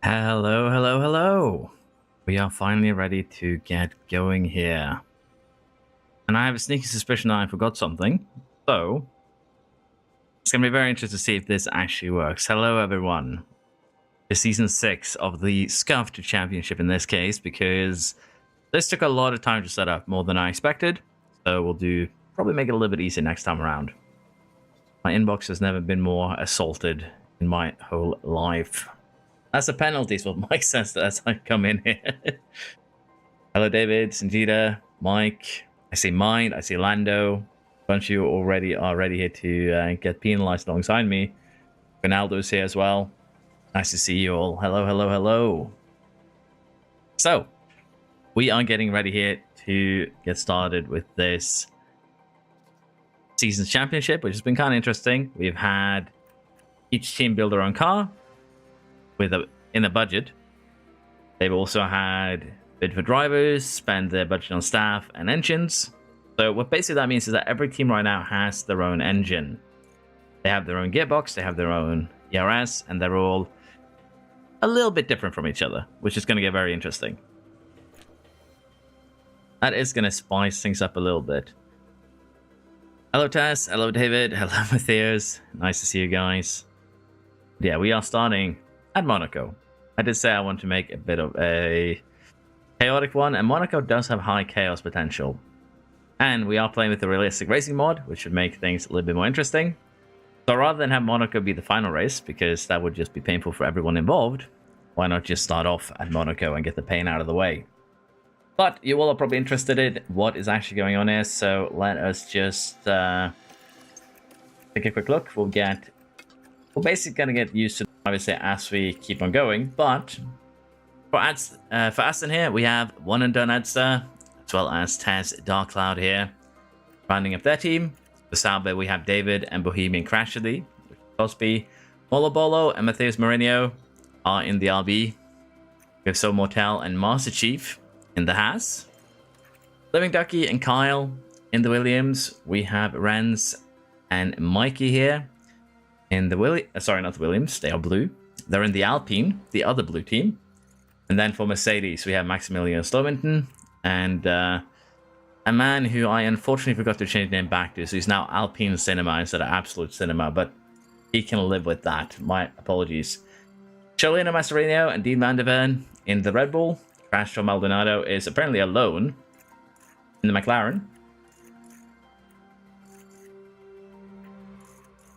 Hello, hello, hello. We are finally ready to get going here. And I have a sneaky suspicion I forgot something. So, it's going to be very interesting to see if this actually works. Hello, everyone. It's season 6 of the Scuffed Championship in this case, because this took a lot of time to set up, more than I expected. So, probably make it a little bit easier next time around. My inbox has never been more assaulted in my whole life. That's a penalty, is what Mike says as I come in here. Hello, David, Sanjita, Mike. I see Mind, I see Lando. A bunch of you already are ready here to get penalized alongside me. Ronaldo's here as well. Nice to see you all. Hello, hello, hello. So, we are getting ready here to get started with this season's championship, which has been kind of interesting. We've had each team build their own car in a budget. They've also had bid for drivers, spend their budget on staff and engines. So what basically that means is that every team right now has their own engine. They have their own gearbox, they have their own ERS, and they're all a little bit different from each other, which is going to get very interesting. That is going to spice things up a little bit. Hello, Tess. Hello, David. Hello, Matthias. Nice to see you guys. Yeah, we are starting at Monaco. I did say I want to make a bit of a chaotic one, and Monaco does have high chaos potential. And we are playing with the realistic racing mod, which should make things a little bit more interesting. So rather than have Monaco be the final race, because that would just be painful for everyone involved, why not just start off at Monaco and get the pain out of the way? But you all are probably interested in what is actually going on here, so let us just take a quick look. We're basically going to get used to, obviously, as we keep on going. But for Aston here, we have One and Done Edster, as well as Taz Dark Cloud here, rounding up their team. For Sauber, we have David and Bohemian Crashly, Cosby, Molo Bolo, and Matthias Mourinho are in the RB. We have So Mortel and Master Chief in the Haas. Living Ducky and Kyle in the Williams. We have Renz and Mikey here in the sorry, not the Williams, they are blue. They're in the Alpine, the other blue team. And then for Mercedes, we have Maximilian Slowington and a man who I unfortunately forgot to change name back to, so he's now Alpine Cinema instead of Absolute Cinema, but he can live with that. My apologies. Cholino Mascherino and Dean Van der Veen in the Red Bull. Crash from Maldonado is apparently alone in the McLaren.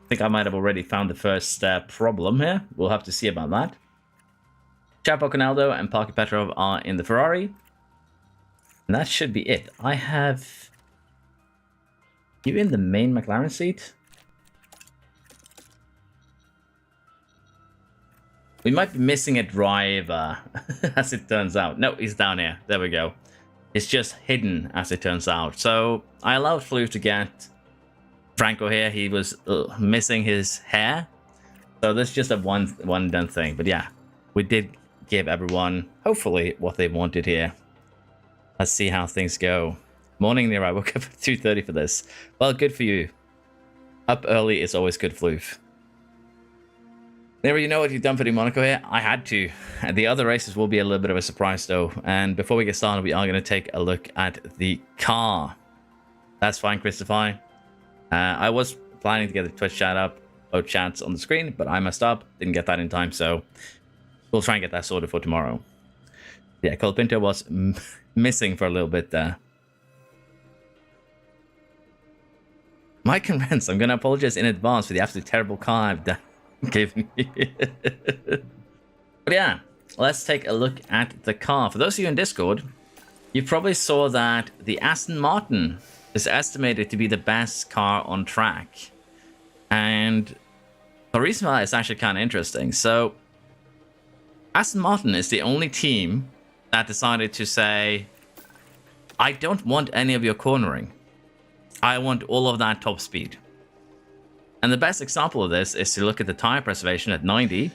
I think I might have already found the first problem here. We'll have to see about that. Chapo Conaldo and Parker Petrov are in the Ferrari. And that should be it. I have you in the main McLaren seat. We might be missing a driver, as it turns out. No, he's down here. There we go. It's just hidden, as it turns out. So I allowed Flu to get Franco here. He was missing his hair. So that's just a one done thing. But yeah, we did give everyone, hopefully, what they wanted here. Let's see how things go. Morning there, I woke up at 2:30 for this. Well, good for you. Up early is always good, Floof. Nero, you know what you've done for the Monaco here? I had to. And the other races will be a little bit of a surprise, though. And before we get started, we are going to take a look at the car. That's fine, Christopher. I was planning to get the Twitch chat up, chats on the screen, but I messed up. Didn't get that in time, so we'll try and get that sorted for tomorrow. Yeah, Colpinto was missing for a little bit there. Mike and Rents, I'm going to apologize in advance for the absolutely terrible car I've done. But yeah, let's take a look at the car. For those of you in Discord, you probably saw that the Aston Martin is estimated to be the best car on track. And the reason why it's actually kind of interesting. So Aston Martin is the only team that decided to say, I don't want any of your cornering. I want all of that top speed. And the best example of this is to look at the tire preservation at 90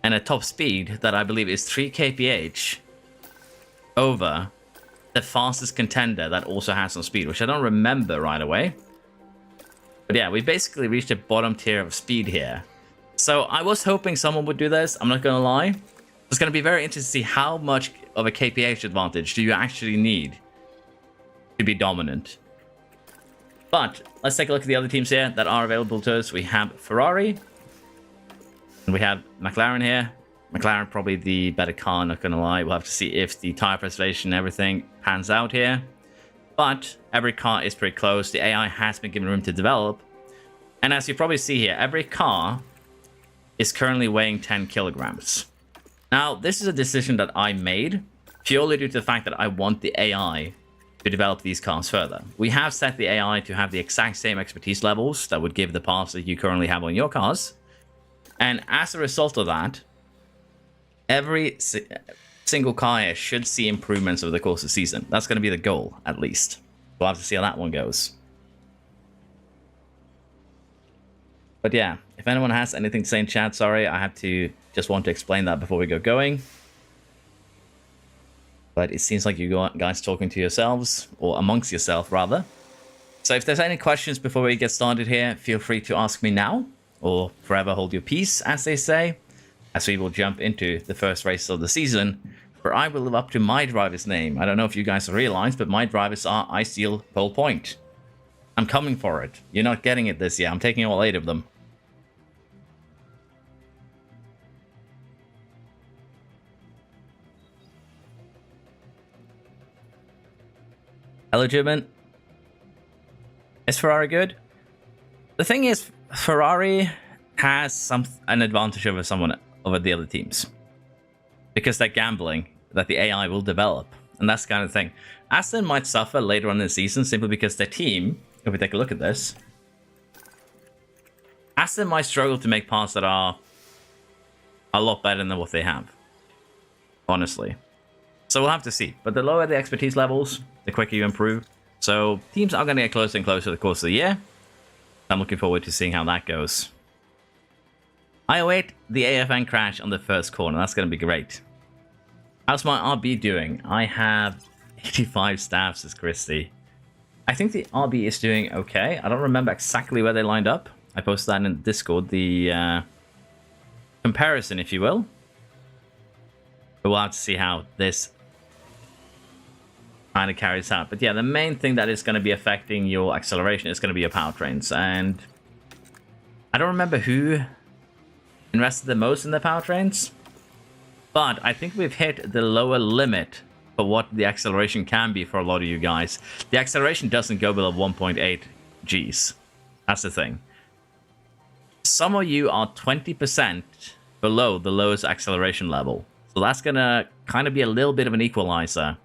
and a top speed that I believe is 3 kph over the fastest contender that also has some speed, which I don't remember right away. But yeah, we basically reached a bottom tier of speed here. So I was hoping someone would do this, I'm not gonna lie. It's going to be very interesting to see how much of a KPH advantage do you actually need to be dominant. But let's take a look at the other teams here that are available to us. We have Ferrari. And we have McLaren here. McLaren probably the better car, not going to lie. We'll have to see if the tire preservation and everything pans out here. But every car is pretty close. The AI has been given room to develop. And as you probably see here, every car is currently weighing 10 kilograms. Now, this is a decision that I made purely due to the fact that I want the AI to develop these cars further. We have set the AI to have the exact same expertise levels that would give the parts that you currently have on your cars. And as a result of that, every single car here should see improvements over the course of the season. That's going to be the goal, at least. We'll have to see how that one goes. But yeah, if anyone has anything to say in chat, sorry, I have to just want to explain that before we go going. But it seems like you guys talking to yourselves, or amongst yourself, rather. So if there's any questions before we get started here, feel free to ask me now, or forever hold your peace, as they say, as we will jump into the first race of the season, where I will live up to my driver's name. I don't know if you guys realize, but my drivers are I steal pole point. I'm coming for it. You're not getting it this year. I'm taking all 8 of them. Hello, German. Is Ferrari good? The thing is, Ferrari has an advantage over the other teams, because they're gambling that the AI will develop, and that's the kind of thing. Aston might suffer later on in the season simply because their team, if we take a look at this, Aston might struggle to make parts that are a lot better than what they have, honestly. So we'll have to see. But the lower the expertise levels, the quicker you improve. So teams are going to get closer and closer over the course of the year. I'm looking forward to seeing how that goes. I await the AFN crash on the first corner. That's going to be great. How's my RB doing? I have 85 staffs as Christy. I think the RB is doing okay. I don't remember exactly where they lined up. I posted that in Discord, the comparison, if you will. But we'll have to see how this kind of carries out. But yeah, the main thing that is going to be affecting your acceleration is going to be your powertrains. And I don't remember who invested the most in the powertrains, but I think we've hit the lower limit for what the acceleration can be for a lot of you guys. The acceleration doesn't go below 1.8 Gs. That's the thing. Some of you are 20% below the lowest acceleration level. So that's going to kind of be a little bit of an equalizer,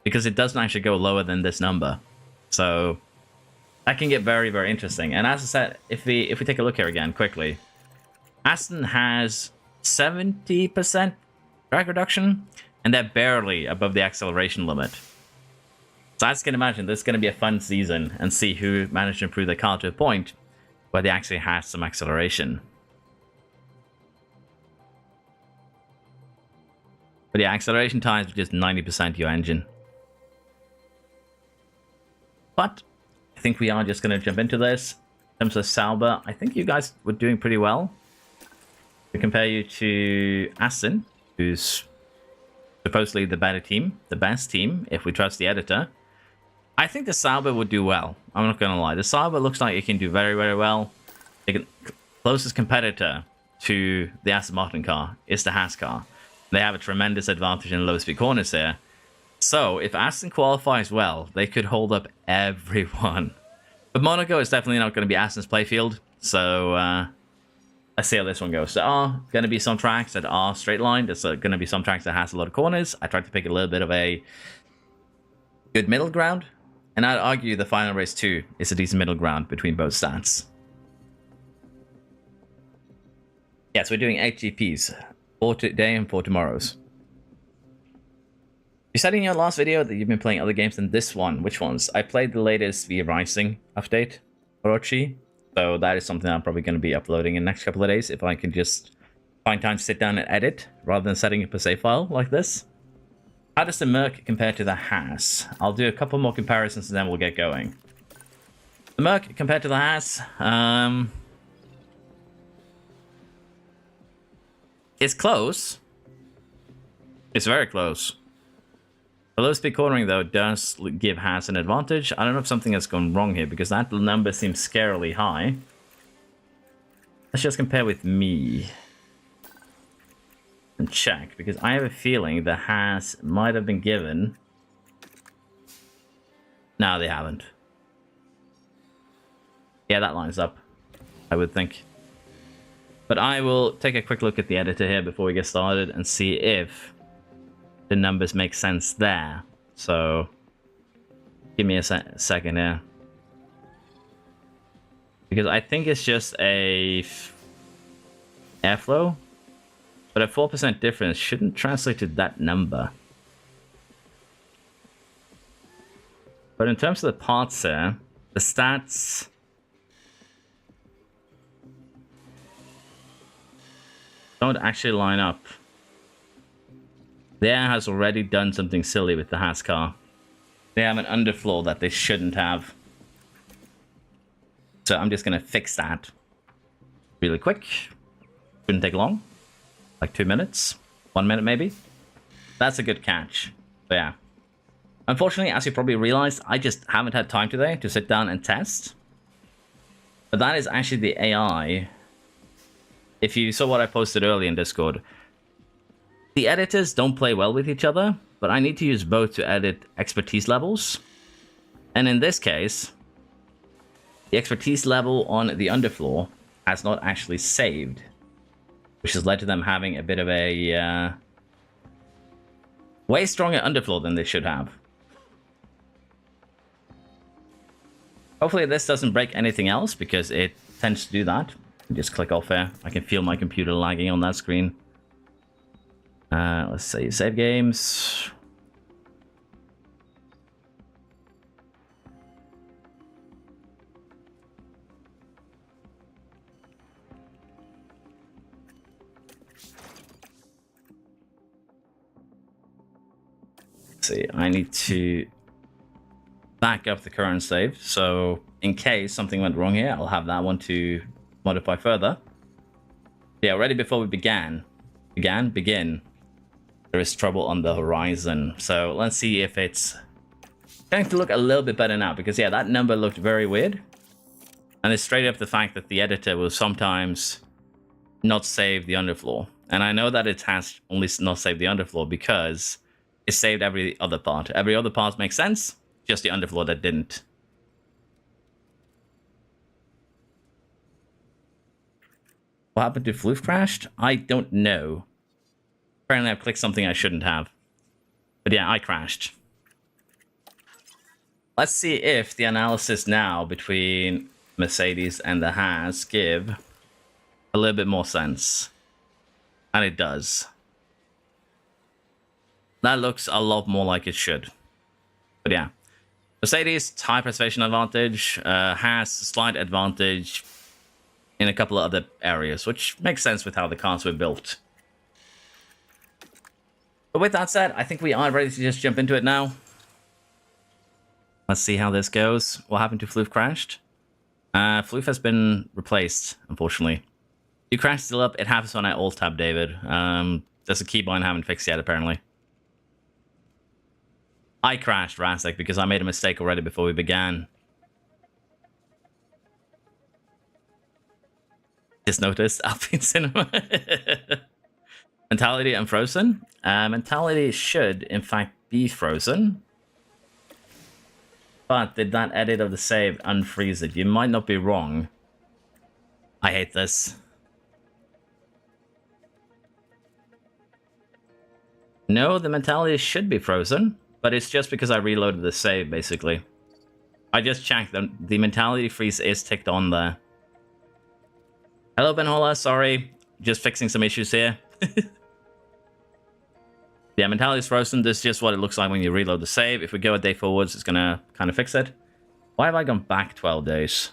because it doesn't actually go lower than this number. So that can get very, very interesting. And as I said, if we take a look here again quickly, Aston has 70% drag reduction, and they're barely above the acceleration limit. So as you can imagine, this is going to be a fun season, and see who managed to improve their car to a point where they actually have some acceleration. But yeah, acceleration times are just 90% your engine. But I think we are just going to jump into this. In terms of Sauber, I think you guys were doing pretty well. To compare you to Aston, who's supposedly the better team, the best team, if we trust the editor. I think the Sauber would do well. I'm not going to lie. The Sauber looks like it can do very, very well. The closest competitor to the Aston Martin car is the Haas car. They have a tremendous advantage in low-speed corners here. So, if Aston qualifies well, they could hold up everyone. But Monaco is definitely not going to be Aston's playfield. So, let's see how this one goes. There are going to be some tracks that are straight line. There's going to be some tracks that has a lot of corners. I tried to pick a little bit of a good middle ground. And I'd argue the final race 2 is a decent middle ground between both stats. Yes, we're doing 8 GPs. 4 today and 4 tomorrows. You said in your last video that you've been playing other games than this one. Which ones? I played the latest V Rising update, Orochi. So that is something I'm probably going to be uploading in the next couple of days, if I can just find time to sit down and edit, rather than setting up a save file like this. How does the Merc compare to the Haas? I'll do a couple more comparisons and then we'll get going. The Merc compared to the Haas, it's close. It's very close. The low speed cornering, though, does give Haas an advantage. I don't know if something has gone wrong here, because that number seems scarily high. Let's just compare with me. And check, because I have a feeling the Haas might have been given... No, they haven't. Yeah, that lines up, I would think. But I will take a quick look at the editor here before we get started and see if the numbers make sense there. So, give me a second here. Because I think it's just a airflow, but a 4% difference shouldn't translate to that number. But in terms of the parts here, the stats... don't actually line up. The Air has already done something silly with the Haas car. They have an underfloor that they shouldn't have. So I'm just going to fix that really quick. Shouldn't take long. Like 2 minutes. 1 minute maybe. That's a good catch. But yeah. Unfortunately, as you probably realized, I just haven't had time today to sit down and test. But that is actually the AI. If you saw what I posted earlier in Discord, the editors don't play well with each other, but I need to use both to edit expertise levels. And in this case, the expertise level on the underfloor has not actually saved, which has led to them having a bit of a way stronger underfloor than they should have. Hopefully this doesn't break anything else, because it tends to do that. Just click off here. I can feel my computer lagging on that screen. Let's say save games. Let's see, I need to back up the current save. So in case something went wrong here, I'll have that one to modify further. Yeah, already before we begin, there is trouble on the horizon. So let's see if it's going to look a little bit better now, because yeah, that number looked very weird. And it's straight up the fact that the editor will sometimes not save the underfloor. And I know that it has only not saved the underfloor because it saved every other part. Every other part makes sense, just the underfloor that didn't. What happened to Floof crashed? I don't know. Apparently I've clicked something I shouldn't have. But yeah, I crashed. Let's see if the analysis now between Mercedes and the Haas give a little bit more sense. And it does. That looks a lot more like it should. But yeah. Mercedes, tire preservation advantage. Haas, slight advantage in a couple of other areas, which makes sense with how the cars were built. But with that said, I think we are ready to just jump into it now. Let's see how this goes. What happened to Floof crashed? Floof has been replaced, unfortunately. You crashed still up. It happens when I alt-tab David. There's a keybind I haven't fixed yet, apparently. I crashed, Rasek, because I made a mistake already before we began. Just noticed Alpine Cinema. Mentality and Frozen. Mentality should, in fact, be frozen. But did that edit of the save unfreeze it? You might not be wrong. I hate this. No, the mentality should be frozen, but it's just because I reloaded the save, basically. I just checked them. The mentality freeze is ticked on there. Hello, Benhola. Sorry. Just fixing some issues here. Yeah, mentality is frozen. This is just what it looks like when you reload the save. If we go a day forwards, it's going to kind of fix it. Why have I gone back 12 days?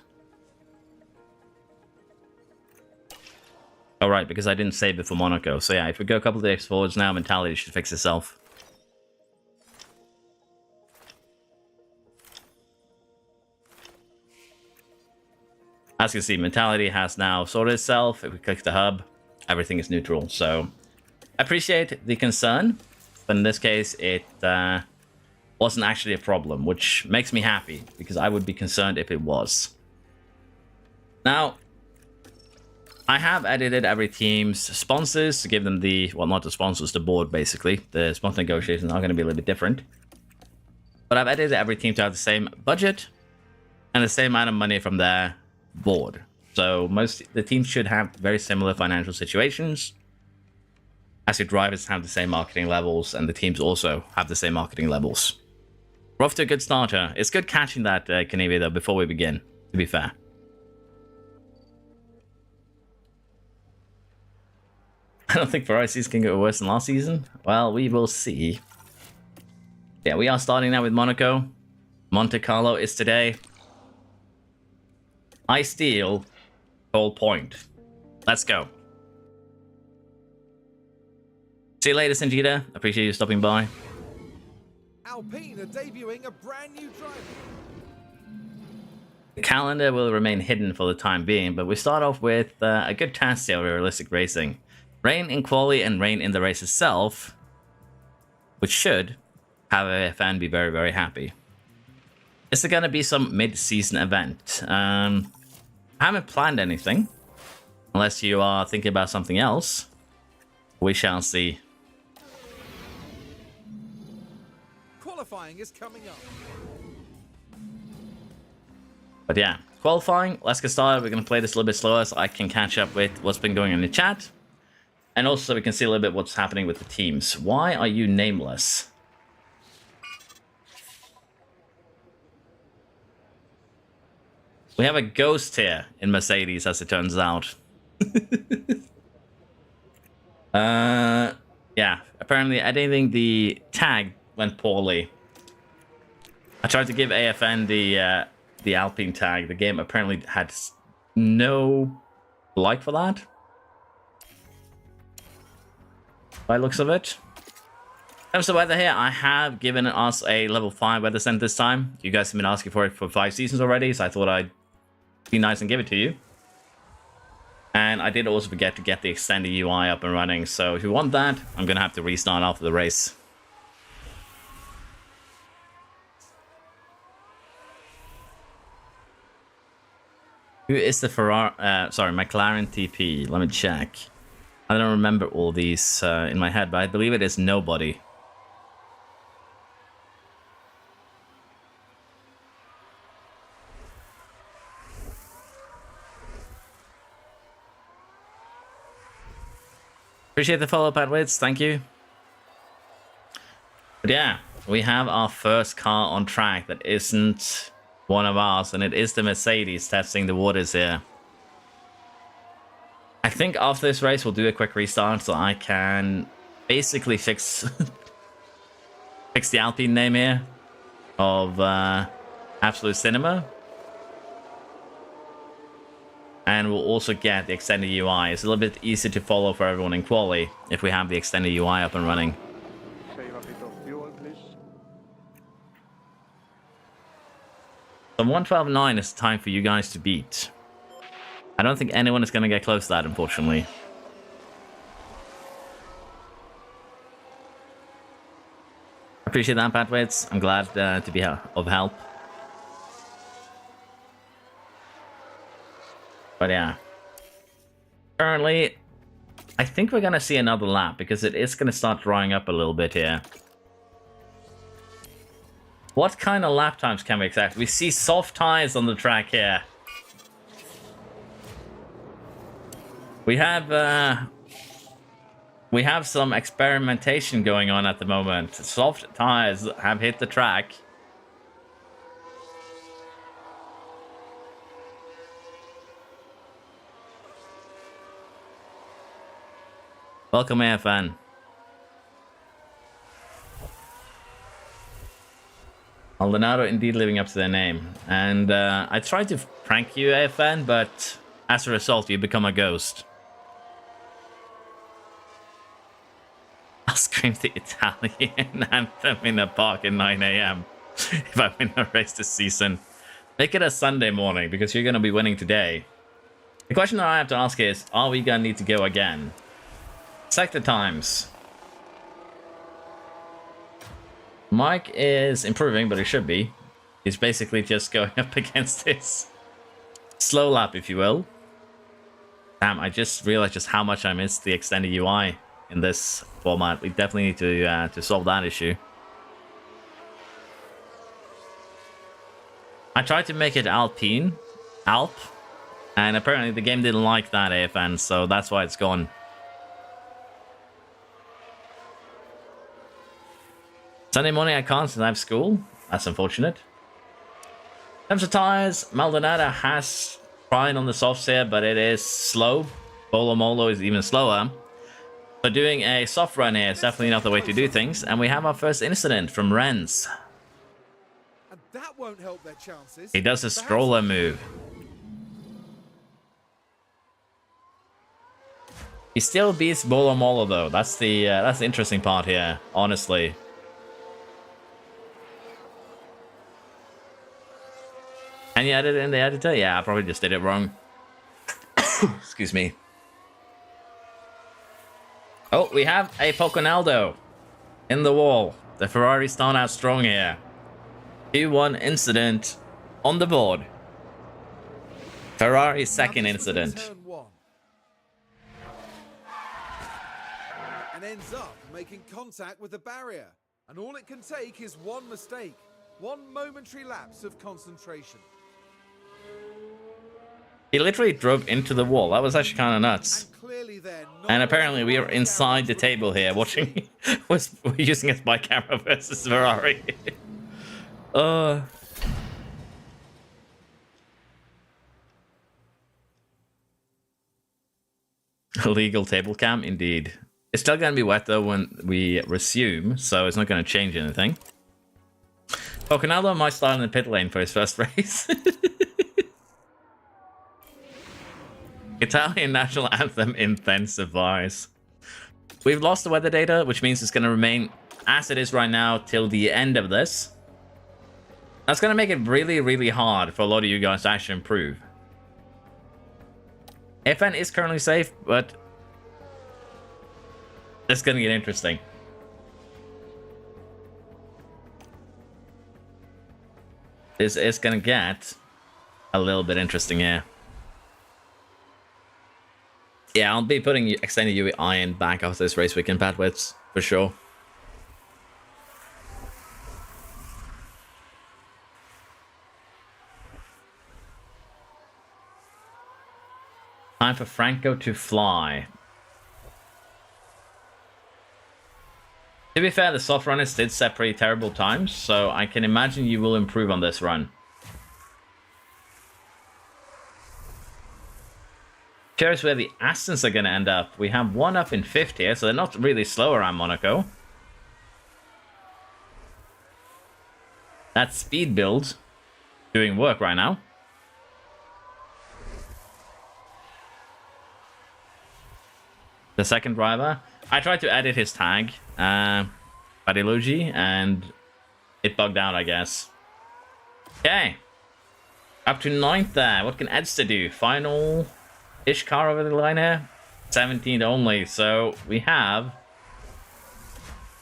Oh, right, because I didn't save it for Monaco. So yeah, if we go a couple of days forwards now, mentality should fix itself. As you can see, mentality has now sorted itself. If we click the hub, everything is neutral. So, appreciate the concern. But in this case, it wasn't actually a problem, which makes me happy, because I would be concerned if it was. Now, I have edited every team's sponsors to give them the, well, not the sponsors, the board, basically. The sponsor negotiations are going to be a little bit different. But I've edited every team to have the same budget and the same amount of money from their board. So the teams should have very similar financial situations. As your drivers have the same marketing levels, and the teams also have the same marketing levels. We're off to a good starter. It's good catching that, Kanevia, though, before we begin, to be fair. I don't think Ferrari season can get worse than last season. Well, we will see. Yeah, we are starting now with Monaco. Monte Carlo is today. I steal Goal Point. Let's go. See you later, Sanjita. Appreciate you stopping by. Alpine are debuting a brand new driver. The calendar will remain hidden for the time being, but we start off with a good task here of realistic racing. Rain in quali and rain in the race itself, which should have AFN be very, very happy. Is there going to be some mid-season event? I haven't planned anything, unless you are thinking about something else. We shall see. Qualifying is coming up. But yeah, qualifying, let's get started. We're going to play this a little bit slower so I can catch up with what's been going on in the chat. And also we can see a little bit what's happening with the teams. Why are you nameless? We have a ghost here in Mercedes, as it turns out. Yeah, apparently editing the tag went poorly. I tried to give AFN the Alpine tag. The game apparently had no like for that, by looks of it. In terms of weather here, I have given us a level 5 weather center this time. You guys have been asking for it for 5 seasons already, so I thought I'd be nice and give it to you. And I did also forget to get the extended UI up and running, so if you want that, I'm going to have to restart after the race. Who is the McLaren TP? Let me check. I don't remember all these in my head, but I believe it is nobody. Appreciate the follow, Patwits. Thank you. But yeah, we have our first car on track that isn't one of ours, and it is the Mercedes testing the waters here. I think after this race, we'll do a quick restart so I can basically fix fix the Alpine name here of Absolute Cinema. And we'll also get the extended UI. It's a little bit easier to follow for everyone in quali if we have the extended UI up and running. So 112.9 is time for you guys to beat. I don't think anyone is going to get close to that, unfortunately. Appreciate that, Patwaits. I'm glad to be of help. But yeah. Currently, I think we're going to see another lap because it is going to start drying up a little bit here. What kind of lap times can we expect? We see soft tires on the track here. We have some experimentation going on at the moment. Soft tires have hit the track. Welcome, AFN. Maldonado indeed living up to their name. And I tried to prank you, AFN, but as a result, you become a ghost. I'll scream the Italian anthem in a park at 9 AM if I win a race this season. Make it a Sunday morning because you're going to be winning today. The question that I have to ask is, are we going to need to go again? Check the times. Mike is improving, but he should be. He's basically just going up against his slow lap, if you will. Damn, I just realized just how much I missed the extended UI in this format. We definitely need to solve that issue. I tried to make it Alp, and apparently the game didn't like that AFN, so that's why it's gone. Sunday morning I can't since I have school. That's unfortunate. In terms of tires, Maldonado has tried on the softs here, but it is slow. Bolo Molo is even slower. So doing a soft run here is definitely not the way to do things. And we have our first incident from Renz. And that won't help their chances. He does a stroller move. He still beats Bolo Molo though. That's the interesting part here, honestly. And you added it in the editor? Yeah, I probably just did it wrong. Excuse me. Oh, we have a Poconaldo in the wall. The Ferrari start out strong here. 2-1 incident on the board. Ferrari's second incident. Turn one. And ends up making contact with the barrier. And all it can take is one mistake. One momentary lapse of concentration. He literally drove into the wall. That was actually kind of nuts. And apparently we are inside the table here watching. We're using a spy camera versus Ferrari. Illegal table cam, indeed. It's still going to be wet though when we resume, so it's not going to change anything. Poconaldo might start in the pit lane for his first race. Italian national anthem intensifies. We've lost the weather data, which means it's going to remain as it is right now till the end of this. That's going to make it really, really hard for a lot of you guys to actually improve. FN is currently safe, but it's going to get interesting. This is going to get a little bit interesting here. Yeah, I'll be putting extended UI iron back after this race weekend, Padwits, for sure. Time for Franco to fly. To be fair, the soft runners did set pretty terrible times, so I can imagine you will improve on this run. Curious where the Astons are going to end up. We have one up in 5th here, so they're not really slow around Monaco. That speed build doing work right now. The second driver. I tried to edit his tag, Badilugi, and it bugged out, I guess. Okay. Up to 9th there. What can Edster do? Final-ish car over the line here. 17th only. So we have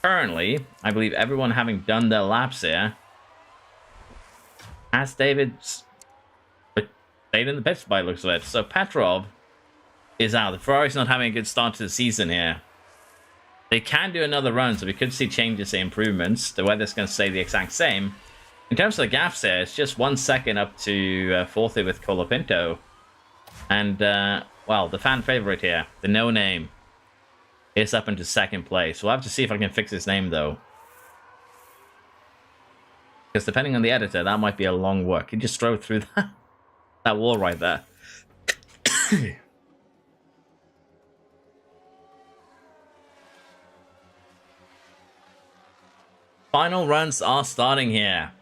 currently, I believe everyone having done their laps here. As David's stayed in the pits by the looks of it. So Petrov is out. The Ferrari's not having a good start to the season here. They can do another run, so we could see changes and improvements. The weather's going to stay the exact same. In terms of the gaps here, it's just 1 second up to 4th with Colapinto. And, well, the fan favorite here, the no-name, is up into 2nd place. We'll have to see if I can fix his name, though. Because depending on the editor, that might be a long work. He just drove through that wall right there. Final runs are starting here.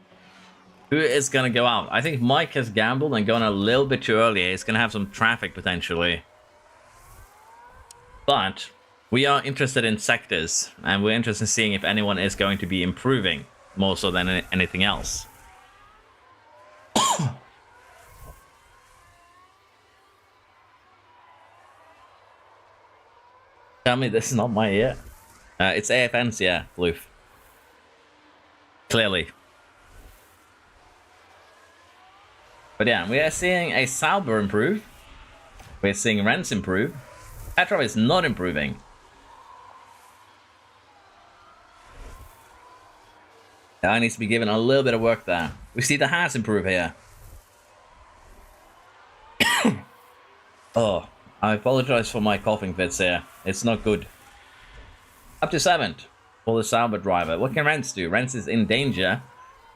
Who is going to go out? I think Mike has gambled and gone a little bit too early. He's going to have some traffic potentially. But we are interested in sectors, and we're interested in seeing if anyone is going to be improving more so than anything else. Tell me this is not my ear. It's AFN's, yeah, Floof. Clearly. But yeah, we are seeing a Sauber improve. We're seeing Rents improve. Petrov is not improving. I needs to be given a little bit of work there. We see the Haas improve here. Oh, I apologize for my coughing fits here. It's not good. Up to 7th for the Sauber driver. What can Rents do? Rents is in danger.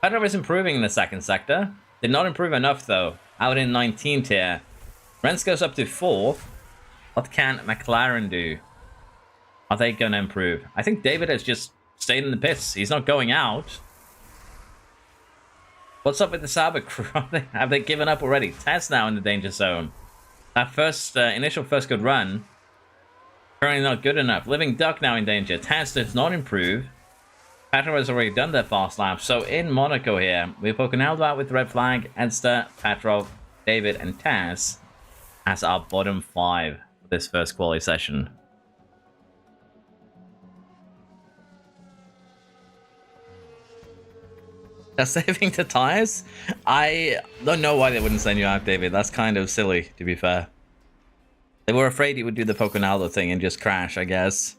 Petrov is improving in the 2nd sector. Did not improve enough though. Out in 19th here. Rents goes up to 4th. What can McLaren do? Are they going to improve? I think David has just stayed in the pits. He's not going out. What's up with the Sauber crew? Have they given up already? Taz now in the danger zone. That initial first good run, currently not good enough. Living Duck now in danger. Taz does not improve. Petrov has already done their fast lap. So in Monaco here, we're poking out with the red flag. Edster, Petrov, David, and Taz as our bottom 5 for this first quali session. Just saving the tires? I don't know why they wouldn't send you out, David. That's kind of silly, to be fair. They were afraid he would do the Poconaldo thing and just crash, I guess.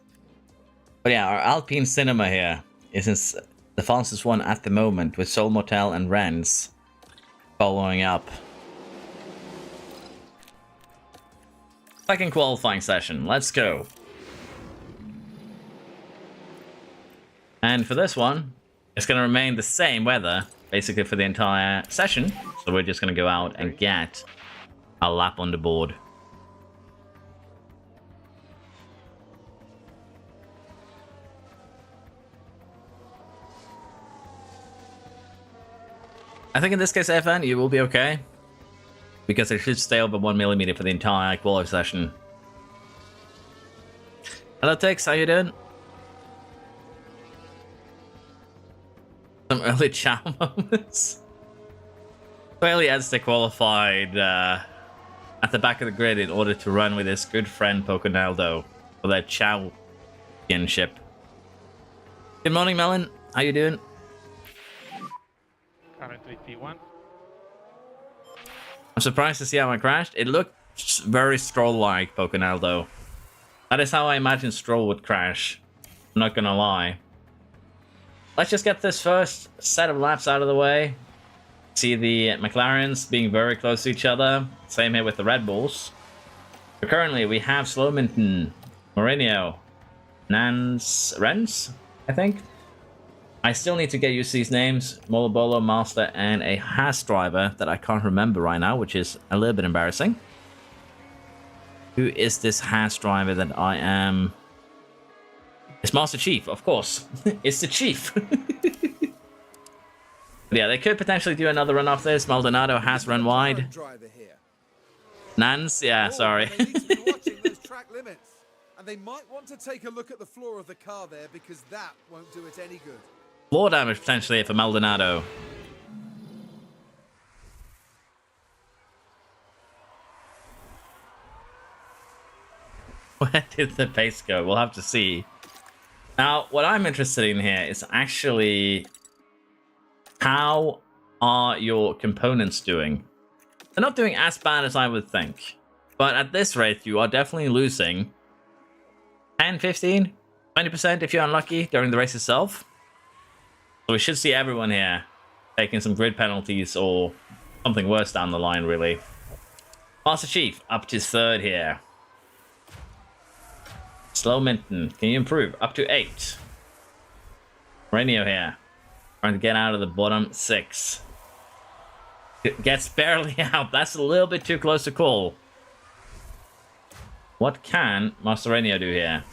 But yeah, our Alpine Cinema here is the fastest one at the moment, with Sol Motel and Renz following up. Second qualifying session. Let's go. And for this one, it's going to remain the same weather, basically, for the entire session. So we're just going to go out and get a lap on the board. I think in this case, FN, you will be okay. Because it should stay over 1 millimeter for the entire qualifying session. Hello, Tex. How you doing? Some early chow moments. Clearly Edster qualified at the back of the grid in order to run with his good friend Poconaldo for their championship. Good morning, Melon. How you doing? Currently P1. I'm surprised to see how I crashed. It looked very Stroll-like, Poconaldo. That is how I imagine Stroll would crash. I'm not gonna lie. Let's just get this first set of laps out of the way. See the McLarens being very close to each other. Same here with the Red Bulls. But currently we have Slominton, Mourinho, Renz, I think. I still need to get used to these names. Molobolo, Master, and a Haas driver that I can't remember right now, which is a little bit embarrassing. Who is this Haas driver that I am... It's Master Chief, of course. It's the Chief. Yeah, they could potentially do another run off this. Maldonado has run wide. Nans, yeah, sorry. They need to be watching those track limits. And they might want to take a look at the floor of the car there, because that won't do it any good. Floor damage potentially for Maldonado. Where did the pace go? We'll have to see. Now, what I'm interested in here is actually how are your components doing? They're not doing as bad as I would think. But at this rate, you are definitely losing 10, 15, 20% if you're unlucky during the race itself. So we should see everyone here taking some grid penalties or something worse down the line, really. Master Chief up to 3rd here. Slow Minton, can you improve? Up to 8. Renio here, trying to get out of the bottom 6. It gets barely out. That's a little bit too close to call. What can Master Renio do here?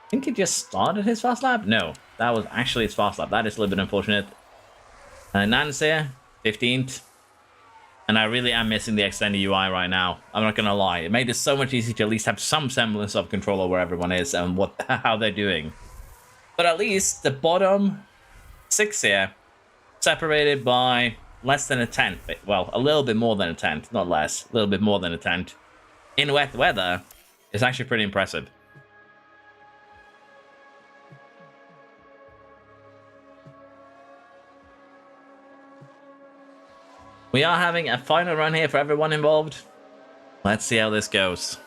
I think he just started his fast lap? No, that was actually his fast lap. That is a little bit unfortunate. Nance here, 15th. And I really am missing the extended UI right now. I'm not gonna lie. It made it so much easier to at least have some semblance of control over where everyone is and how they're doing. But at least the bottom 6 here, separated by less than a tenth. Well, a little bit more than a tenth, not less. A little bit more than a tenth. In wet weather, is actually pretty impressive. We are having a final run here for everyone involved. Let's see how this goes.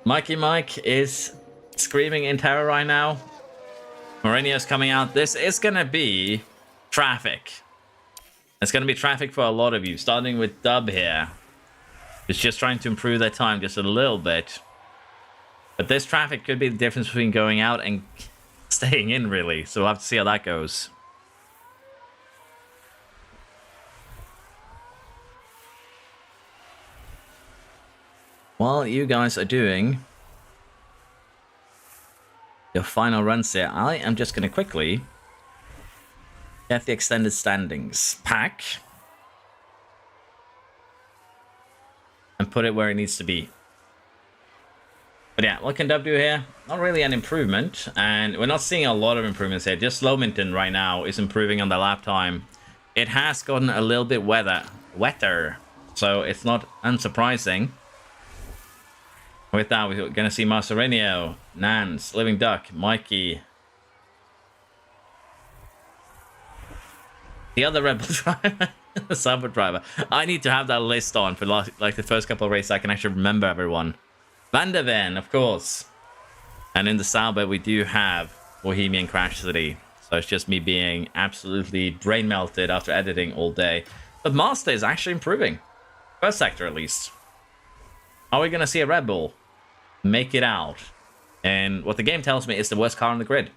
Mikey Mike is screaming in terror right now. Mourinho's coming out. This is going to be traffic. It's going to be traffic for a lot of you, starting with Dub here. It's just trying to improve their time just a little bit. But this traffic could be the difference between going out and staying in, really. So we'll have to see how that goes. While you guys are doing your final runs here, I am just going to quickly get the extended standings pack and put it where it needs to be. But yeah, what can Dub do here? Not really an improvement, and we're not seeing a lot of improvements here. Just Slowminton right now is improving on the lap time. It has gotten a little bit wetter, so it's not unsurprising. With that, we're going to see Marcelinho, Nance, Living Duck, Mikey. The other Rebel driver, the Summer driver. I need to have that list on for like the first couple of races. I can actually remember everyone. Van der Ven, of course. And in the Sauber, we do have Bohemian Crash City. So it's just me being absolutely brain melted after editing all day. But Master is actually improving. First sector, at least. Are we going to see a Red Bull make it out? And what the game tells me is the worst car on the grid.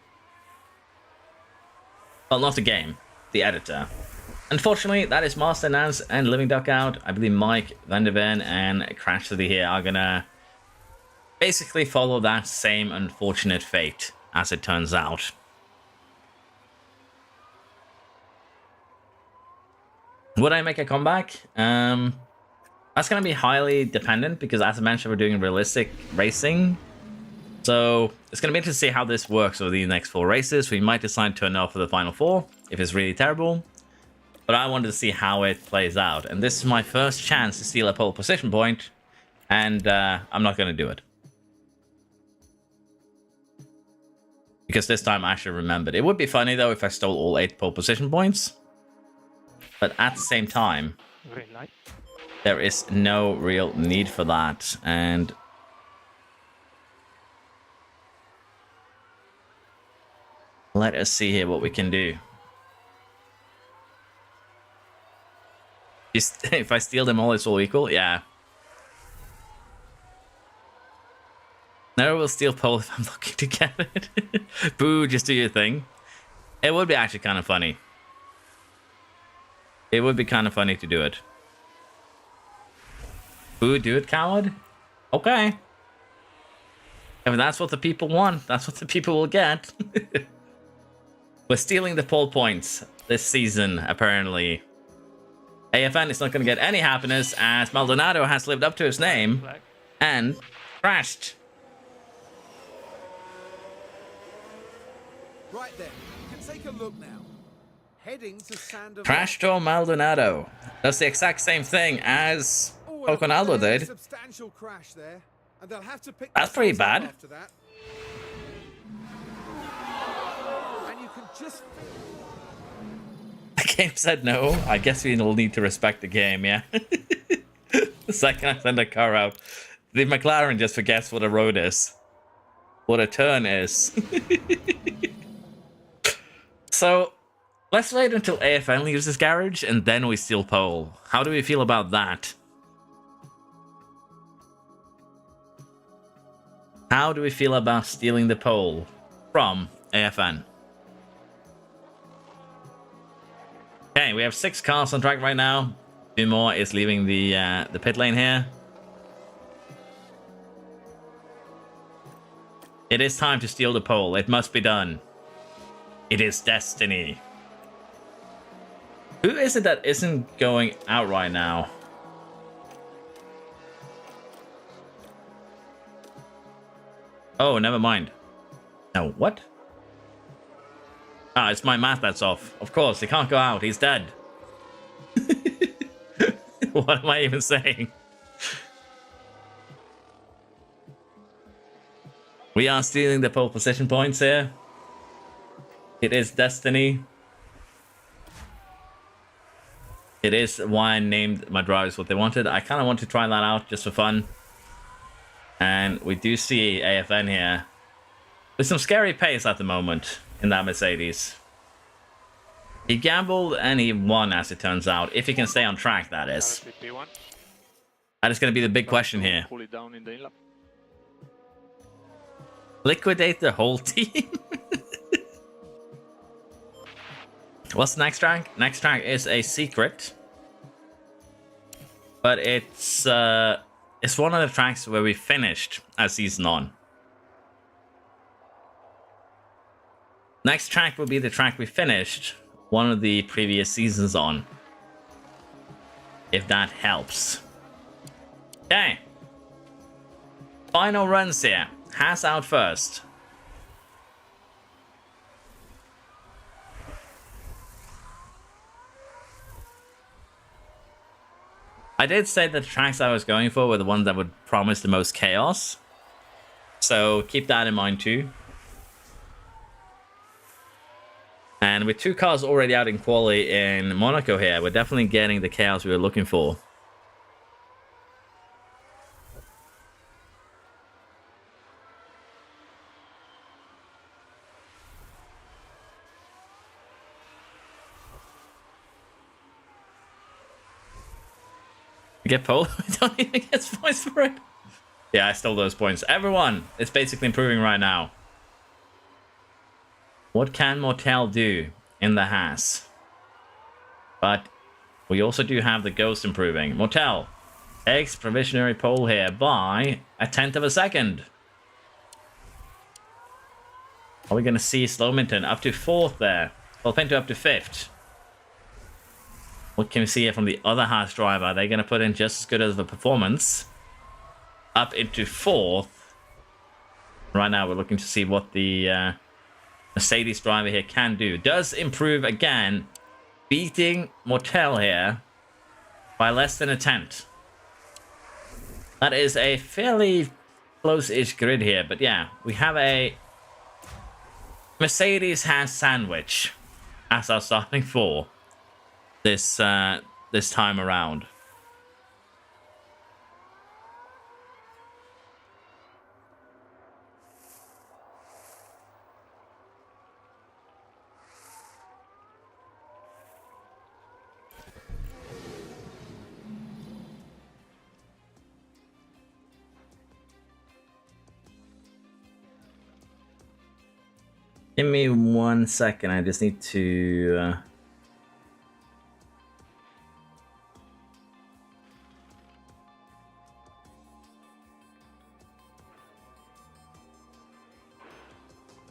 Well, not the game, the editor. Unfortunately, that is Master, Nance, and Living Duck out. I believe Mike, Van der Ven, and Crash City here are going to basically follow that same unfortunate fate, as it turns out. Would I make a comeback? That's going to be highly dependent because, as I mentioned, we're doing realistic racing. So it's going to be interesting to see how this works over the next 4 races. We might decide to turn off for the final 4 if it's really terrible. But I wanted to see how it plays out. And this is my first chance to steal a pole position point. And I'm not going to do it. Because this time I actually remembered. It would be funny, though, if I stole all 8 pole position points. But at the same time, there is no real need for that. And let us see here what we can do. If I steal them all, it's all equal? Yeah. Never will steal pole if I'm looking to get it. Boo, just do your thing. It would be actually kind of funny. It would be kind of funny to do it. Boo, do it, coward? Okay. If that's what the people want, that's what the people will get. We're stealing the pole points this season, apparently. AFN is not going to get any happiness as Maldonado has lived up to his name and crashed. Right then, you can take a look now. Heading to Sand Crashed or Maldonado does the exact same thing as Coconaldo did. Substantial crash there, and they'll have to pick. That's pretty bad. After that. And you can just. The game said no. I guess we will need to respect the game, yeah. The second I send a car out, the McLaren just forgets what a road is. What a turn is. So, let's wait until AFN leaves this garage, and then we steal pole. How do we feel about that? How do we feel about stealing the pole from AFN? Okay, we have 6 cars on track right now. 2 more is leaving the pit lane here. It is time to steal the pole. It must be done. It is destiny. Who is it that isn't going out right now? Oh, never mind. No, what? Ah, it's my math that's off. Of course, he can't go out. He's dead. What am I even saying? We are stealing the pole position points here. It is destiny. It is why I named my drivers what they wanted. I kind of want to try that out just for fun. And we do see AFN here with some scary pace at the moment in that Mercedes. He gambled and he won, as it turns out. If he can stay on track, that is. That is going to be the big question here. Liquidate the whole team? What's the next track? Next track is a secret. But it's one of the tracks where we finished a season on. Next track will be the track we finished one of the previous seasons on. If that helps. Okay. Final runs here. Haas out first. I did say that the tracks I was going for were the ones that would promise the most chaos. So keep that in mind too. And with 2 cars already out in quali in Monaco here, we're definitely getting the chaos we were looking for. Get pole? We don't even get points for it. Yeah, I stole those points. Everyone is basically improving right now. What can Mortel do in the Haas? But we also do have the Ghost improving. Mortel takes provisionary pole here by 1/10 of a second. Are we going to see Slowminton up to 4th there? Well, Pinto up to 5th. What can we see here from the other Haas driver? Are they going to put in just as good as the performance? Up into 4th. Right now, we're looking to see what the Mercedes driver here can do. Does improve again, beating Mortel here by less than 1/10. That is a fairly close-ish grid here, but yeah, we have a Mercedes Haas sandwich as our starting 4 this time around. Give me 1 second. I just need to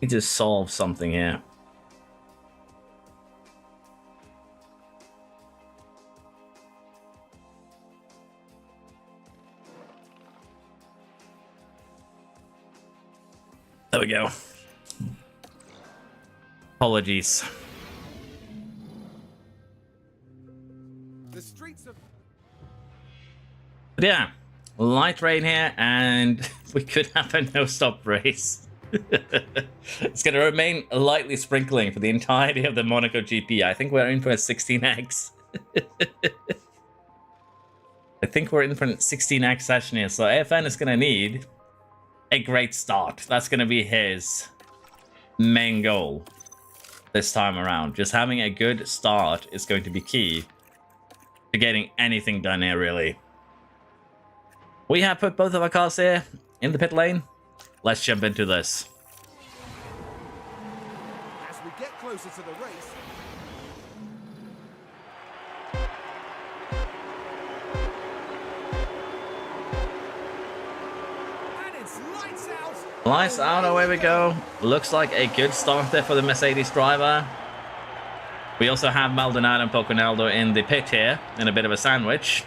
need to solve something here. There we go. Apologies. The streets of... But yeah, light rain here, and we could have a no-stop race. It's going to remain lightly sprinkling for the entirety of the Monaco GP. I think we're in for a 16x. I think we're in for a 16x session here, so AFN is going to need a great start. That's going to be his main goal this time around. Just having a good start is going to be key to getting anything done here, really. We have put both of our cars here in the pit lane. Let's jump into this. As we get closer to the race... And it's lights out! Lights out, away we go. Looks like a good start there for the Mercedes driver. We also have Maldonado and Poconaldo in the pit here, in a bit of a sandwich.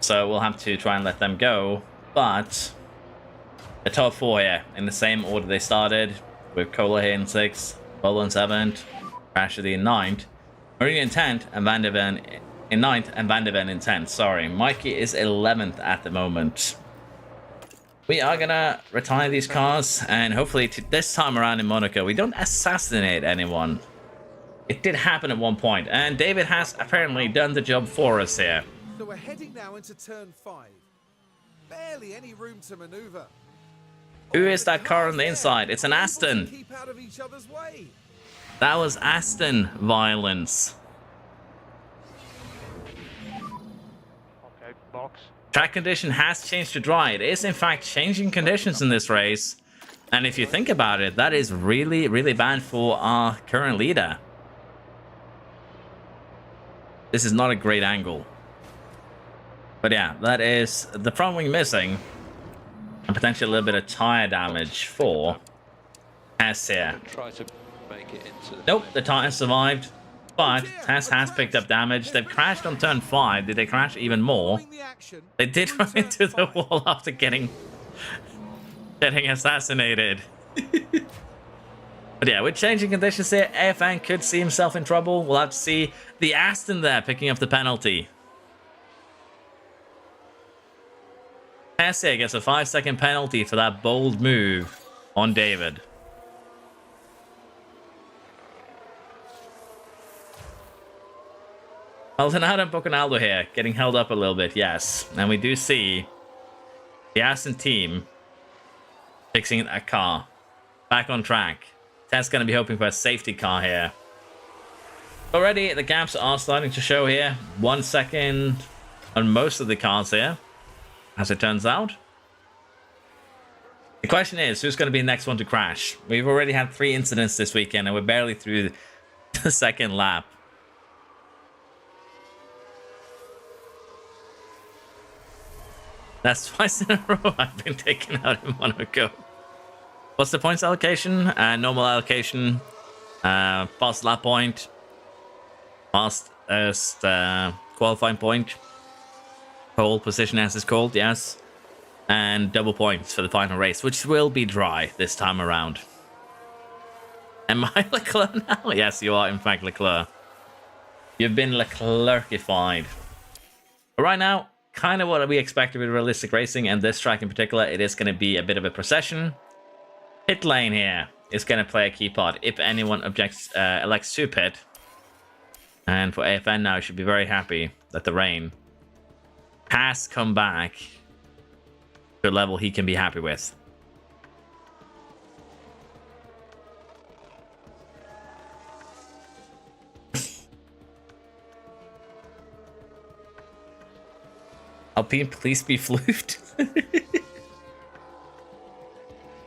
So we'll have to try and let them go. But the top 4 here, in the same order they started, with Cola here in 6th, Bolo in 7th, Rashidi in 9th, Marino in 10th, and Van der Ven in 9th, and Van der Ven in 10th. Sorry, Mikey is 11th at the moment. We are gonna retire these cars, and hopefully this time around in Monaco, we don't assassinate anyone. It did happen at one point, and David has apparently done the job for us here. So we're heading now into turn 5. Barely any room to maneuver. Who is that car on the inside? It's an Aston. Keep out of each other's way. That was Aston violence. Okay, box. Track condition has changed to dry. It is in fact changing conditions in this race. And if you think about it, that is really, really bad for our current leader. This is not a great angle. But yeah, that is the front wing missing. And potentially a little bit of tire damage for Tess here. Try to make it into the Nope, the tire survived. But Tess has picked up damage. They've crashed on turn 5. Did they crash even more? They did run into the wall after getting assassinated. But yeah, with changing conditions here, AFN could see himself in trouble. We'll have to see the Aston there picking up the penalty. Tess here gets a 5-second penalty for that bold move on David. Maldonado and Boconaldo here, getting held up a little bit, yes. And we do see the Aston team fixing that car. Back on track. Tess going to be hoping for a safety car here. Already, the gaps are starting to show here. 1 second on most of the cars here, as it turns out. The question is, who's going to be the next one to crash? We've already had 3 incidents this weekend, and we're barely through the second lap. That's twice in a row I've been taken out in Monaco. What's the points allocation? Normal allocation. Fast lap point. Fastest qualifying point. Pole position as it's called, yes. And double points for the final race, which will be dry this time around. Am I Leclerc now? Yes, you are in fact Leclerc. You've been Leclercified. But right now, kind of what we expected with realistic racing, and this track in particular, it is going to be a bit of a procession. Pit lane here is going to play a key part if anyone elects to pit. And for AFN now, should be very happy that the rain has come back to a level he can be happy with. Alpine, please be floofed.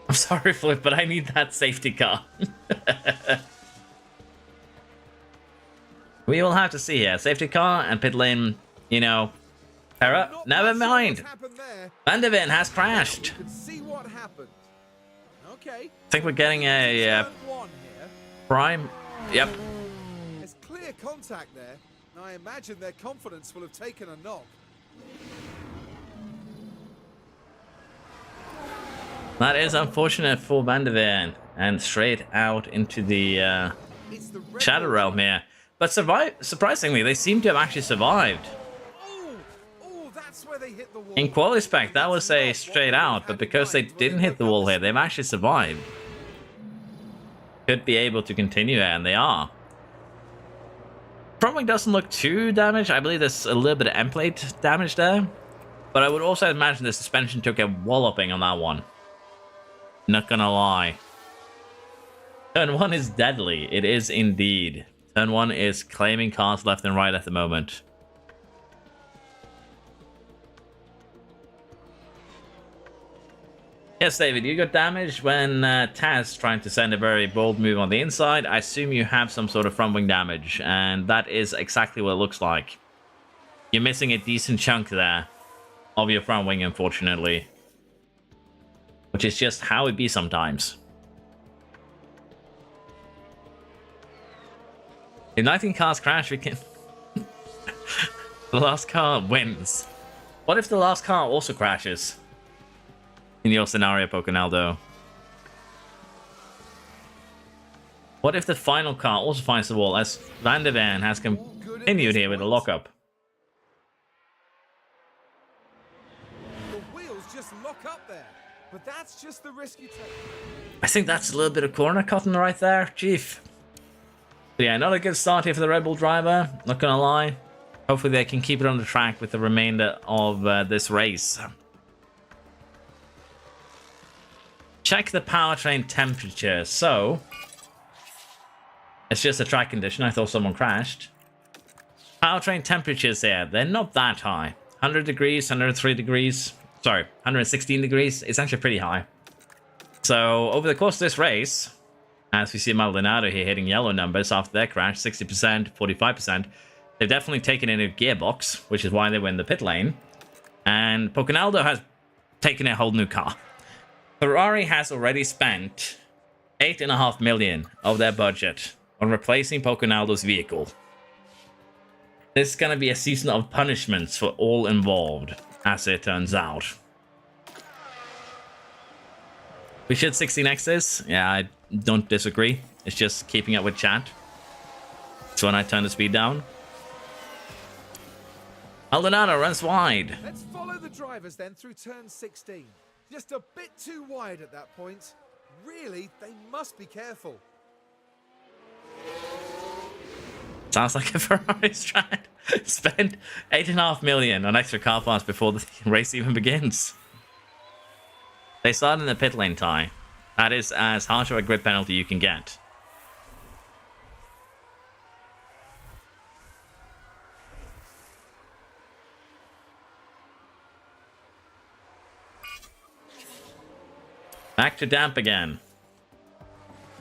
I'm sorry, Flip, but I need that safety car. We will have to see here. Safety car and pit lane, you know. Terra, never mind. Van der Ven has crashed. See what happened. Okay. I think we're getting a prime. Yep. There's clear contact there. And I imagine their confidence will have taken a knock. That is unfortunate for Van der Ven, and straight out into the Shadow Realm here. But surprisingly, they seem to have actually survived. Oh, that's where they hit the wall. In quali spec, that was a straight out, but because they didn't hit the wall here, they've actually survived. Could be able to continue there, and they are. Front wing doesn't look too damaged. I believe there's a little bit of end plate damage there. But I would also imagine the suspension took a walloping on that one. Not gonna lie. Turn 1 is deadly. It is indeed. Turn 1 is claiming cars left and right at the moment. Yes, David, you got damaged when Taz trying to send a very bold move on the inside. I assume you have some sort of front wing damage, and that is exactly what it looks like. You're missing a decent chunk there of your front wing, unfortunately. Which is just how it be sometimes. If 19 cars crash, we can... The last car wins. What if the last car also crashes? In your scenario, Poconaldo. What if the final car also finds the wall, as Van der Ven has continued here with a lockup? The wheels just lock up there. But that's just the risk you take. I think that's a little bit of corner cotton right there, chief. But yeah, not a good start here for the Red Bull driver, not gonna lie. Hopefully they can keep it on the track with the remainder of this race. Check the powertrain temperature. So, it's just a track condition. I thought someone crashed. Powertrain temperatures here, they're not that high. 100 degrees, 103 degrees. Sorry, 116 degrees. It's actually pretty high. So, over the course of this race, as we see Maldonado here hitting yellow numbers after their crash, 60%, 45%, they've definitely taken in a gearbox, which is why they win the pit lane. And Pocanaldo has taken a whole new car. Ferrari has already spent 8.5 million of their budget on replacing Pocanaldo's vehicle. This is going to be a season of punishments for all involved, as it turns out. We should 16x this. Yeah, I don't disagree. It's just keeping up with chat. So when I turn the speed down. Maldonado runs wide. Let's follow the drivers then through turn 16. Just a bit too wide at that point. Really, they must be careful. Sounds like a Ferrari strat. Spend 8.5 million on extra car parts before the race even begins. They start in the pit lane tie. That is as harsh of a grid penalty you can get. Back to damp again.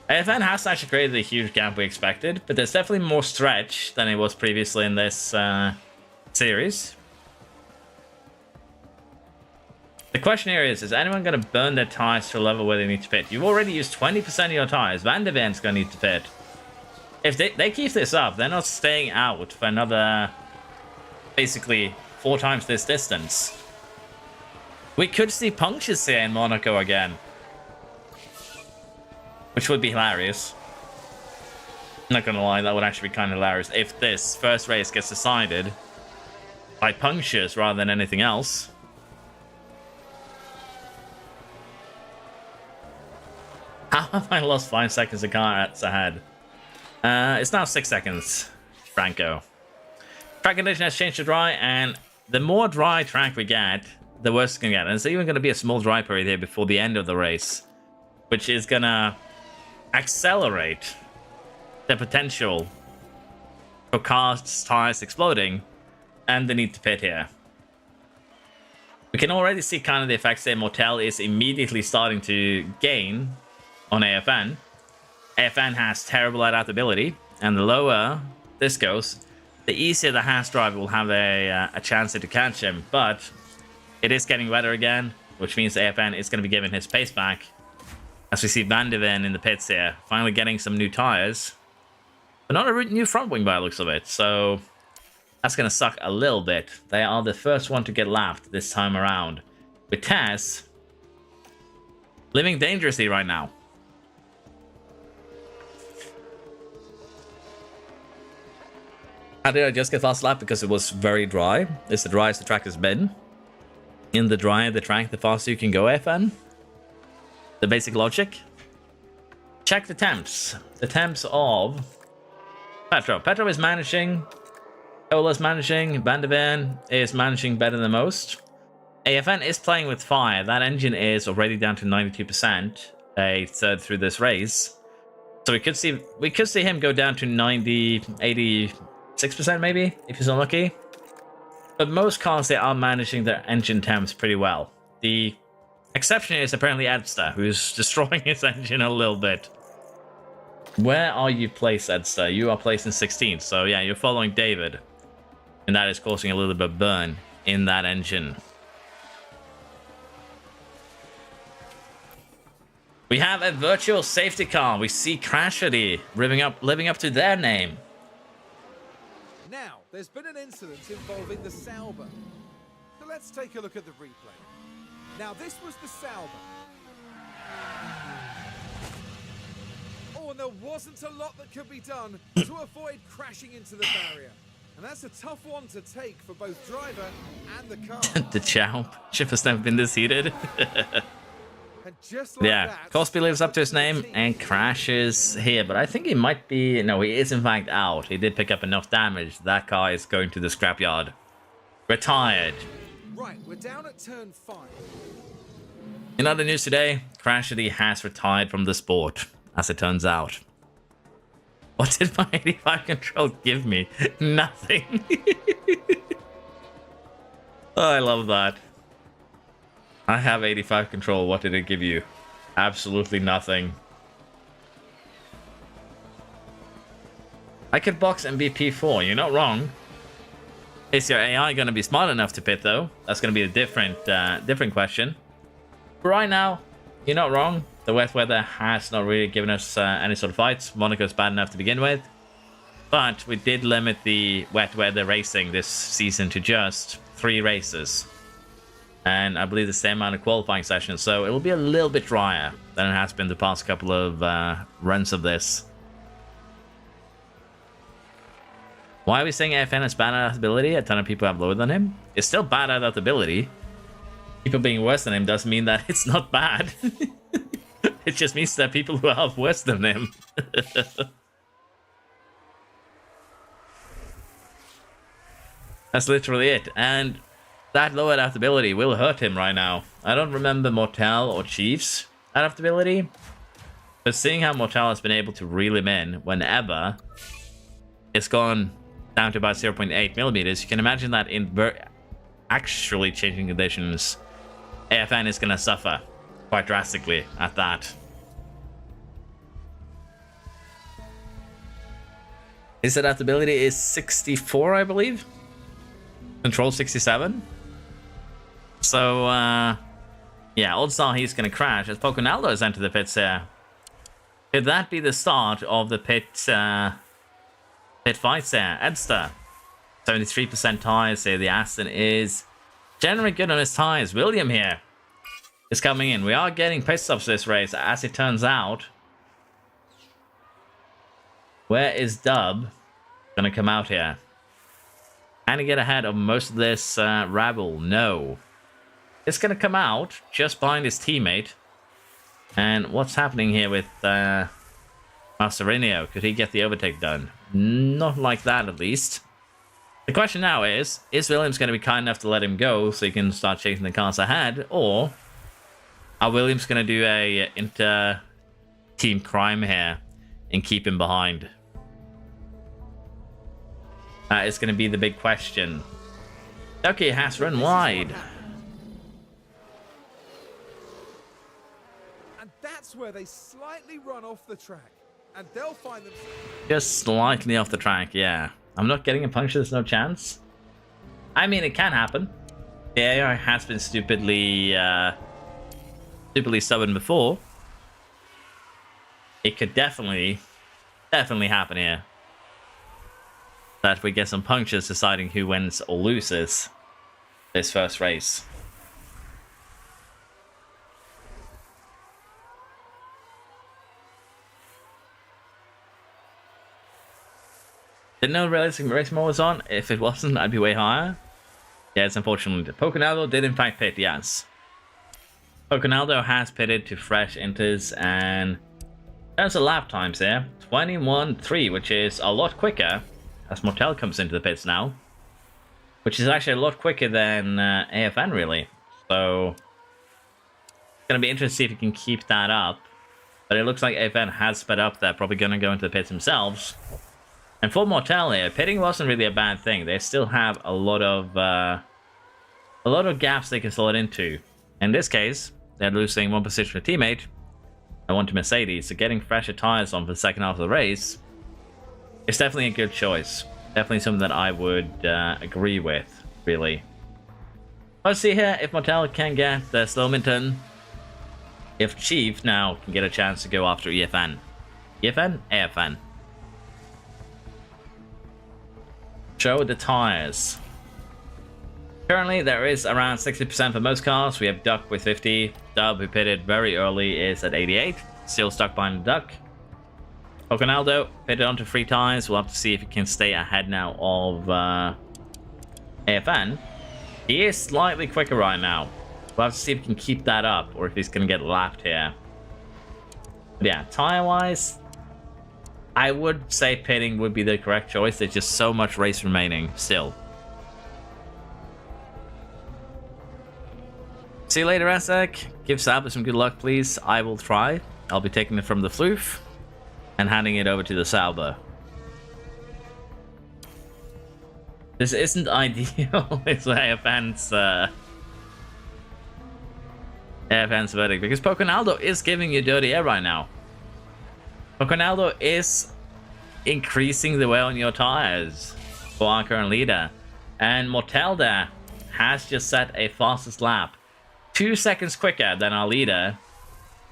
AFN has actually created a huge gap we expected, but there's definitely more stretch than it was previously in this series. The question here is anyone going to burn their tires to a level where they need to pit? You've already used 20% of your tires. Van der Ven's going to need to pit. If they keep this up, they're not staying out for another, basically, 4 times this distance. We could see punctures here in Monaco again. Which would be hilarious. Not gonna lie, that would actually be kind of hilarious if this first race gets decided by punctures rather than anything else. How have I lost 5 seconds of cars ahead? It's now 6 seconds, Franco. Track condition has changed to dry, and the more dry track we get, the worse it's gonna get. And it's even gonna be a small dry period here before the end of the race, which is gonna accelerate the potential for cars' tires exploding and the need to pit here. We can already see kind of the effects there. Mortel is immediately starting to gain on AFN. AFN has terrible adaptability, and the lower this goes, the easier the Haas driver will have a chance to catch him. But it is getting wetter again, which means AFN is going to be given his pace back. As we see Van der Ven in the pits here, finally getting some new tires. But not a new front wing by the looks of it, so that's going to suck a little bit. They are the first one to get lapped this time around. With Taz living dangerously right now. How did I just get fast lap? Because it was very dry. It's the driest the track has been. In the drier the track, the faster you can go, FN. The basic logic. Check the temps. The temps of Petro. Petro is managing. Ola's managing. Van der Ven is managing better than most. AFN is playing with fire. That engine is already down to 92%. A third through this race. So we could see him go down to 90, 86% maybe, if he's unlucky. But most cars, they are managing their engine temps pretty well. The exception is apparently Edster, who's destroying his engine a little bit. Where are you placed, Edster? You are placed in 16th, so yeah, you're following David. And that is causing a little bit of burn in that engine. We have a virtual safety car. We see Crashity living up to their name. Now, there's been an incident involving the Sauber. So let's take a look at the replay. Now, this was the Sauber. Oh, and there wasn't a lot that could be done to avoid crashing into the barrier. And that's a tough one to take for both driver and the car. The Chow. Ship has never been this heated. And just like Yeah, that, Cosby lives up to his name team. and crashes here, but I think he might be... No, he is in fact out. He did pick up enough damage. That car is going to the scrapyard. Retired. Right, we're down at turn 5. In other news today, Crashity has retired from the sport, as it turns out. What did my 85 control give me? Nothing. Oh, I love that. I have 85 control. What did it give you? Absolutely nothing. I could box MVP4. You're not wrong. Is your AI going to be smart enough to pit, though? That's going to be a different question. But right now, you're not wrong. The wet weather has not really given us any sort of fights. Monaco's bad enough to begin with. But we did limit the wet weather racing this season to just 3 races. And I believe the same amount of qualifying sessions. So it will be a little bit drier than it has been the past couple of runs of this. Why are we saying AFN is bad at ability? A ton of people have lower than him. It's still bad at ability. People being worse than him doesn't mean that it's not bad. It just means that people who are worse than him. That's literally it. And that low adaptability will hurt him right now. I don't remember Mortel or Chief's adaptability. But seeing how Mortel has been able to reel him in whenever it's gone down to about 0.8 millimeters, you can imagine that in actually changing conditions, AFN is going to suffer quite drastically at that. His adaptability is 64, I believe. Control 67. So, yeah, odds are he's going to crash as Poconaldo has entered the pits here. Could that be the start of the pit fights here? Edster, 73% tires here. The Aston is generally good on his tires. William here is coming in. We are getting pit stops this race, as it turns out. Where is Dub going to come out here? Can he get ahead of most of this rabble? No. It's going to come out just behind his teammate. And what's happening here with Masserinho? Could he get the overtake done? Not like that, at least. The question now is Williams going to be kind enough to let him go so he can start chasing the cars ahead? Or are Williams going to do a inter-team crime here and keep him behind? That is going to be the big question. Okay, has run wide. And that's where they slightly run off the track. And they'll find themselves... Just slightly off the track, yeah. I'm not getting a puncture, there's no chance. I mean, it can happen. The AI has been stupidly stubborn before. It could definitely happen here. That we get some punctures deciding who wins or loses this first race. Didn't know realistic race mode was on. If it wasn't, I'd be way higher. Yeah, it's unfortunate. Poconaldo did in fact pit, yes. Poconaldo has pitted to fresh inters, and there's a lap times there. 21.3, which is a lot quicker as Mortel comes into the pits now. Which is actually a lot quicker than AFN, really. So it's going to be interesting to see if he can keep that up. But it looks like AFN has sped up there, probably going to go into the pits themselves. And for Mortel here, pitting wasn't really a bad thing. They still have a lot of gaps they can slot into. In this case, they're losing one position to teammate and one to Mercedes. So getting fresher tires on for the second half of the race is definitely a good choice. Definitely something that I would agree with, really. Let's see here if Mortel can get the Slowminton. If Chief now can get a chance to go after EFN. EFN? AFN. Show the tires. Currently, there is around 60% for most cars. We have Duck with 50. Dub, who pitted very early, is at 88. Still stuck behind the Duck. Poconaldo pitted onto 3 tires. We'll have to see if he can stay ahead now of AFN. He is slightly quicker right now. We'll have to see if he can keep that up or if he's going to get lapped here. But yeah, tire-wise, I would say pitting would be the correct choice. There's just so much race remaining still. See you later, Esek. Give Sauber some good luck, please. I will try. I'll be taking it from the Floof and handing it over to the Sauber. This isn't ideal. It's AFN's verdict, because Poconaldo is giving you dirty air right now. Poconaldo is increasing the wear on your tires for our current leader. And Mortel there has just set a fastest lap 2 seconds quicker than our leader.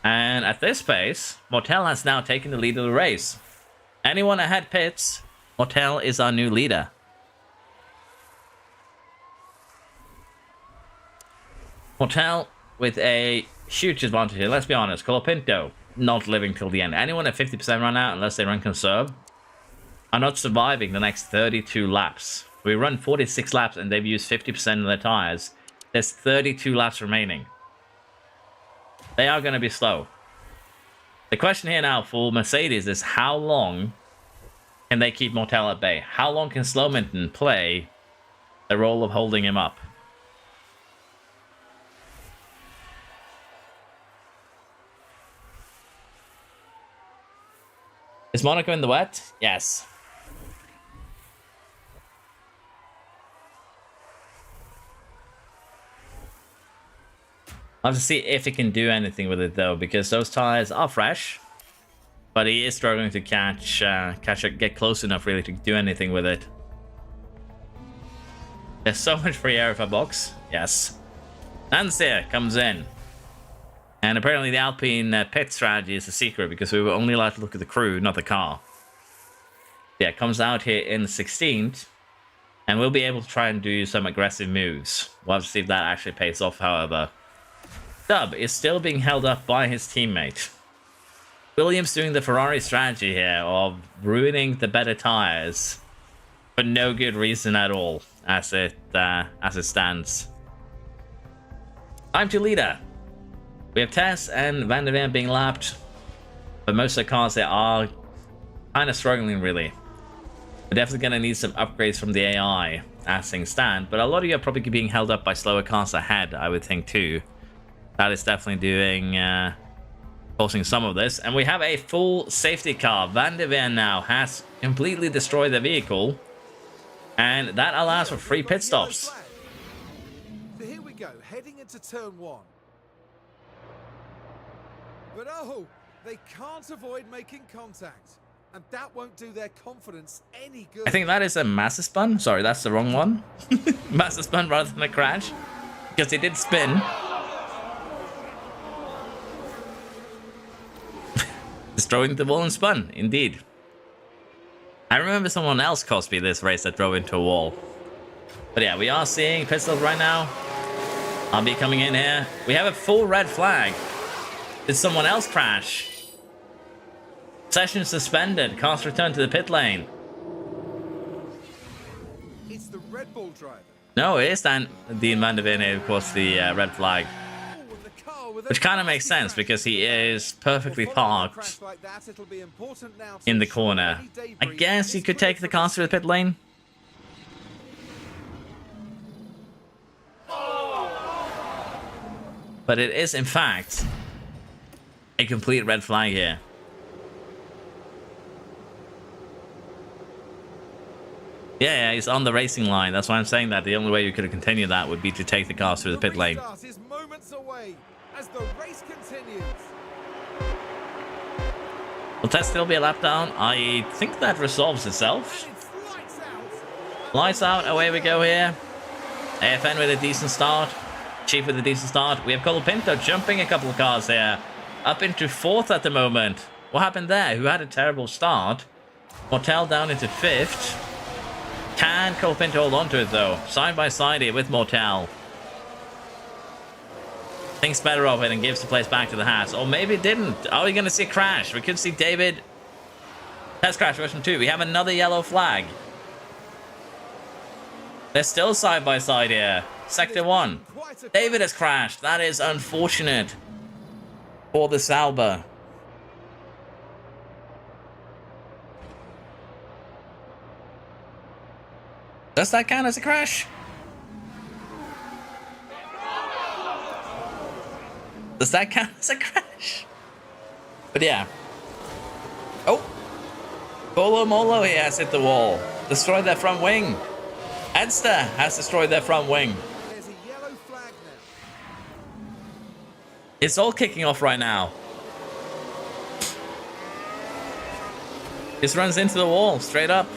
And at this pace, Mortel has now taken the lead of the race. Anyone ahead pits, Mortel is our new leader. Mortel with a huge advantage here. Let's be honest, Colapinto not living till the end. Anyone at 50% run out, unless they run conserve, are not surviving the next 32 laps. We run 46 laps and they've used 50% of their tires. There's 32 laps remaining. They are going to be slow. The question here now for Mercedes is how long can they keep Mortel at bay? How long can Slowminton play the role of holding him up? Is Monaco in the wet? Yes. I'll have to see if he can do anything with it though, because those tires are fresh, but he is struggling to get close enough really to do anything with it. There's so much free air for box. Yes. Nancia comes in. And apparently the Alpine pit strategy is a secret because we were only allowed to look at the crew, not the car. Yeah, comes out here in the 16th. And we'll be able to try and do some aggressive moves. We'll have to see if that actually pays off, however. Dub is still being held up by his teammate. Williams doing the Ferrari strategy here of ruining the better tires for no good reason at all, as it stands. Time to leader. We have Tess and Van der Veer being lapped, but most of the cars there are kind of struggling really. We're definitely going to need some upgrades from the AI as things stand, but a lot of you are probably being held up by slower cars ahead, I would think too. That is definitely doing, causing some of this. And we have a full safety car. Van der Veer now has completely destroyed the vehicle, and that allows for free pit stops. So here we go, heading into turn 1. But oh, they can't avoid making contact, and that won't do their confidence any good. I think that is a massive spun. Sorry, that's the wrong one. Massive spun rather than a crash, because it did spin. Destroying the wall and spun, indeed. I remember someone else cost me this race that drove into a wall. But yeah, we are seeing pit stops right now. I'll be coming in here. We have a full red flag. Did someone else crash? Session suspended. Cars return to the pit lane. It's the Red Bull driver. No, it is Dean Van der Veer who caused the red flag. Which kind of makes sense because he is perfectly parked in the corner. I guess you could take the cars to the pit lane. But it is, in fact, a complete red flag here. Yeah, he's on the racing line. That's why I'm saying that the only way you could have continued that would be to take the cars through the pit lane. Is moments away as the race continues. Will Tess still be a lap down? I think that resolves itself. Lights out, away we go here. AFN with a decent start. Chief with a decent start. We have Colapinto jumping a couple of cars here. Up into 4th at the moment. What happened there? Who had a terrible start? Mortel down into 5th. Can Colapinto hold on to it though? Side by side here with Mortel. Thinks better of it and gives the place back to the Haas. Or maybe it didn't. Are we going to see a crash? We could see David. Test crash version 2. We have another yellow flag. They're still side by side here. Sector 1. Quite a David has crashed. That is unfortunate for the Sauber. Does that count as a crash? Does that count as a crash? But yeah. Oh. Bolo Molo here has hit the wall. Destroyed their front wing. Edster has destroyed their front wing. There's a yellow flag now. It's all kicking off right now. Just runs into the wall, straight up.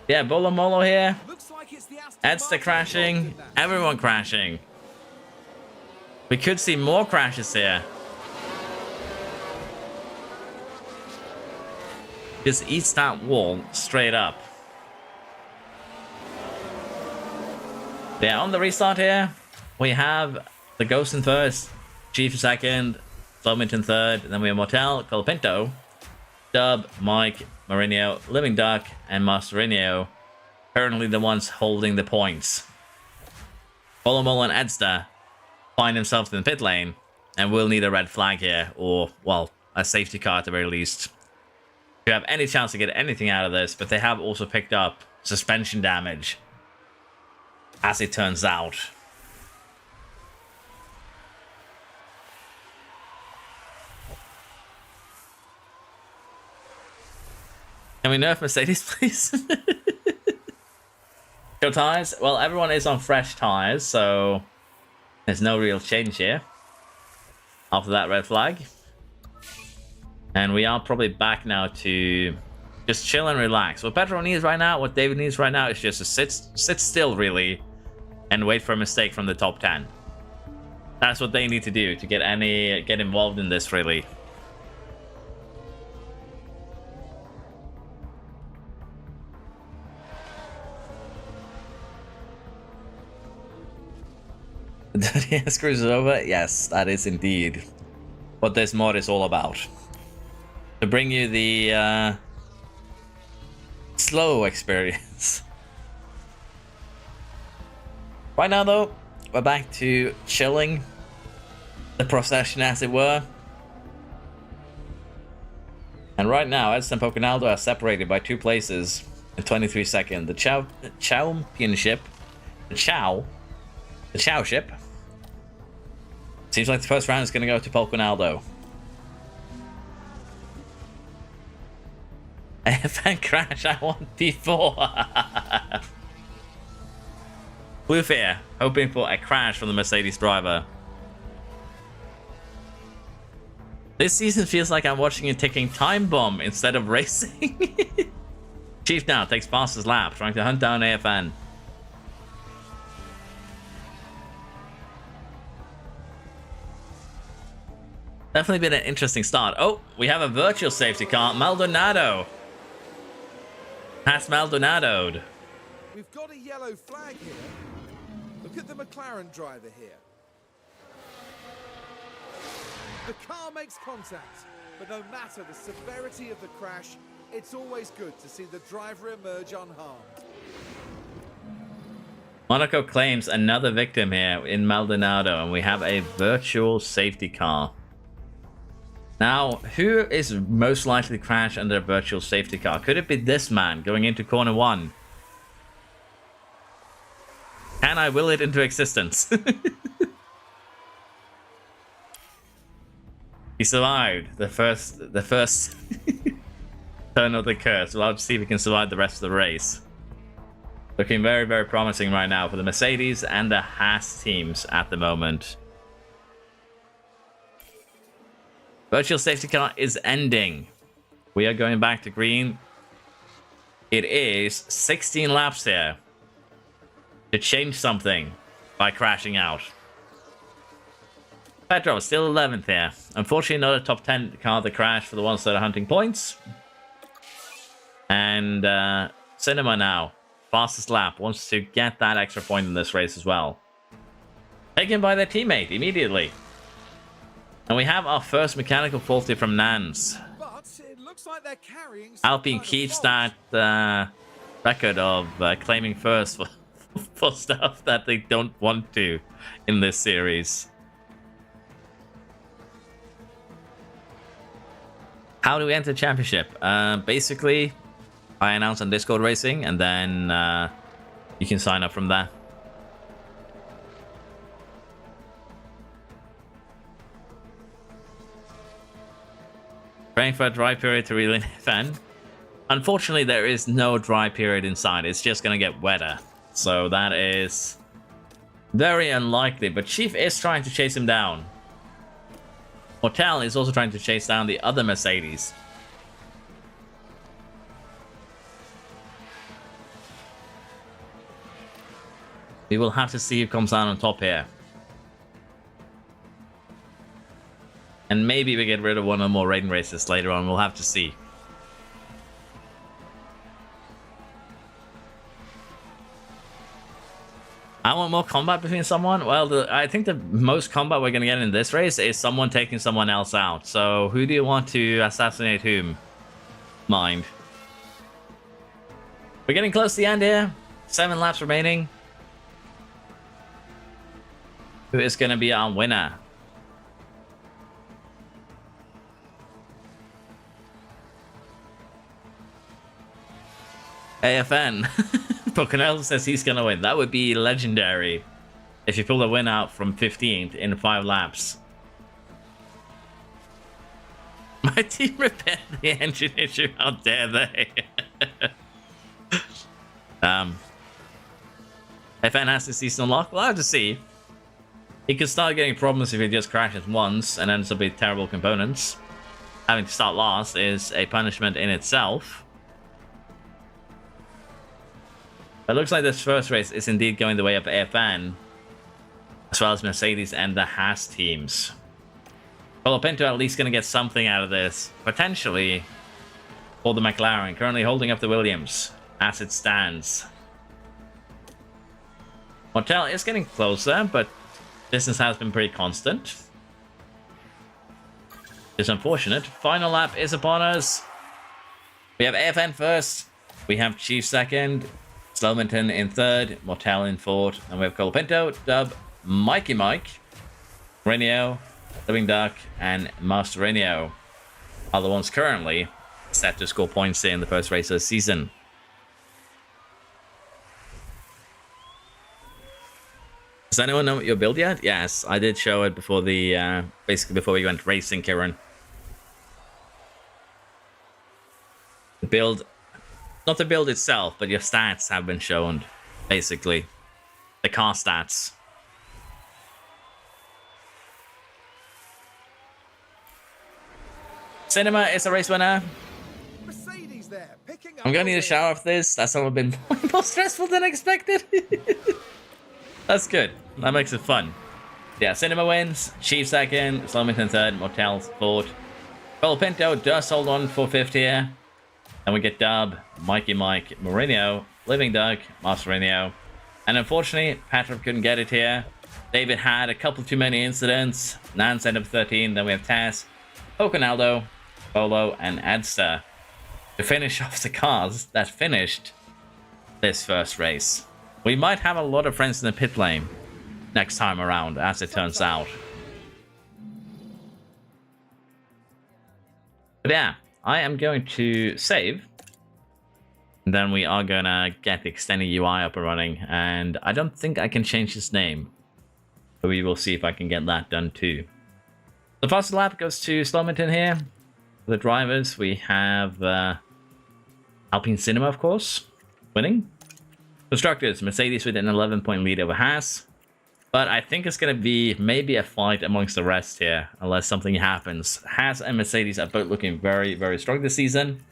Yeah, Bolo Molo here. Looks like it's the Aston Edster Martin crashing. involved in that. Everyone crashing. We could see more crashes here. Just eats that wall straight up. Yeah, on the restart here, we have the Ghost in first, Chief in second, Flowmint in third, and then we have Mortel, Colapinto, Dub, Mike, Mourinho, Living Duck, and Masterino, currently the ones holding the points. Bolomol and Edster find themselves in the pit lane, and will need a red flag here, or, well, a safety car at the very least, to have any chance to get anything out of this, but they have also picked up suspension damage, as it turns out. Can we nerf Mercedes, please? Show tires? Well, everyone is on fresh tires, so there's no real change here after that red flag. And we are probably back now to just chill and relax. What Pedro needs right now, what David needs right now is just to sit still, really, and wait for a mistake from the top 10. That's what they need to do to get involved in this, really. Screws it over? Yes, that is indeed what this mod is all about. To bring you the slow experience. Right now, though, we're back to chilling the procession, as it were. And right now, Edson and Pocanaldo are separated by 2 places in 23 seconds. The Championship, the Chow ship. Seems like the first round is going to go to Pocanaldo. AFN crash, I want P4. Blue Fear, hoping for a crash from the Mercedes driver. This season feels like I'm watching a ticking time bomb instead of racing. Chief now takes fastest lap, trying to hunt down AFN. Definitely been an interesting start. Oh, we have a virtual safety car. Maldonado has Maldonado'd. We've got a yellow flag here. Look at the McLaren driver here. The car makes contact, but no matter the severity of the crash, it's always good to see the driver emerge unharmed. Monaco claims another victim here in Maldonado, and we have a virtual safety car. Now, who is most likely to crash under a virtual safety car? Could it be this man going into corner 1? Can I will it into existence? He survived the first turn of the curse. We'll have to see if he can survive the rest of the race. Looking very, very promising right now for the Mercedes and the Haas teams at the moment. Virtual safety car is ending. We are going back to green. It is 16 laps here to change something by crashing out. Pedro still 11th here. Unfortunately, not a top 10 car to crash for the ones that are hunting points. And Cinema now, fastest lap, wants to get that extra point in this race as well. Taken by their teammate immediately. And we have our first mechanical faulty from Nans. But it looks like they're carrying some Alpine kind of keeps fault. that record of claiming first for, for stuff that they don't want to in this series. How do we enter championship? Basically, I announce on Discord Racing, and then you can sign up from there. Praying for a dry period to reel in fan. Unfortunately, there is no dry period inside. It's just going to get wetter. So that is very unlikely. But Chief is trying to chase him down. Mortel is also trying to chase down the other Mercedes. We will have to see who comes out on top here. And maybe we get rid of one or more rain races later on. We'll have to see. I want more combat between someone. Well, I think the most combat we're going to get in this race is someone taking someone else out. So who do you want to assassinate whom? Mind. We're getting close to the end here. 7 laps remaining. Who is going to be our winner? AFN. Pocanel says he's gonna win. That would be legendary if you pull the win out from 15th in 5 laps. My team repaired the engine issue. How dare they? FN has the season unlocked. We'll have to see. He could start getting problems if he just crashes once and ends up with terrible components. Having to start last is a punishment in itself. It looks like this first race is indeed going the way of AFN, as well as Mercedes and the Haas teams. Colapinto at least going to get something out of this, potentially, for the McLaren, currently holding up the Williams, as it stands. Mortel is getting closer, but distance has been pretty constant. It's unfortunate. Final lap is upon us. We have AFN first, we have Chief second, Slominton in third, Mortel in fourth, and we have Colapinto, Dub, Mikey Mike, Renio, Living Duck, and Master Renio are the ones currently set to score points in the first race of the season. Does anyone know what your build yet? Yes, I did show it before the basically before we went racing, Kieran. The build. Not the build itself, but your stats have been shown, basically. The car stats. Cinema is a race winner. Mercedes there, picking up I'm gonna need a shower after this. That's a little bit more stressful than expected. That's good. That makes it fun. Yeah, Cinema wins. Chief second. Slominton third. Mortel fourth. Colapinto does hold on for fifth here. And we get Dub, Mikey Mike, Mourinho, Living Doug, Master Mourinho. And unfortunately, Patrick couldn't get it here. David had a couple too many incidents. Nance ended up 13. Then we have Taz, Pocanaldo, Polo, and Adster to finish off the cars that finished this first race. We might have a lot of friends in the pit lane next time around, as it turns out. But yeah, I am going to save. And then we are going to get the extended UI up and running. And I don't think I can change his name. But we will see if I can get that done too. The fastest lap goes to Slominton here. For the drivers, we have Alpine Cinema, of course, winning. Constructors, Mercedes with an 11-point lead over Haas. But I think it's going to be maybe a fight amongst the rest here, unless something happens. Haas and Mercedes are both looking very, very strong this season.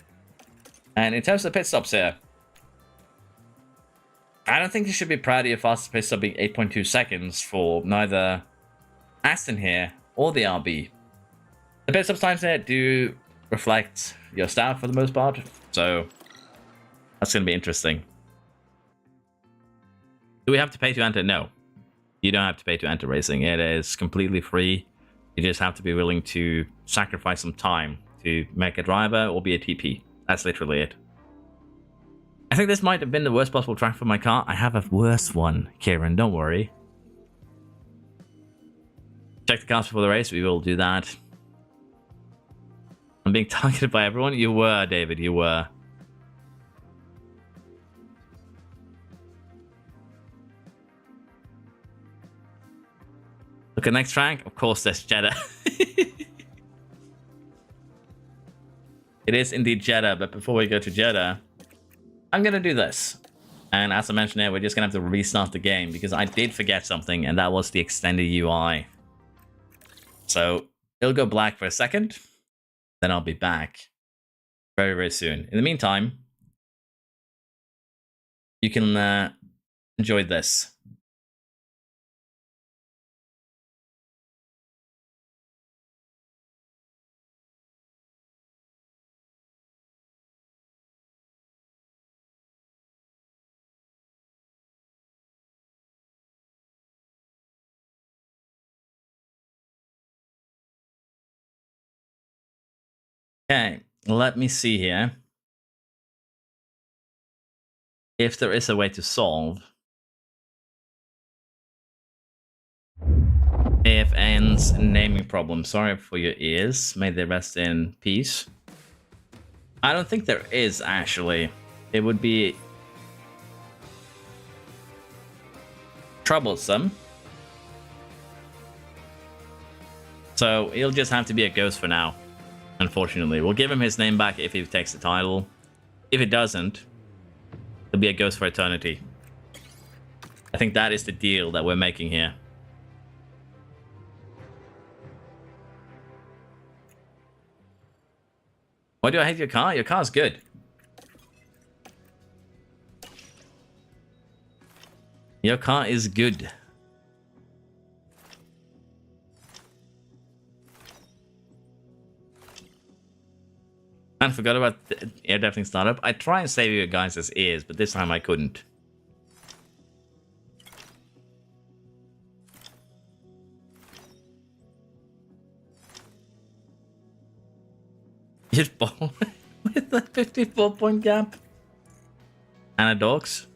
And in terms of pit stops here, I don't think you should be proud of your fastest pit stop being 8.2 seconds for neither Aston here or the RB. The pit stop times here do reflect your staff for the most part, so that's going to be interesting. Do we have to pay to enter? No. You don't have to pay to enter racing. It is completely free. You just have to be willing to sacrifice some time to make a driver or be a TP. That's literally it. I think this might have been the worst possible track for my car. I have a worse one, Kieran, don't worry. Check the cars before the race, we will do that. I'm being targeted by everyone. You were, David, you were. Look at next track. Of course, there's Jeddah. It is indeed Jeddah, but before we go to Jeddah, I'm going to do this. And as I mentioned here, we're just going to have to restart the game because I did forget something, and that was the extended UI. So it'll go black for a second, then I'll be back very, very soon. In the meantime, you can enjoy this. Okay, let me see here. If there is a way to solve. If ends naming problem. Sorry for your ears. May they rest in peace. I don't think there is, actually. It would be troublesome. So he'll just have to be a ghost for now. Unfortunately, we'll give him his name back if he takes the title. If it doesn't, he'll be a ghost for eternity. I think that is the deal that we're making here. Why do I hate your car? Your car's good. Your car is good. I forgot about the air deafening startup. I try and save you guys' ears, but this time I couldn't. You'd ball with a 54-point gap. Anna Dogs.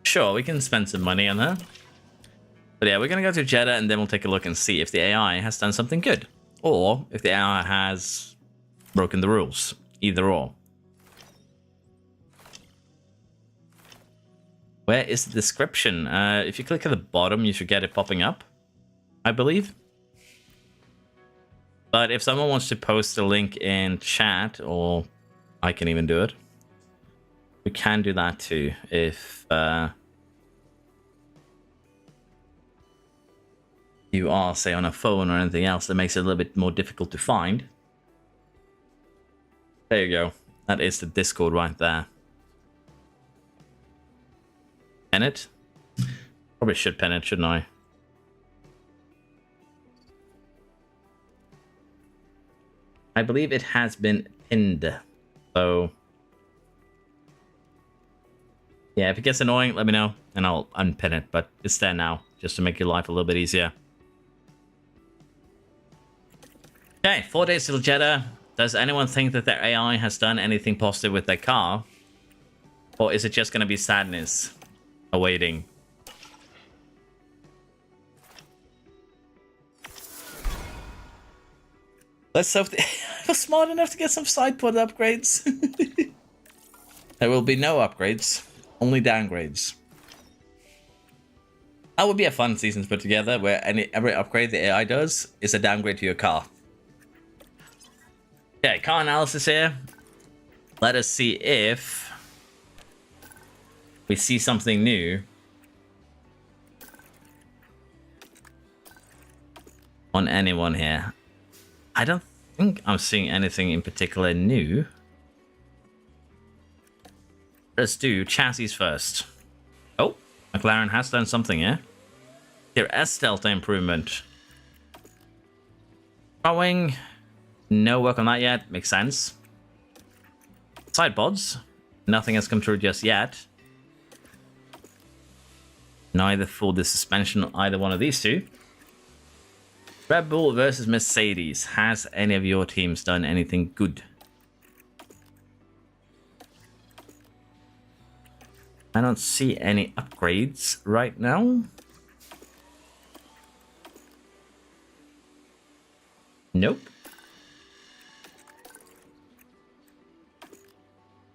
Sure, we can spend some money on her. But yeah, we're going to go to Jeddah and then we'll take a look and see if the AI has done something good. Or if the AI has broken the rules. Either or. Where is the description? If you click at the bottom, you should get it popping up, I believe. But if someone wants to post a link in chat, or I can even do it, we can do that too. If you are, say, on a phone or anything else that makes it a little bit more difficult to find. There you go. That is the Discord right there. Pin it? Probably should pin it, shouldn't I? I believe it has been pinned. So yeah, if it gets annoying, let me know and I'll unpin it. But it's there now, just to make your life a little bit easier. Okay, 4 days till Jeddah. Does anyone think that their AI has done anything positive with their car? Or is it just going to be sadness awaiting? Let's hope I was smart enough to get some side pod upgrades. There will be no upgrades, only downgrades. That would be a fun season to put together, where every upgrade the AI does is a downgrade to your car. Okay, car analysis here. Let us see if we see something new on anyone here. I don't think I'm seeing anything in particular new. Let's do chassis first. Oh, McLaren has done something here. Here, S-Delta improvement. Front wing. No work on that yet. Makes sense. Side pods. Nothing has come through just yet. Neither for the suspension, either one of these two. Red Bull versus Mercedes. Has any of your teams done anything good? I don't see any upgrades right now. Nope.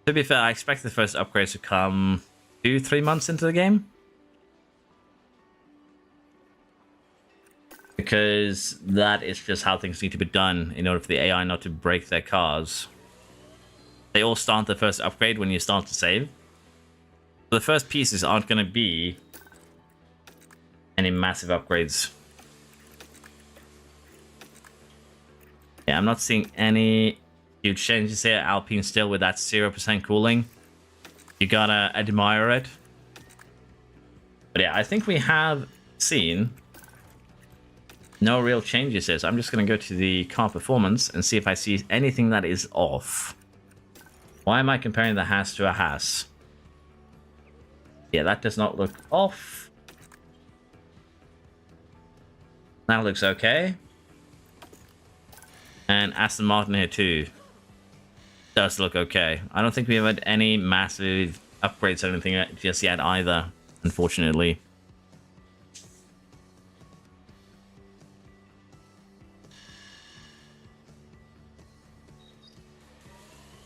To be fair, I expect the first upgrades to come 2-3 months into the game. Because that is just how things need to be done in order for the AI not to break their cars. They all start the first upgrade when you start to save. The first pieces aren't going to be any massive upgrades. Yeah, I'm not seeing any huge changes here. Alpine still with that 0% cooling. You gotta admire it. But yeah, I think we have seen no real changes here. So I'm just gonna go to the car performance and see if I see anything that is off. Why am I comparing the Haas to a Haas? Yeah, that does not look off. That looks okay. And Aston Martin here too does look okay. I don't think we have had any massive upgrades or anything just yet either, unfortunately.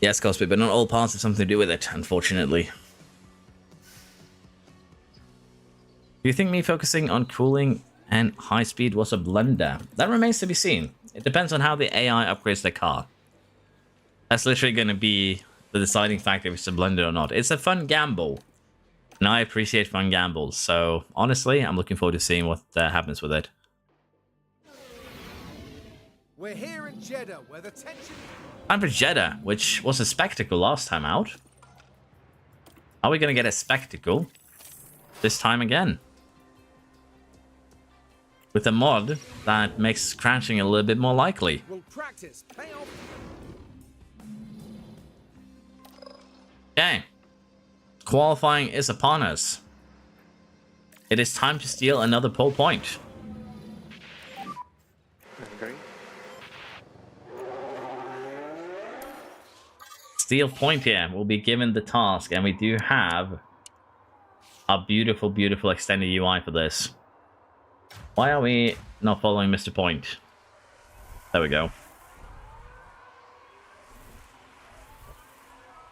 Yes, Cosby, but not all parts have something to do with it, unfortunately. Do you think me focusing on cooling and high speed was a blunder? That remains to be seen. It depends on how the AI upgrades the car. That's literally going to be the deciding factor if it's a blunder or not. It's a fun gamble, and I appreciate fun gambles. So honestly, I'm looking forward to seeing what happens with it. We're here in Jeddah, where the tension... Time for Jeddah, which was a spectacle last time out. Are we going to get a spectacle this time again? With a mod that makes crashing a little bit more likely. We'll practice. Pay off. Okay. Qualifying is upon us. It is time to steal another pole point. Green. Steal point here. We'll be given the task, and we do have a beautiful, beautiful extended UI for this. Why are we not following Mr. Point? There we go.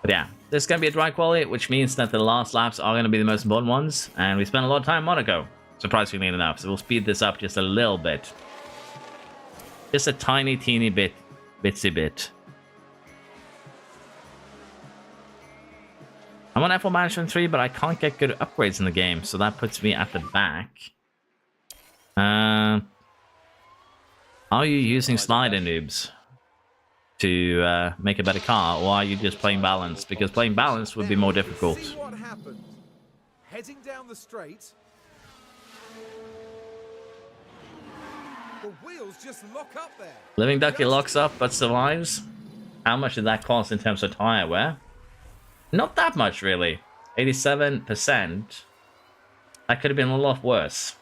But yeah, this is going to be a dry quality, which means that the last laps are going to be the most important ones. And we spent a lot of time in Monaco, surprisingly enough. So we'll speed this up just a little bit. Just a tiny, teeny bit, bitsy bit. I'm on F1 Management 3, but I can't get good upgrades in the game. So that puts me at the back. Are you using slider noobs to make a better car, or are you just playing balance? Because playing balance would be more difficult. See what happened. Heading down the straight. The wheels just lock up there. Living Ducky locks up but survives. How much did that cost in terms of tire wear? Not that much, really. 87%. That could have been a lot worse.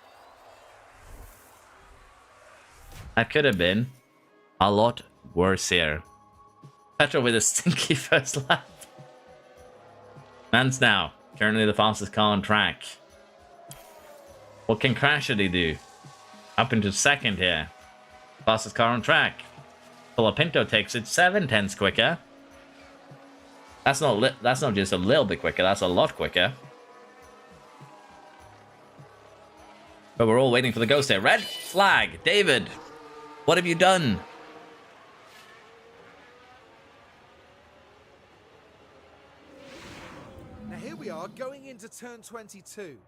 That could have been a lot worse here. Petrol with a stinky first lap. Man's now currently the fastest car on track. What can Crasher do? Up into second here. Fastest car on track. Colapinto takes it 7/10 quicker. That's not just a little bit quicker, that's a lot quicker. But we're all waiting for the ghost here. Red flag, David. What have you done? Now here we are going into turn 22.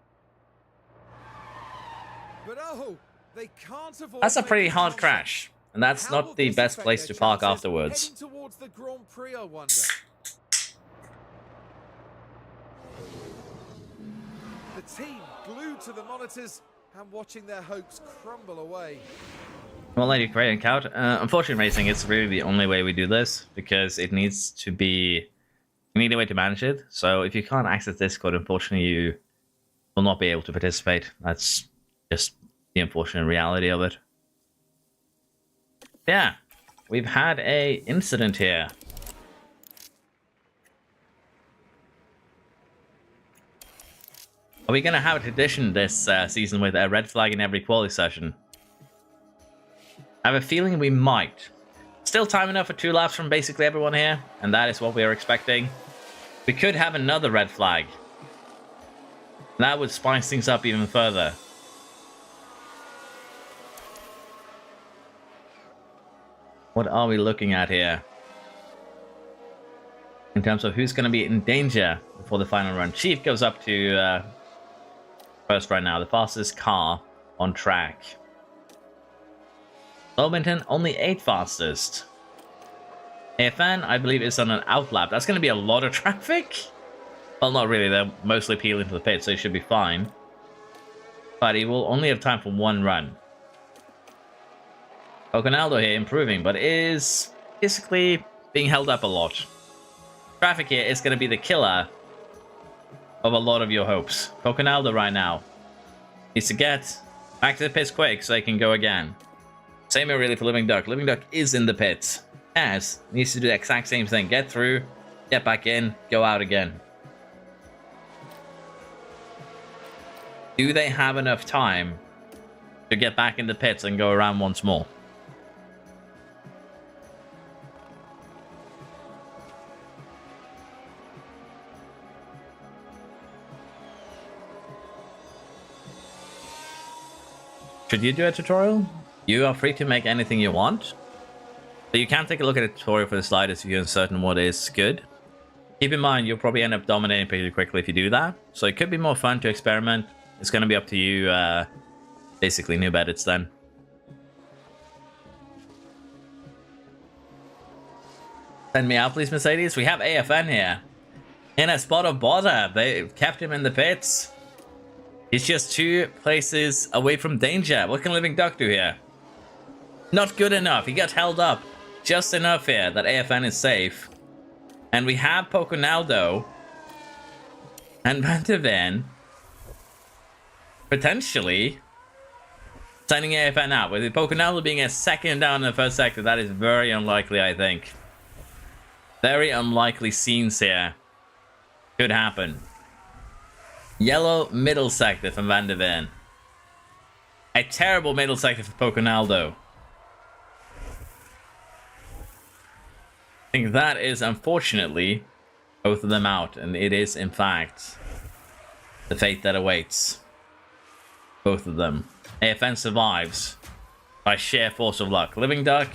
But oh, they can't avoid. That's a pretty hard making crash. And that's How will not the this best affect place their to park chances afterwards. heading towards the Grand Prix, I wonder. The team glued to the monitors and watching their hopes crumble away. Well, Lady Create and Count. Unfortunately, racing is really the only way we do this because it needs to be. You need a way to manage it. So if you can't access Discord, unfortunately, you will not be able to participate. That's just the unfortunate reality of it. Yeah, we've had a incident here. Are we going to have a tradition this season with a red flag in every quality session? I have a feeling we might. Still time enough for 2 laps from basically everyone here, and that is what we are expecting. We could have another red flag. That would spice things up even further. What are we looking at here? In terms of who's going to be in danger before the final run. Chief goes up to first right now, the fastest car on track. Wilmington, only 8th fastest. AFN, I believe, is on an outlap. That's going to be a lot of traffic. Well, not really. They're mostly peeling to the pit, so he should be fine. But he will only have time for 1 run. Coconaldo here improving, but is basically being held up a lot. Traffic here is going to be the killer of a lot of your hopes. Coconaldo right now needs to get back to the pits quick so they can go again. Same here really for Living Duck. Living Duck is in the pits. As needs to do the exact same thing. Get through, get back in, go out again. Do they have enough time to get back in the pits and go around once more? Should you do a tutorial? You are free to make anything you want. But you can take a look at a tutorial for the sliders if you're uncertain what is good. Keep in mind, you'll probably end up dominating pretty quickly if you do that. So it could be more fun to experiment. It's going to be up to you, basically, noob edits then. Send me out, please, Mercedes. We have AFN here. In a spot of bother. They kept him in the pits. He's just 2 places away from danger. What can Living Duck do here? Not good enough. He got held up just enough here that AFN is safe. And we have Poconaldo and Van de Ven potentially signing AFN out. With Poconaldo being a second down in the first sector, that is very unlikely, I think. Very unlikely scenes here could happen. Yellow middle sector from Van de Ven. A terrible middle sector for Poconaldo. I think that is, unfortunately, both of them out. And it is, in fact, the fate that awaits both of them. AFN survives by sheer force of luck. Living Duck,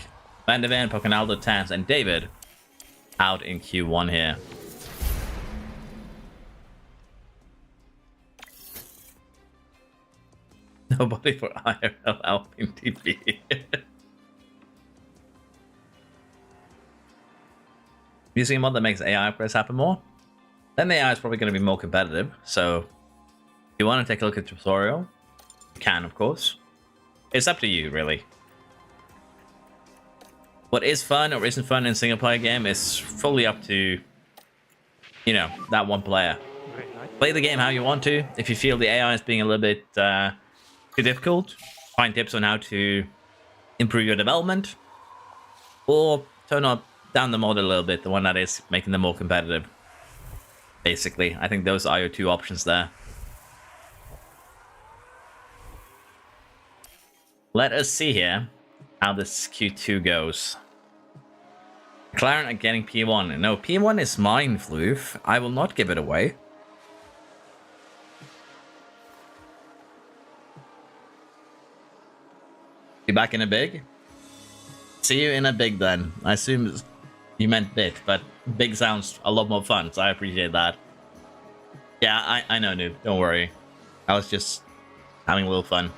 Van de Ven, Poconaldo, Tans, and David out in Q1 here. Nobody for IRL Alpine TP. Using a mod that makes AI upgrades happen more, then the AI is probably going to be more competitive. So, if you want to take a look at the tutorial, you can, of course. It's up to you, really. What is fun or isn't fun in a single-player game is fully up to, you know, that one player. Play the game how you want to. If you feel the AI is being a little bit too difficult, find tips on how to improve your development, or turn up down the mod a little bit, the one that is making them more competitive. Basically, I think those are your 2 options there. Let us see here how this Q2 goes. McLaren are getting P1. No, P1 is mine, Floof. I will not give it away. Be back in a big? See you in a big then. I assume you meant bit, but big sounds a lot more fun, so I appreciate that. Yeah, I know, noob. Don't worry. I was just having a little fun.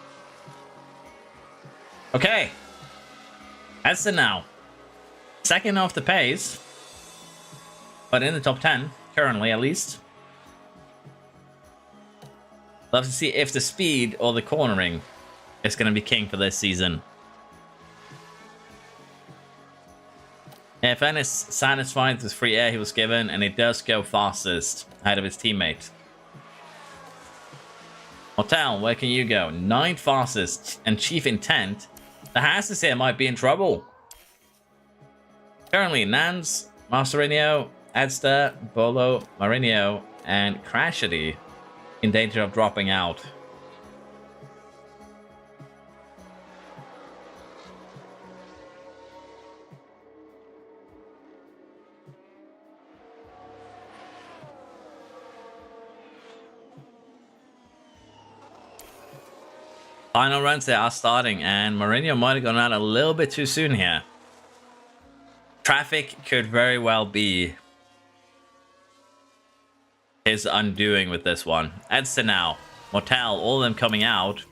Okay. That's it now. Second off the pace, but in the top 10, currently at least. Love to see if the speed or the cornering is going to be king for this season. FN is satisfied with the free air he was given, and it does go fastest ahead of his teammate. Hotel, where can you go? 9th fastest, and Chief Intent. The Hasses here might be in trouble. Currently, Nans, Masterino, Edster, Bolo, Marinho, and Crashity in danger of dropping out. Final runs they are starting, and Mourinho might have gone out a little bit too soon here. Traffic could very well be his undoing with this one. Edson now, Motel, all of them coming out.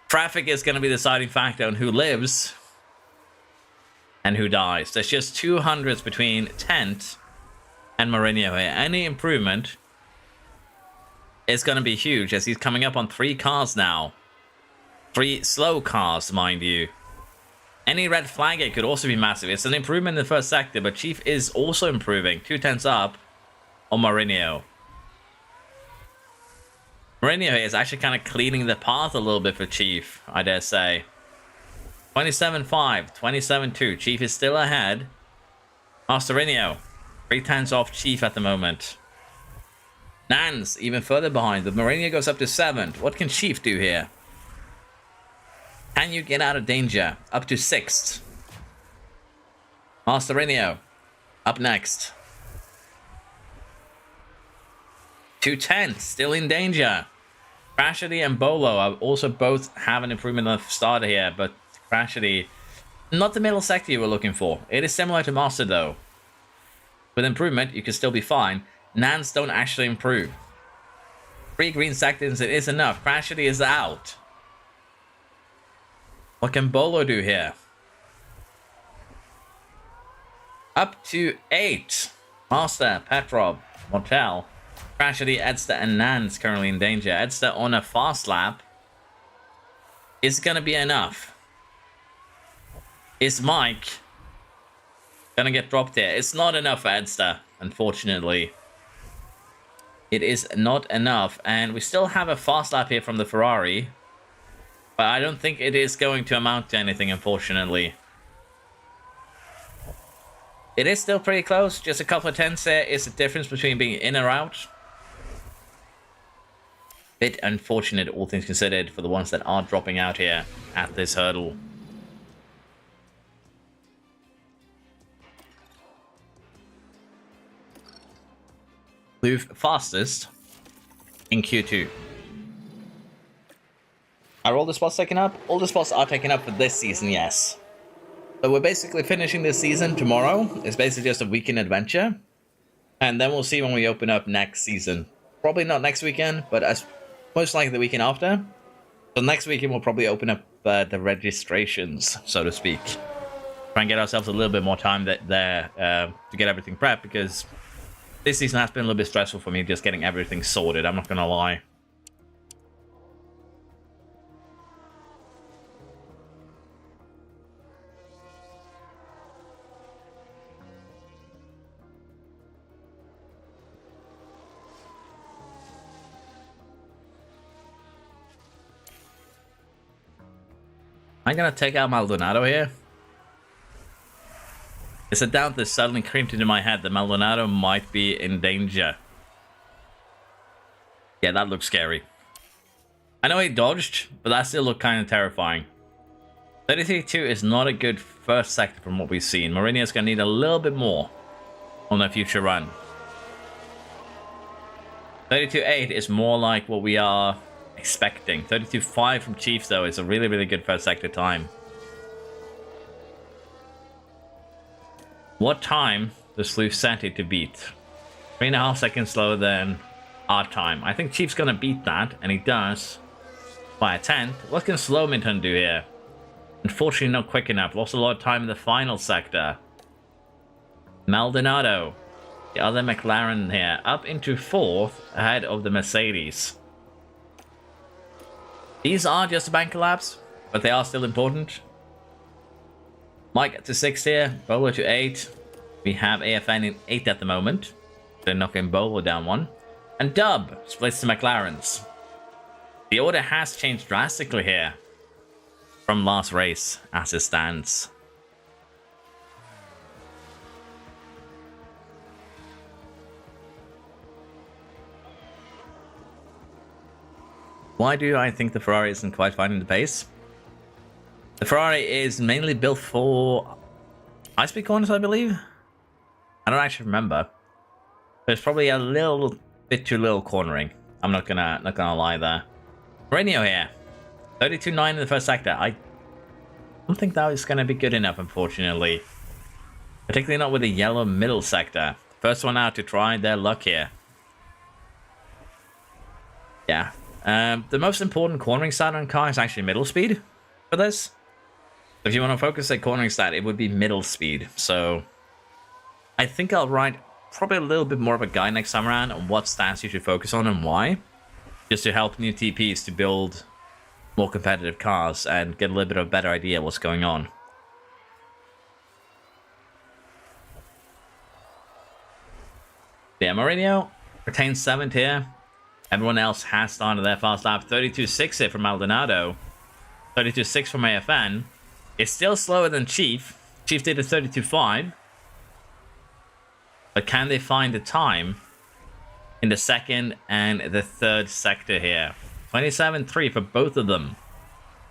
Traffic is going to be the deciding factor on who lives and who dies. There's just 200s between Tent and Mourinho here. Any improvement is going to be huge, as he's coming up on 3 cars now. 3 slow cars, mind you. Any red flag it could also be massive. It's an improvement in the first sector, but Chief is also improving. 2 tenths up on Mourinho. Mourinho is actually kind of cleaning the path a little bit for Chief, I dare say. 27.5, 27.2. Chief is still ahead. Masterino, 3 tenths off Chief at the moment. Nans even further behind, but Mourinho goes up to 7th. What can Chief do here? Can you get out of danger? Up to 6th. Masterino up next. 2 tenths, still in danger. Crashity and Bolo are also both have an improvement on the starter here, but Crashity, not the middle sector you were looking for. It is similar to Master though. With improvement, you can still be fine. Nans don't actually improve. 3 green sectors, it is enough. Crashity is out. What can Bolo do here? Up to 8. Master, Petrov, Motel, Crashity, Edster, and Nans currently in danger. Edster on a fast lap is going to be enough. Is Mike going to get dropped here? It's not enough for Edster, unfortunately. It is not enough, and we still have a fast lap here from the Ferrari. But I don't think it is going to amount to anything, unfortunately. It is still pretty close. Just a couple of tenths there is the difference between being in or out. Bit unfortunate, all things considered, for the ones that are dropping out here at this hurdle. Move fastest in Q2. Are all the spots taken up? All the spots are taken up for this season, yes. So we're basically finishing this season tomorrow. It's basically just a weekend adventure. And then we'll see when we open up next season. Probably not next weekend, but as most likely the weekend after. So next weekend we'll probably open up the registrations, so to speak. Try and get ourselves a little bit more time there to get everything prepped, because this season has been a little bit stressful for me just getting everything sorted, I'm not gonna lie. I'm gonna take out Maldonado here. It's a doubt that suddenly creeped into my head that Maldonado might be in danger. Yeah, that looks scary. I know he dodged, but that still looked kind of terrifying. 33.2 is not a good first sector from what we've seen. Mourinho's gonna need a little bit more on their future run. 32.8 is more like what we are expecting. 32.5 from Chiefs, though, is a really, really good first sector time. What time does Sleuth set it to beat? 3.5 seconds slower than our time. I think Chief's gonna beat that, and he does by a 10th. What can Slowminton do here? Unfortunately, not quick enough. Lost a lot of time in the final sector. Maldonado, the other McLaren here, up into 4th ahead of the Mercedes. These are just banker laps, but they are still important. Mike to 6 here, Bolo to 8. We have AFN in 8 at the moment. They're knocking Bolo down 1. And Dub splits to McLaren's. The order has changed drastically here from last race as it stands. Why do I think the Ferrari isn't quite finding the pace? The Ferrari is mainly built for high-speed corners, I believe. I don't actually remember. But it's probably a little bit too little cornering. I'm not gonna lie there. Radio here. 32.9 in the first sector. I don't think that is gonna be good enough, unfortunately. Particularly not with the yellow middle sector. First one out to try their luck here. Yeah. The most important cornering stat on car is actually middle speed for this. If you want to focus a cornering stat, it would be middle speed. So I think I'll write probably a little bit more of a guide next time around on what stats you should focus on and why. Just to help new TPs to build more competitive cars and get a little bit of a better idea of what's going on. Yeah, Mourinho retains 7th here. Everyone else has started their fast lap. 32.6 here from Maldonado. 32.6 from AFN. It's still slower than Chief. Chief did a 32.5. But can they find the time in the second and the third sector here? 27.3 for both of them.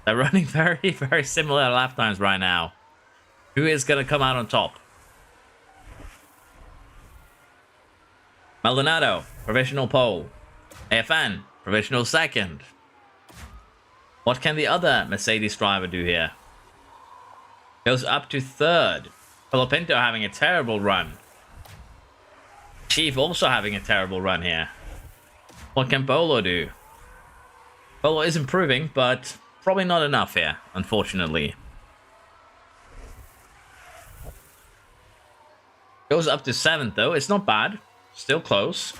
They're running very, very similar lap times right now. Who is going to come out on top? Maldonado, provisional pole. AFN, provisional second. What can the other Mercedes driver do here? Goes up to third. Pinto having a terrible run. Chief also having a terrible run here. What can Bolo do? Bolo is improving, but probably not enough here, unfortunately. Goes up to 7th though. It's not bad. Still close.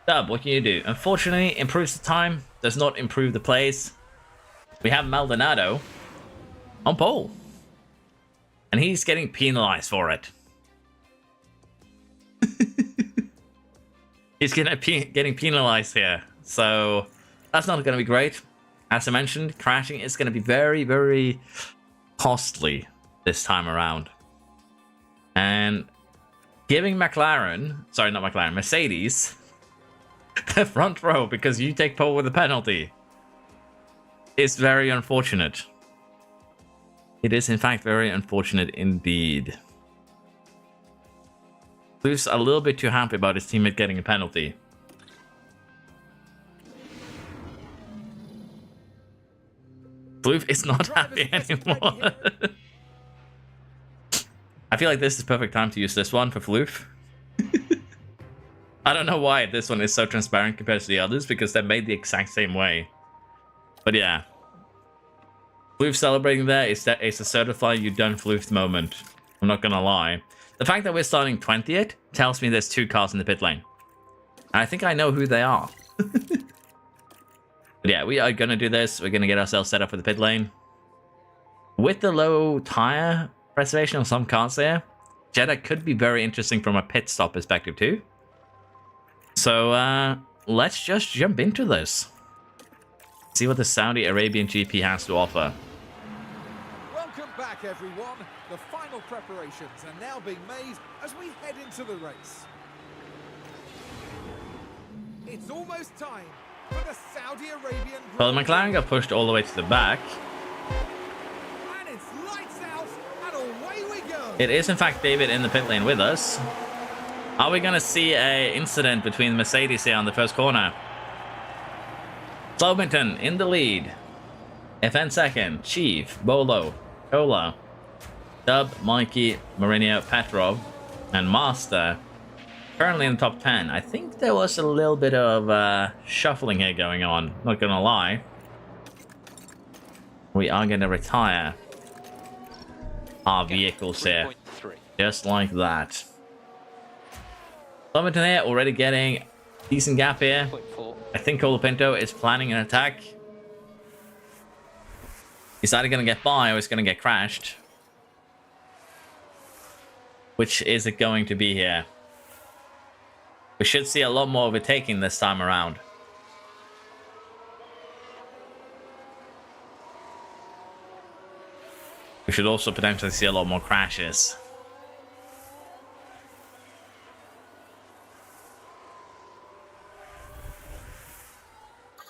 Dub, what can you do? Unfortunately, improves the time. Does not improve the place. We have Maldonado on pole. And he's getting penalized for it. He's getting penalized here. So that's not going to be great. As I mentioned, crashing is going to be very, very costly this time around. And giving Mercedes, the front row because you take pole with a penalty is very unfortunate. It is, in fact, very unfortunate indeed. Luke's a little bit too happy about his teammate getting a penalty. Floof is not happy anymore. I feel like this is perfect time to use this one for Floof. I don't know why this one is so transparent compared to the others, because they're made the exact same way. But yeah. Floof celebrating there is that it's a certified you done Floof moment. I'm not gonna lie. The fact that we're starting 20th tells me there's 2 cars in the pit lane. And I think I know who they are. But yeah, we are gonna do this. We're gonna get ourselves set up for the pit lane. With the low tire preservation on some cars there, Jeddah could be very interesting from a pit stop perspective too. So let's just jump into this. See what the Saudi Arabian GP has to offer. Welcome back, everyone. The final preparations are now being made as we head into the race. It's almost time for the Saudi Arabian Well, the McLaren got pushed all the way to the back. And it's lights out and away we go. It is in fact David in the pit lane with us. Are we gonna see a incident between Mercedes here on the first corner? Slowington in the lead. FN second. Chief, Bolo, Cola, Dub, Mikey, Mourinho, Petrov, and Master currently in the top 10. I think there was a little bit of shuffling here going on, not gonna lie. We are gonna retire our vehicles here. Just like that. Slowington here already getting decent gap here. I think Colapinto is planning an attack. He's either going to get by or he's going to get crashed. Which is it going to be here? We should see a lot more overtaking this time around. We should also potentially see a lot more crashes.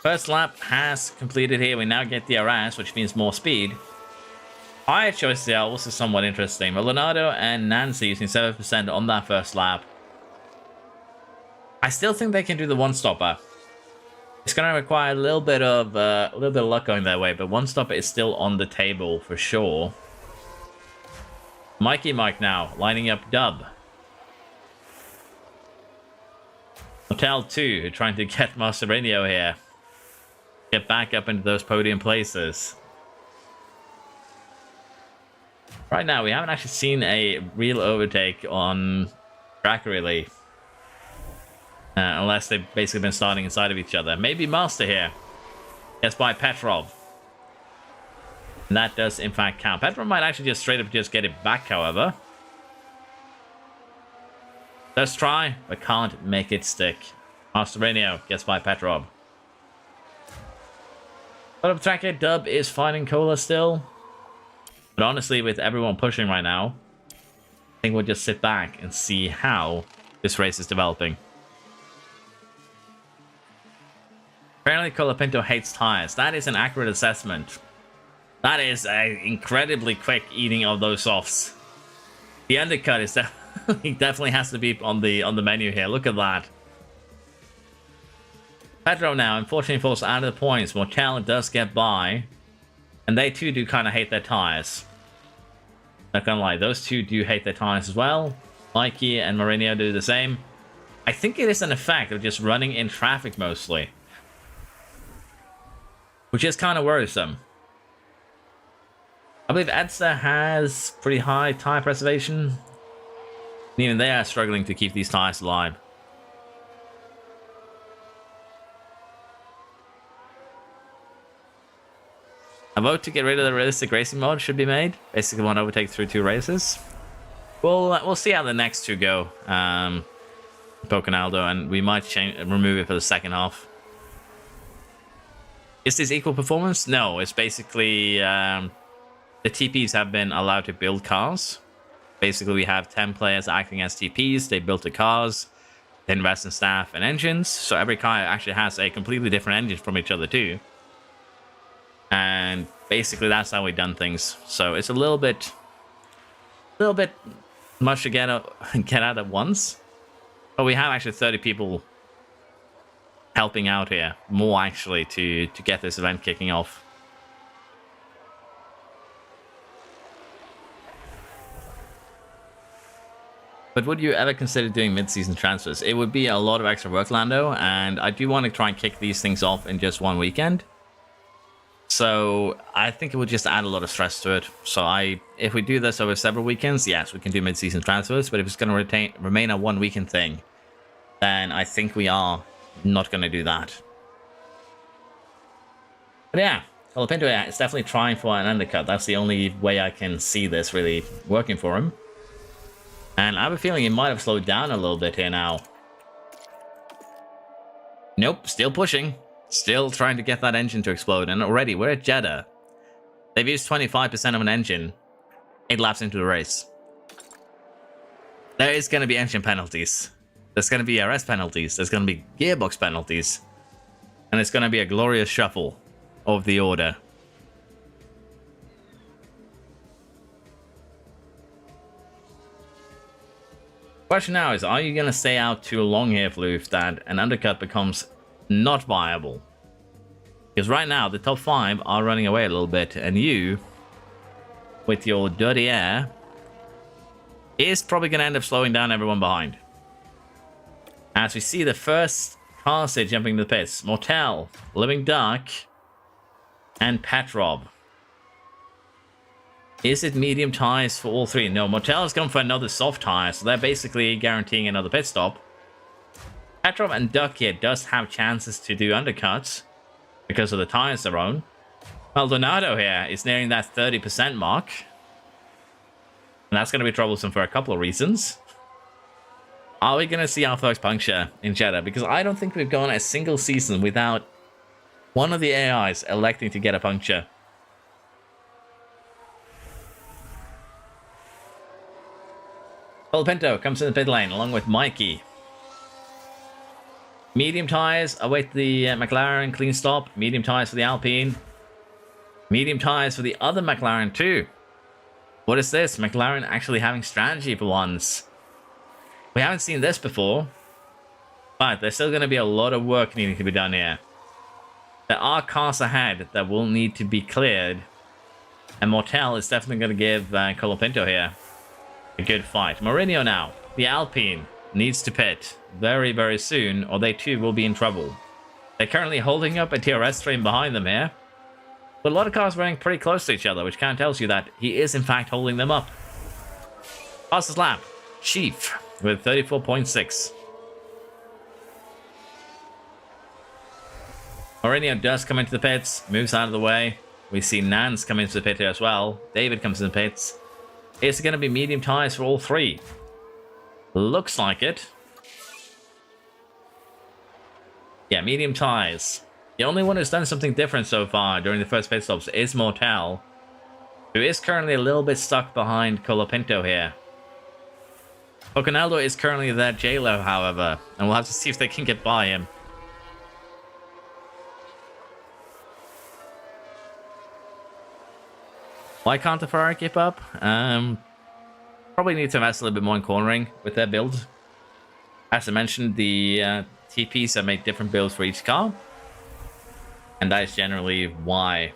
First lap has completed here. We now get DRS, which means more speed. Tire choices are also somewhat interesting. Leonardo and Nancy using 7% on that first lap. I still think they can do the one-stopper. It's going to require a little bit of luck going their way, but one-stopper is still on the table for sure. Mikey Mike now lining up Dub. Hotel 2 trying to get Master Radio here. Get back up into those podium places. Right now, we haven't actually seen a real overtake on track, really. Unless they've basically been starting inside of each other. Maybe Master here. Yes, by Petrov. And that does, in fact, count. Petrov might actually just straight up just get it back, however. Let's try, but can't make it stick. Master Radio gets by Petrov. But up track here, Dub is fighting Cola still. But honestly, with everyone pushing right now, I think we'll just sit back and see how this race is developing. Apparently, Colapinto hates tires. That is an accurate assessment. That is an incredibly quick eating of those softs. The undercut is definitely has to be on the menu here. Look at that. Pedro now, unfortunately, falls out of the points. Mortel does get by. And they too do kind of hate their tires. Not gonna lie, those two do hate their tires as well. Mikey and Mourinho do the same. I think it is an effect of just running in traffic mostly. Which is kind of worrisome. I believe Edsa has pretty high tire preservation. Even they are struggling to keep these tires alive. A vote to get rid of the realistic racing mode should be made. Basically, one overtake through 2 races. We'll see how the next 2 go. Pocanaldo, and we might remove it for the second half. Is this equal performance? No, it's basically the TPs have been allowed to build cars. Basically, we have 10 players acting as TPs. They built the cars, they invest in staff and engines. So every car actually has a completely different engine from each other too. And basically, that's how we've done things. So it's a little bit much to get out at once. But we have actually 30 people helping out here, more actually, to get this event kicking off. But would you ever consider doing mid-season transfers? It would be a lot of extra work, Lando, and I do want to try and kick these things off in just one weekend. So I think it would just add a lot of stress to it. So if we do this over several weekends, yes, we can do mid-season transfers. But if it's going to remain a one weekend thing, then I think we are not going to do that. But yeah, Colapinto is definitely trying for an undercut. That's the only way I can see this really working for him. And I have a feeling he might have slowed down a little bit here now. Nope, still pushing. Still trying to get that engine to explode. And already, we're at Jeddah. They've used 25% of an engine 8 laps into the race. There is going to be engine penalties. There's going to be RS penalties. There's going to be gearbox penalties. And it's going to be a glorious shuffle of the order. Question now is, are you going to stay out too long here, Floof, that an undercut becomes not viable? Because right now, the top 5 are running away a little bit, and you, with your dirty air, is probably going to end up slowing down everyone behind. As we see the first cars here jumping into the pits. Mortel, Living Duck, and Petrov. Is it medium tires for all 3? No, Mortel has gone for another soft tire, so they're basically guaranteeing another pit stop. Petrov and Duck here does have chances to do undercuts because of the tires they're on. Maldonado here is nearing that 30% mark. And that's going to be troublesome for a couple of reasons. Are we going to see our first puncture in Jeddah? Because I don't think we've gone a single season without one of the AIs electing to get a puncture. Colapinto comes in the pit lane along with Mikey. Medium tires await the McLaren, clean stop. Medium tires for the Alpine. Medium tires for the other McLaren too. What is this? McLaren actually having strategy for once. We haven't seen this before. But there's still going to be a lot of work needing to be done here. There are cars ahead that will need to be cleared. And Mortel is definitely going to give Colapinto here a good fight. Mourinho now. The Alpine needs to pit very, very soon, or they too will be in trouble. They're currently holding up a TRS train behind them here. But a lot of cars running pretty close to each other, which kind of tells you that he is in fact holding them up. Fastest lap, Chief with 34.6. Mourinho does come into the pits, moves out of the way. We see Nance come into the pit here as well. David comes in the pits. It's going to be medium tires for all three. Looks like it. Yeah, medium tires. The only one who's done something different so far during the first pit stops is Mortel, who is currently a little bit stuck behind Colapinto here. Poconaldo is currently their jailer, however, and we'll have to see if they can get by him. Why can't the Ferrari keep up? Probably need to invest a little bit more in cornering with their build. As I mentioned, the TPs have made different builds for each car. And that is generally why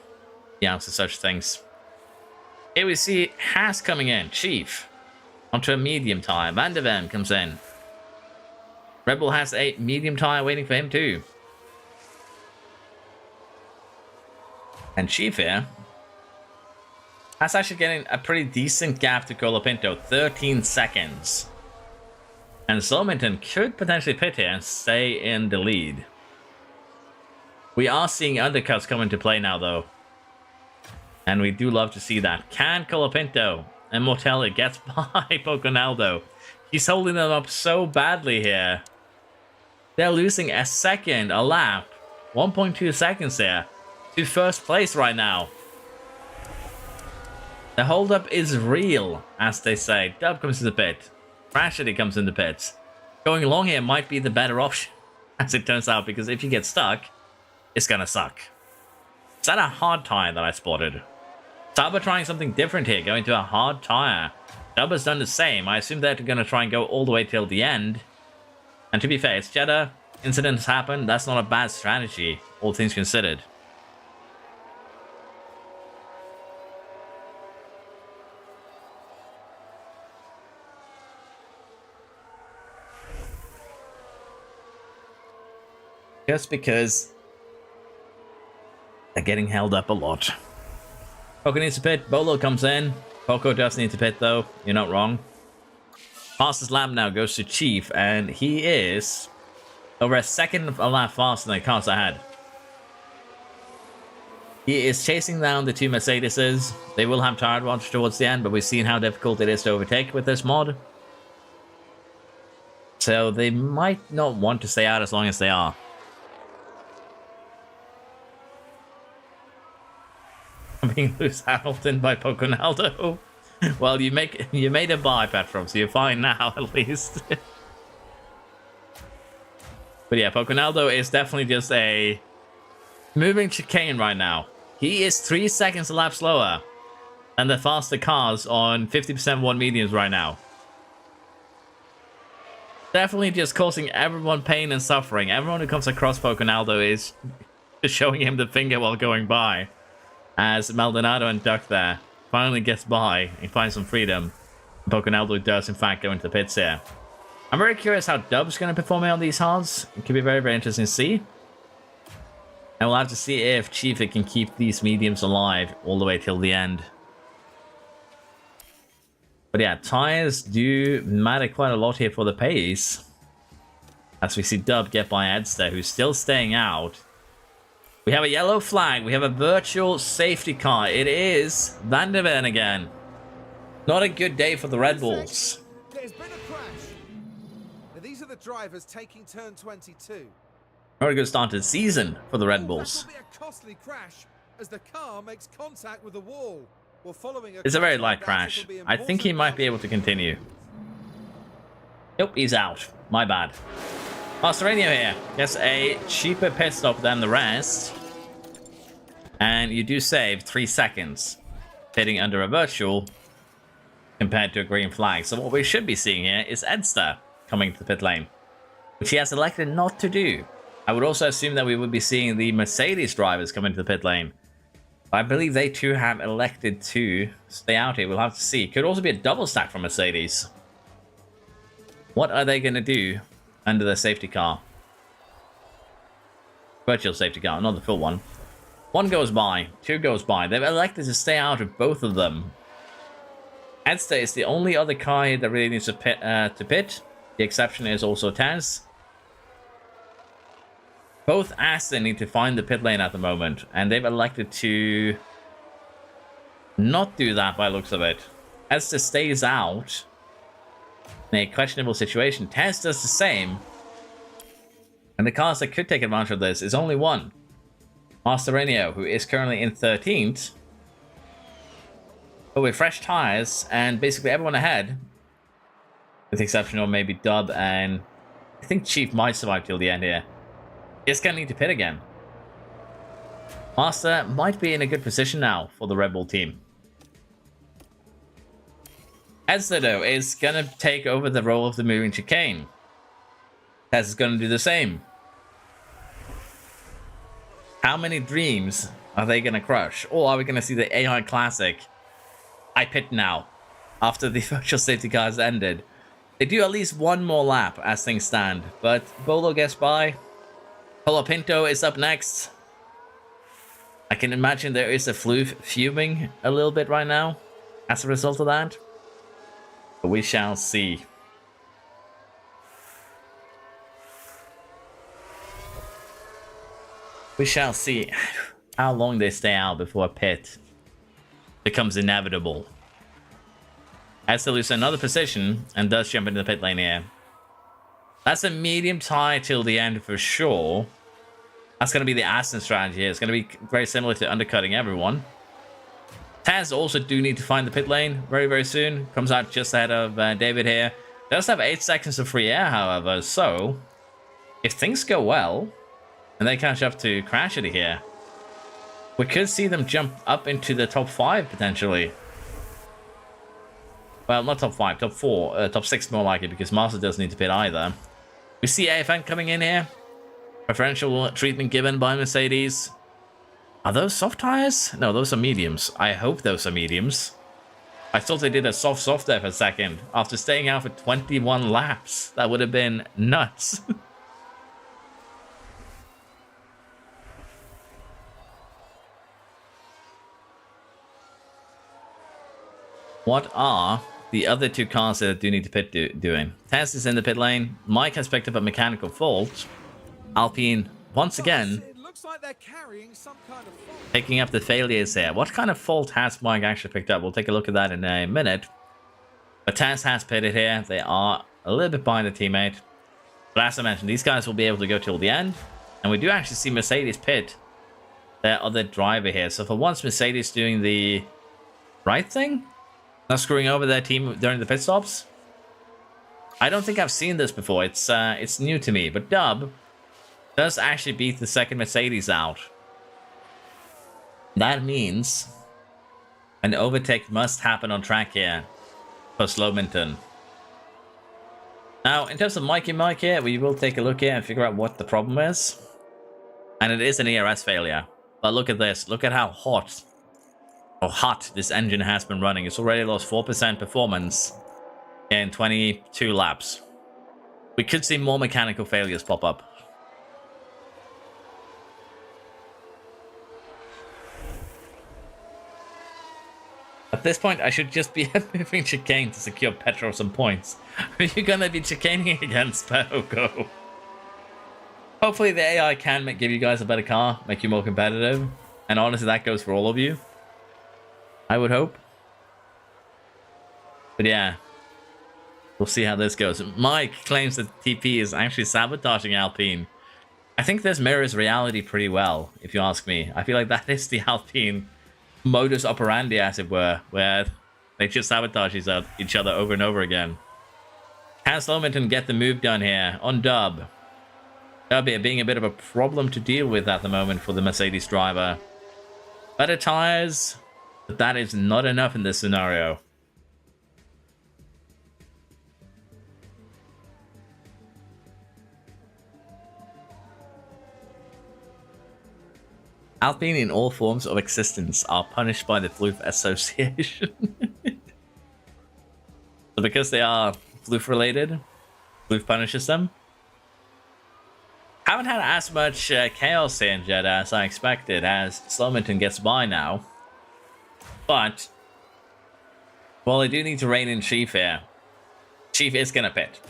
the answer to such things. Here we see Haas coming in. Chief. Onto a medium tire. Van der Ven comes in. Red Bull has a medium tire waiting for him too. And Chief here. That's actually getting a pretty decent gap to Colapinto, 13 seconds. And Zolminton could potentially pit here and stay in the lead. We are seeing undercuts come into play now, though. And we do love to see that. Can Colapinto and Mortelli gets by Poconaldo? He's holding them up so badly here. They're losing a second, a lap. 1.2 seconds here to first place right now. The holdup is real, as they say. Dub comes to the pit. Crashity comes in the pits. Going long here might be the better option, as it turns out, because if you get stuck, it's gonna suck. Is that a hard tire that I spotted? Sauber trying something different here, going to a hard tire. Dub has done the same. I assume they're gonna try and go all the way till the end. And to be fair, it's Jeddah. Incidents happen. That's not a bad strategy, all things considered. Just because they're getting held up a lot. Poco needs to pit. Bolo comes in. Poco does need to pit, though. You're not wrong. Fastest lap now goes to Chief, and he is over a second of a lap faster than the cars ahead. He is chasing down the two Mercedeses. They will have tire advantage towards the end, but we've seen how difficult it is to overtake with this mod. So they might not want to stay out as long as they are. Being loose Hamilton by Poconaldo. Well, you made a buy, Petrom, so you're fine now at least. But yeah, Poconaldo is definitely just a moving chicane right now. He is 3 seconds a lap slower than the faster cars on 50% 1 mediums right now. Definitely just causing everyone pain and suffering. Everyone who comes across Poconaldo is just showing him the finger while going by. As Maldonado and Duck there finally gets by and finds some freedom. Poconaldo does in fact go into the pits here. I'm very curious how Dub's going to perform on these hards. It could be very, very interesting to see. And we'll have to see if Chief can keep these mediums alive all the way till the end. But yeah, tires do matter quite a lot here for the pace. As we see Dub get by Edster, who's still staying out. We have a yellow flag. We have a virtual safety car. It is Van der Ven again. Not a good day for the Red Bulls. There's been a crash. Now these are the drivers taking turn 22. Not a good start to the season for the Red Bulls. That will be a costly crash as the car makes contact with the wall. Well, following It's a very light crash. I think he might be able to continue. Nope, he's out. My bad. Masteranio here gets a cheaper pit stop than the rest. And you do save 3 seconds pitting under a virtual compared to a green flag. So what we should be seeing here is Edster coming to the pit lane, which he has elected not to do. I would also assume that we would be seeing the Mercedes drivers come into the pit lane. But I believe they too have elected to stay out here. We'll have to see. Could also be a double stack from Mercedes. What are they going to do under the safety car? Virtual safety car, not the full one. 1 goes by, 2 goes by. They've elected to stay out of both of them. Edster is the only other car here that really needs to pit. The exception is also Taz. Both Aston need to find the pit lane at the moment, and they've elected to not do that by the looks of it. Edster stays out in a questionable situation. Taz does the same. And the cars that could take advantage of this is only one. Masteranio, who is currently in 13th. But with fresh tires and basically everyone ahead, with the exception of maybe Dub and I think Chief might survive till the end here, is going to need to pit again. Master might be in a good position now for the Red Bull team. Edster, though, is going to take over the role of the moving chicane. Tez is going to do the same. How many dreams are they going to crush? Or are we going to see the AI classic, I pit now, after the virtual safety car has ended? They do at least one more lap as things stand, but Bolo gets by. Pinto is up next. I can imagine there is a Floof fuming a little bit right now as a result of that. But we shall see. We shall see how long they stay out before a pit becomes inevitable. As they lose another position and does jump into the pit lane here. That's a medium tie till the end for sure. That's going to be the Aston strategy here. It's going to be very similar to undercutting everyone. Taz also do need to find the pit lane very, very soon. Comes out just ahead of David here. Does have 8 seconds of free air, however. So, if things go well, and they catch up to Crash It here, we could see them jump up into the top 5 potentially. Well, not top 5, top 4, top 6 more likely, because Master doesn't need to pit either. We see AFN coming in here. Preferential treatment given by Mercedes. Are those soft tires? No, those are mediums. I hope those are mediums. I thought they did a soft there for a second. After staying out for 21 laps. That would have been nuts. What are the other 2 cars that do need to pit doing? Taz is in the pit lane. Mike has picked up a mechanical fault. Alpine, once again, It looks like they're carrying some kind of fault. picking up the failures here. What kind of fault has Mike actually picked up? We'll take a look at that in a minute. But Taz has pitted here. They are a little bit behind the teammate. But as I mentioned, these guys will be able to go till the end. And we do actually see Mercedes pit their other driver here. So for once, Mercedes doing the right thing. Not screwing over their team during the pit stops. I don't think I've seen this before. It's new to me. But Dub does actually beat the second Mercedes out. That means an overtake must happen on track here for Slowminton. Now, in terms of Mikey Mike here, we will take a look here and figure out what the problem is. And it is an ERS failure. But look at this. Look at how hot this engine has been running. It's already lost 4% performance in 22 laps. We could see more mechanical failures pop up. At this point, I should just be moving chicane to secure Petro some points. Who are you going to be chicaning against, Go? Hopefully the AI can give you guys a better car, make you more competitive. And honestly, that goes for all of you. I would hope. But yeah, we'll see how this goes. Mike claims that TP is actually sabotaging Alpine. I think this mirrors reality pretty well, if you ask me. I feel like that is the Alpine modus operandi, as it were, where they just sabotage each other over and over again. Can Slowminton get the move done here on Dub? That'll be being a bit of a problem to deal with at the moment for the Mercedes driver. Better tires, but that is not enough in this scenario. Alpine in all forms of existence are punished by the Floof Association. So because they are Floof related, Floof punishes them. Haven't had as much chaos here in Jeddah as I expected, as Slominton gets by now. But, well, they do need to rein in Chief here. Chief is going to pit.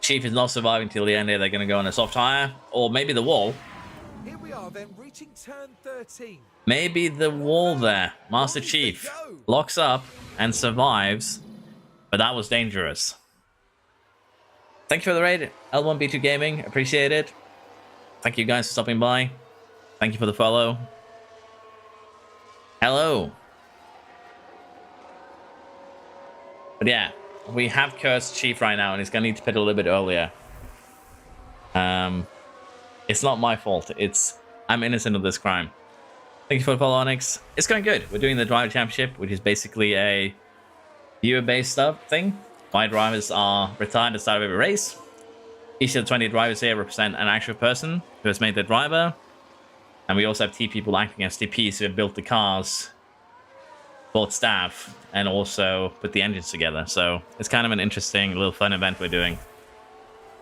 Chief is not surviving till the end here. They're going to go on a soft tire, or maybe the wall. Here we are then, reaching turn 13. Maybe the wall there. Master Chief locks up and survives, but that was dangerous. Thank you for the raid, L1B2 Gaming. Appreciate it. Thank you guys for stopping by. Thank you for the follow. Hello. But yeah, we have cursed Chief right now, and he's going to need to pit a little bit earlier. It's not my fault. I'm innocent of this crime. Thank you for the follow, Onyx. It's going good. We're doing the Driver Championship, which is basically a viewer-based stuff thing. My drivers are retired at the start of every race. Each of the 20 drivers here represent an actual person who has made the driver. And we also have T people acting as TPs who have built the cars, both staff, and also put the engines together. So it's kind of an interesting little fun event we're doing.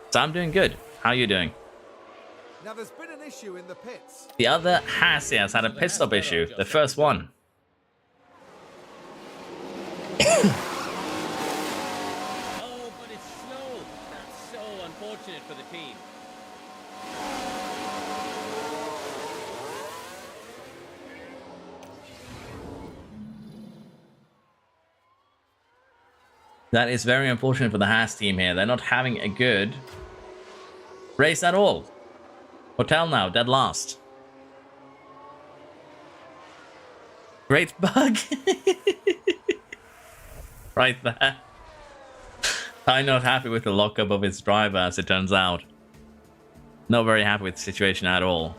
So I'm doing good. How are you doing? Now there's been an issue in the pits. The other has had a pit stop issue. The first one. Oh, but it's snow. That's so unfortunate for the team. That is very unfortunate for the Haas team here. They're not having a good race at all. Hotel now, dead last. Great bug. Right there. I'm not happy with the lockup of his driver, as it turns out. Not very happy with the situation at all.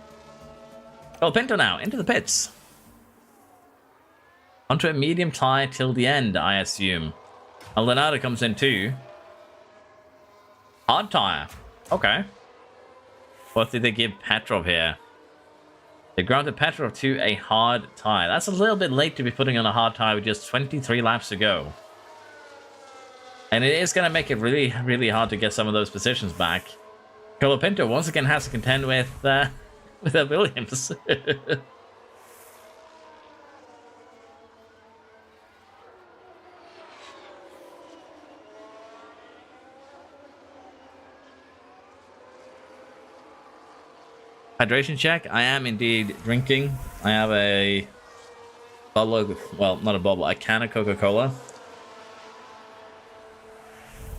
Oh, Pinto now, into the pits. Onto a medium tire till the end, I assume. Aldonado comes in too. Hard tire. Okay. What did they give Petrov here? They granted Petrov to a hard tire. That's a little bit late to be putting on a hard tire with just 23 laps to go. And it is going to make it really, really hard to get some of those positions back. Colapinto once again has to contend with a Williams. Hydration check. I am indeed drinking. I have a bottle of, well, not a bottle, a can of Coca-Cola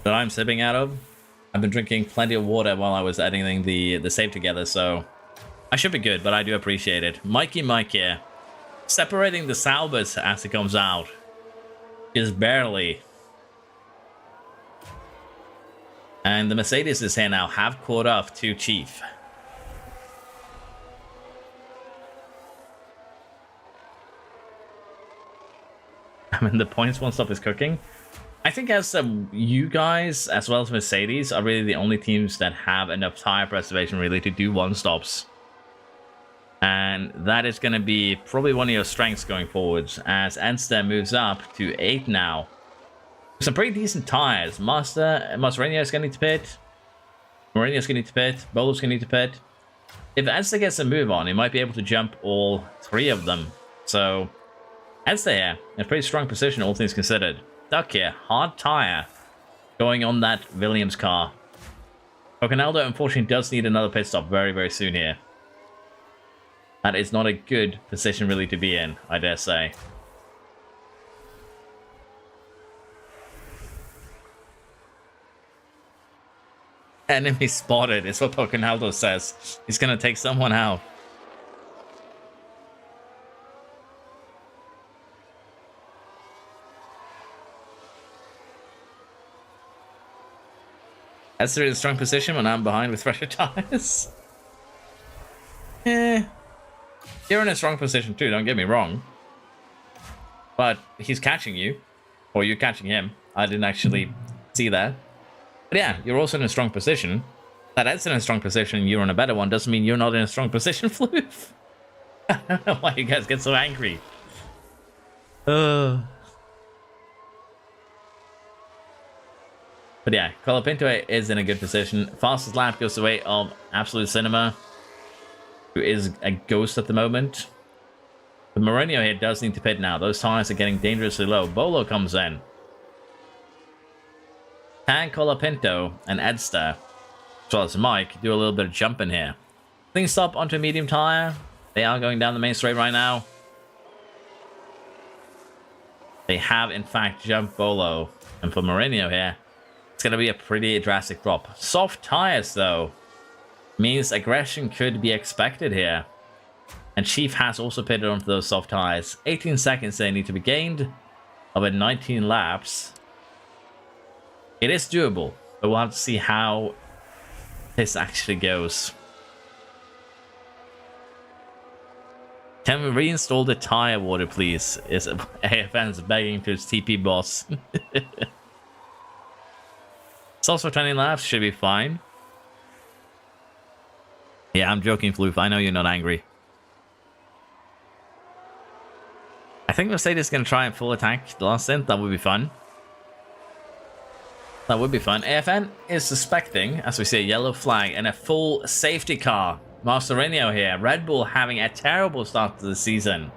that I'm sipping out of. I've been drinking plenty of water while I was editing the save together, so I should be good, but I do appreciate it. Mikey Mike here. Separating the Saubers as it comes out. Just barely. And the Mercedes is here now, have caught up to Chief. I mean, the points won't stop his cooking. I think as you guys, as well as Mercedes, are really the only teams that have enough tire preservation really to do one-stops. And that is going to be probably one of your strengths going forwards, as Enster moves up to 8 now. Some pretty decent tires. Mascherini's going to need to pit. Mourinho's going to need to pit. Bolo's going to need to pit. If Enster gets a move on, he might be able to jump all 3 of them. So Enster here, in a pretty strong position, all things considered. Duck here, hard tire going on that Williams car. Coconaldo unfortunately does need another pit stop very, very soon here. That is not a good position really to be in, I dare say. Enemy spotted is what Coconaldo says. He's going to take someone out. Esther in a strong position when I'm behind with fresher tires. You're in a strong position too, don't get me wrong. But he's catching you. Or you're catching him. I didn't actually see that. But yeah, you're also in a strong position. That Ed's in a strong position, you're in a better one, doesn't mean you're not in a strong position, Floof. I don't know why you guys get so angry. But yeah, Colapinto is in a good position. Fastest lap goes the way of Absolute Cinema, who is a ghost at the moment. But Mourinho here does need to pit now. Those tires are getting dangerously low. Bolo comes in. Can Colapinto and Edster, as well as Mike, do a little bit of jumping here? Things stop onto a medium tire. They are going down the main straight right now. They have, in fact, jumped Bolo. And for Mourinho here, it's going to be a pretty drastic drop. Soft tires, though, means aggression could be expected here. And Chief has also pitted onto those soft tires. 18 seconds they need to be gained over 19 laps. It is doable, but we'll have to see how this actually goes. Can we reinstall the tire water, please? Is AFN's begging to its TP boss. It's also 20 laps, should be fine. Yeah, I'm joking, Floof. I know you're not angry. I think Mercedes is going to try and full attack the last stint. That would be fun. That would be fun. AFN is suspecting, as we see, a yellow flag and a full safety car. Mascherino here. Red Bull having a terrible start to the season.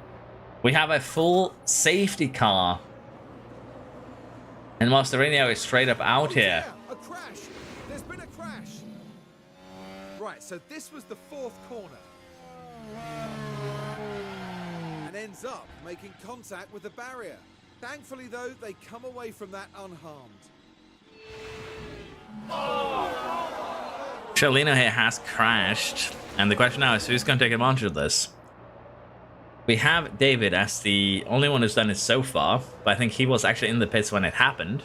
We have a full safety car. And Mascherino is straight up out here. A crash. There's been a crash. Right, so this was the fourth corner. And ends up making contact with the barrier. Thankfully, though, they come away from that unharmed. Charlino here has crashed, and the question now is who's going to take advantage of this? We have David as the only one who's done it so far, but I think he was actually in the pits when it happened.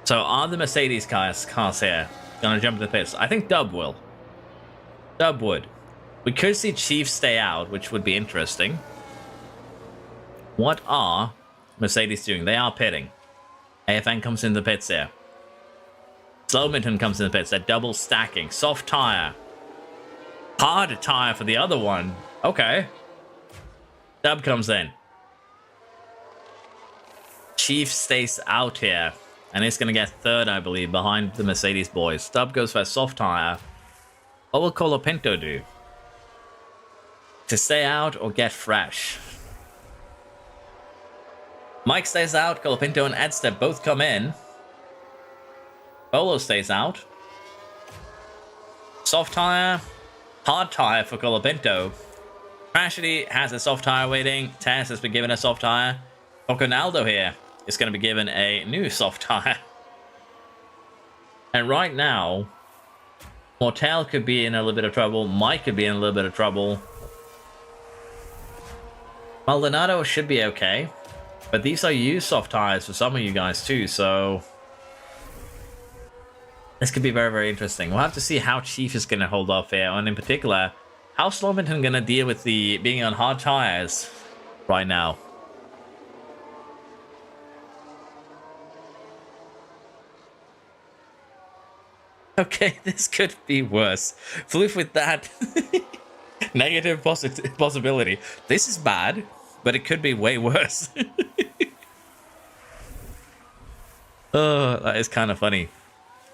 So are the Mercedes cars here going to jump in the pits? I think Dub will. Dub would. We could see Chief stay out, which would be interesting. What are Mercedes doing? They are pitting. AFN comes in the pits here. Slowminton comes in the pits. They're double stacking. Soft tire. Hard tire for the other one. Okay. Dub comes in. Chief stays out here. And he's going to get third, I believe, behind the Mercedes boys. Dub goes for a soft tire. What will Colapinto do? To stay out or get fresh? Mike stays out. Colapinto and Edster both come in. Bolo stays out. Soft tire. Hard tire for Colapinto. Tragedy has a soft tire waiting. Tess has been given a soft tire. Ronaldo here is going to be given a new soft tire. And right now, Mortel could be in a little bit of trouble. Mike could be in a little bit of trouble. Maldonado should be okay. But these are used soft tires for some of you guys too, so this could be very, very interesting. We'll have to see how Chief is going to hold off here, and in particular, how Slowminton going to deal with the being on hard tires right now. Okay, this could be worse. Floof with that negative possibility. This is bad, but it could be way worse. Oh, that is kind of funny.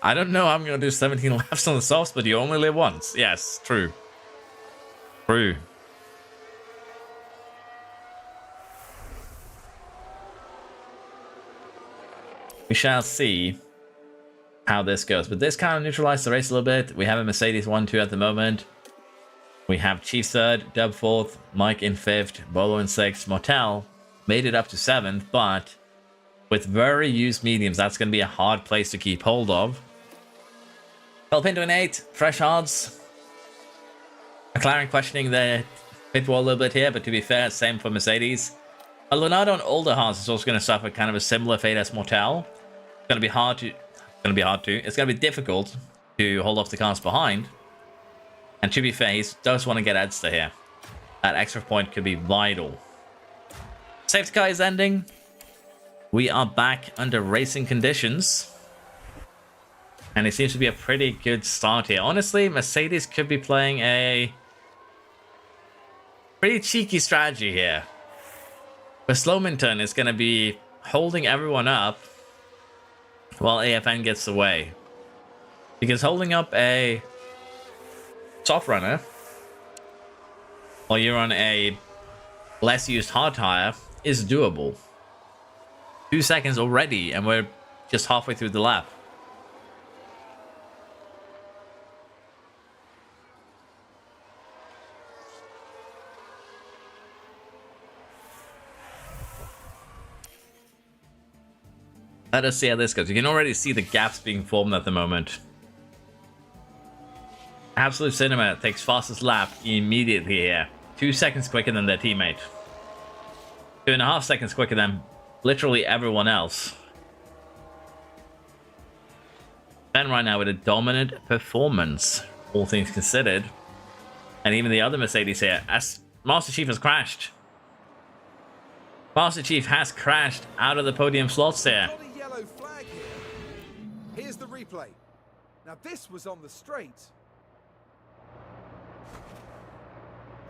I don't know how I'm going to do 17 laps on the softs, but you only live once. Yes, true. True. We shall see how this goes. But this kind of neutralized the race a little bit. We have a Mercedes 1-2 at the moment. We have Chief third, Dub fourth, Mike in fifth, Bolo in sixth. Mortel made it up to seventh, but with very used mediums, that's going to be a hard place to keep hold of. Colapinto in 8, fresh hards. McLaren questioning their pit wall a little bit here, but to be fair, same for Mercedes. Leonardo on older hards is also going to suffer kind of a similar fate as Mortel. It's going to be hard to... It's going to be difficult to hold off the cars behind. And to be fair, he does want to get Edster here. That extra point could be vital. Safety car is ending. We are back under racing conditions. And it seems to be a pretty good start here. Honestly, Mercedes could be playing a pretty cheeky strategy here. But Slowminton is going to be holding everyone up while AFN gets away. Because holding up a soft runner while you're on a less used hard tire is doable. 2 seconds already, and we're just halfway through the lap. Let us see how this goes. You can already see the gaps being formed at the moment. Absolute Cinema takes fastest lap immediately here. 2 seconds quicker than their teammate. 2.5 seconds quicker than literally everyone else. Ben right now with a dominant performance, all things considered. And even the other Mercedes here, as Master Chief has crashed. Master Chief has crashed out of the podium slots here. Got a yellow flag here. Here's the replay. Now this was on the straight.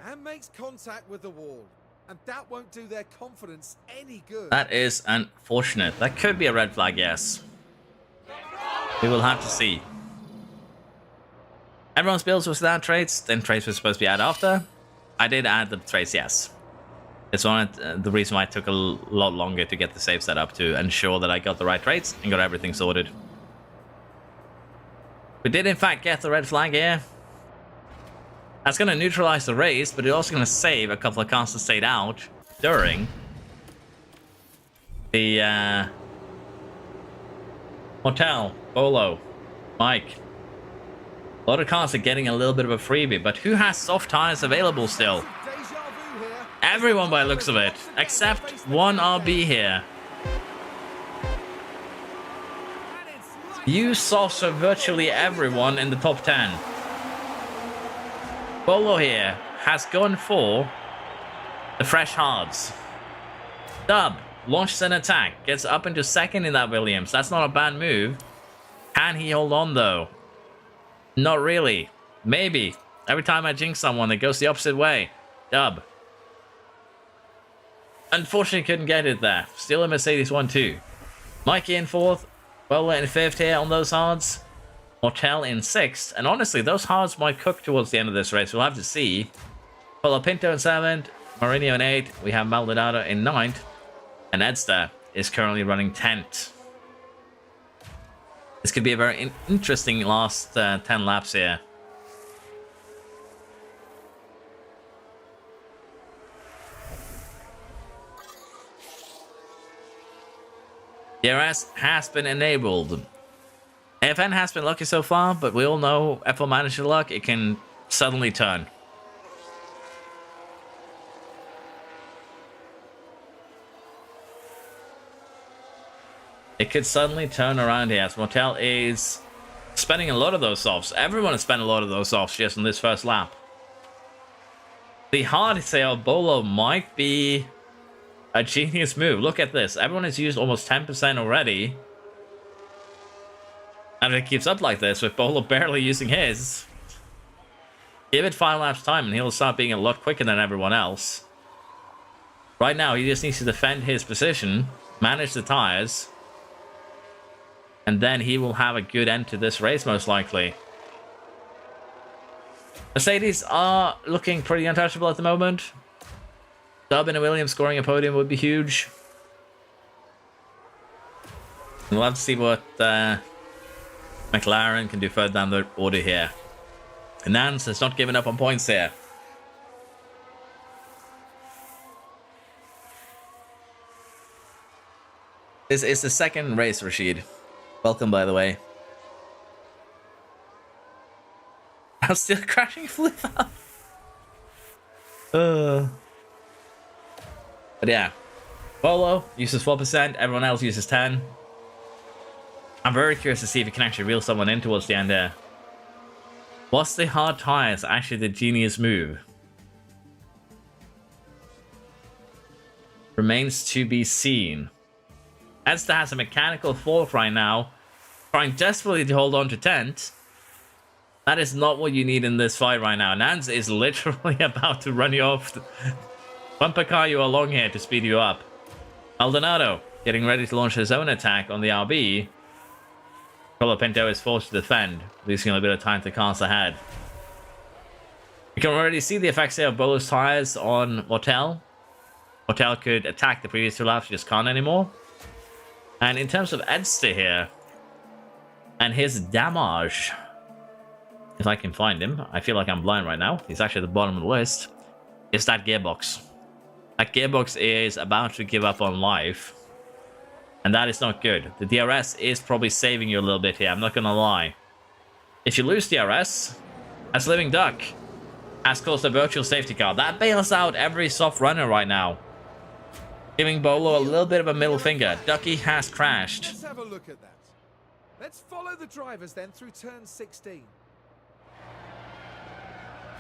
And makes contact with the wall. And that won't do their confidence any good. That is unfortunate. That could be a red flag, yes. We will have to see. Everyone's builds was without traits, then traits were supposed to be added after. I did add the traits, yes. It's one of the reason why it took a lot longer to get the save set up, to ensure that I got the right traits and got everything sorted. We did in fact get the red flag here. That's going to neutralize the race, but it's also going to save a couple of cars that stayed out during the Hotel, Bolo, Mike. A lot of cars are getting a little bit of a freebie, but who has soft tires available still? Everyone by the looks of it, except one RB here. You softs for virtually everyone in the top 10. Bolo here has gone for the fresh hards. Dub launches an attack, gets up into second in that Williams. That's not a bad move. Can he hold on though? Not really. Maybe. Every time I jinx someone, it goes the opposite way. Dub. Unfortunately, couldn't get it there. Still a Mercedes 1-2. Mikey in 4th. Bolo in 5th here on those hards. Mortel in 6th. And honestly, those hards might cook towards the end of this race. We'll have to see. Polo Pinto in 7th. Mourinho in 8th. We have Maldonado in 9th. And Edster is currently running 10th. This could be a very interesting last 10 laps here. DRS has been enabled. AFN has been lucky so far, but we all know F1 Manager luck, it can suddenly turn. It could suddenly turn around here, as Mortel is spending a lot of those softs. Everyone has spent a lot of those softs just on this first lap. The hard sale Bolo might be a genius move. Look at this. Everyone has used almost 10% already. And if it keeps up like this, with Bolo barely using his, give it 5 laps time and he'll start being a lot quicker than everyone else. Right now, he just needs to defend his position, manage the tires, and then he will have a good end to this race, most likely. Mercedes are looking pretty untouchable at the moment. Dub and a Williams scoring a podium would be huge. We'll have to see what McLaren can do further down the order here. And Nance has not given up on points here. This is the second race, Rashid. Welcome, by the way. I'm still crashing flip up. But yeah, Bolo uses 4%, everyone else uses 10. I'm very curious to see if he can actually reel someone in towards the end there. Was the hard tires actually the genius move? remains to be seen. Edster has a mechanical fault right now, trying desperately to hold on to 10th. That is not what you need in this fight right now. Nance is literally about to run you off, bumper car you along here to speed you up. Maldonado getting ready to launch his own attack on the RB. Colapinto is forced to defend, losing a little bit of time to cast ahead. You can already see the effects here of Bolo's tires on Motel. Motel could attack the previous 2 laps, just can't anymore. And in terms of Edster here, and his damage, if I can find him, I feel like I'm blind right now. He's actually at the bottom of the list. It's that gearbox. That gearbox is about to give up on life. And that is not good. The DRS is probably saving you a little bit here, I'm not gonna lie. If you lose DRS, as Living Duck has caused a virtual safety car. That bails out every soft runner right now, giving Bolo a little bit of a middle finger. Ducky has crashed. Let's have a look at that. Let's follow the drivers then through turn 16.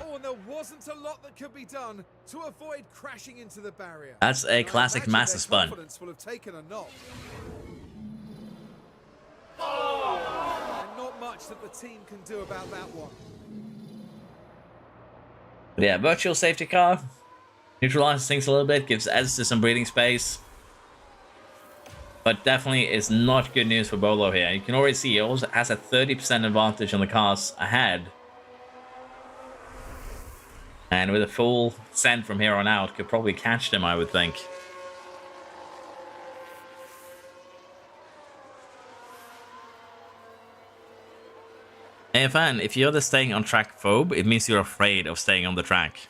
Oh, and there wasn't a lot that could be done to avoid crashing into the barrier. That's a classic massive spun. Confidence will have taken a knock. And not much that the team can do about that one. But yeah, virtual safety car neutralizes things a little bit, gives Edster some breathing space. But definitely is not good news for Bolo here. You can already see he also has a 30% advantage on the cars ahead. And with a full send from here on out, could probably catch them, I would think. AFN, if you're the staying on track phobe, it means you're afraid of staying on the track.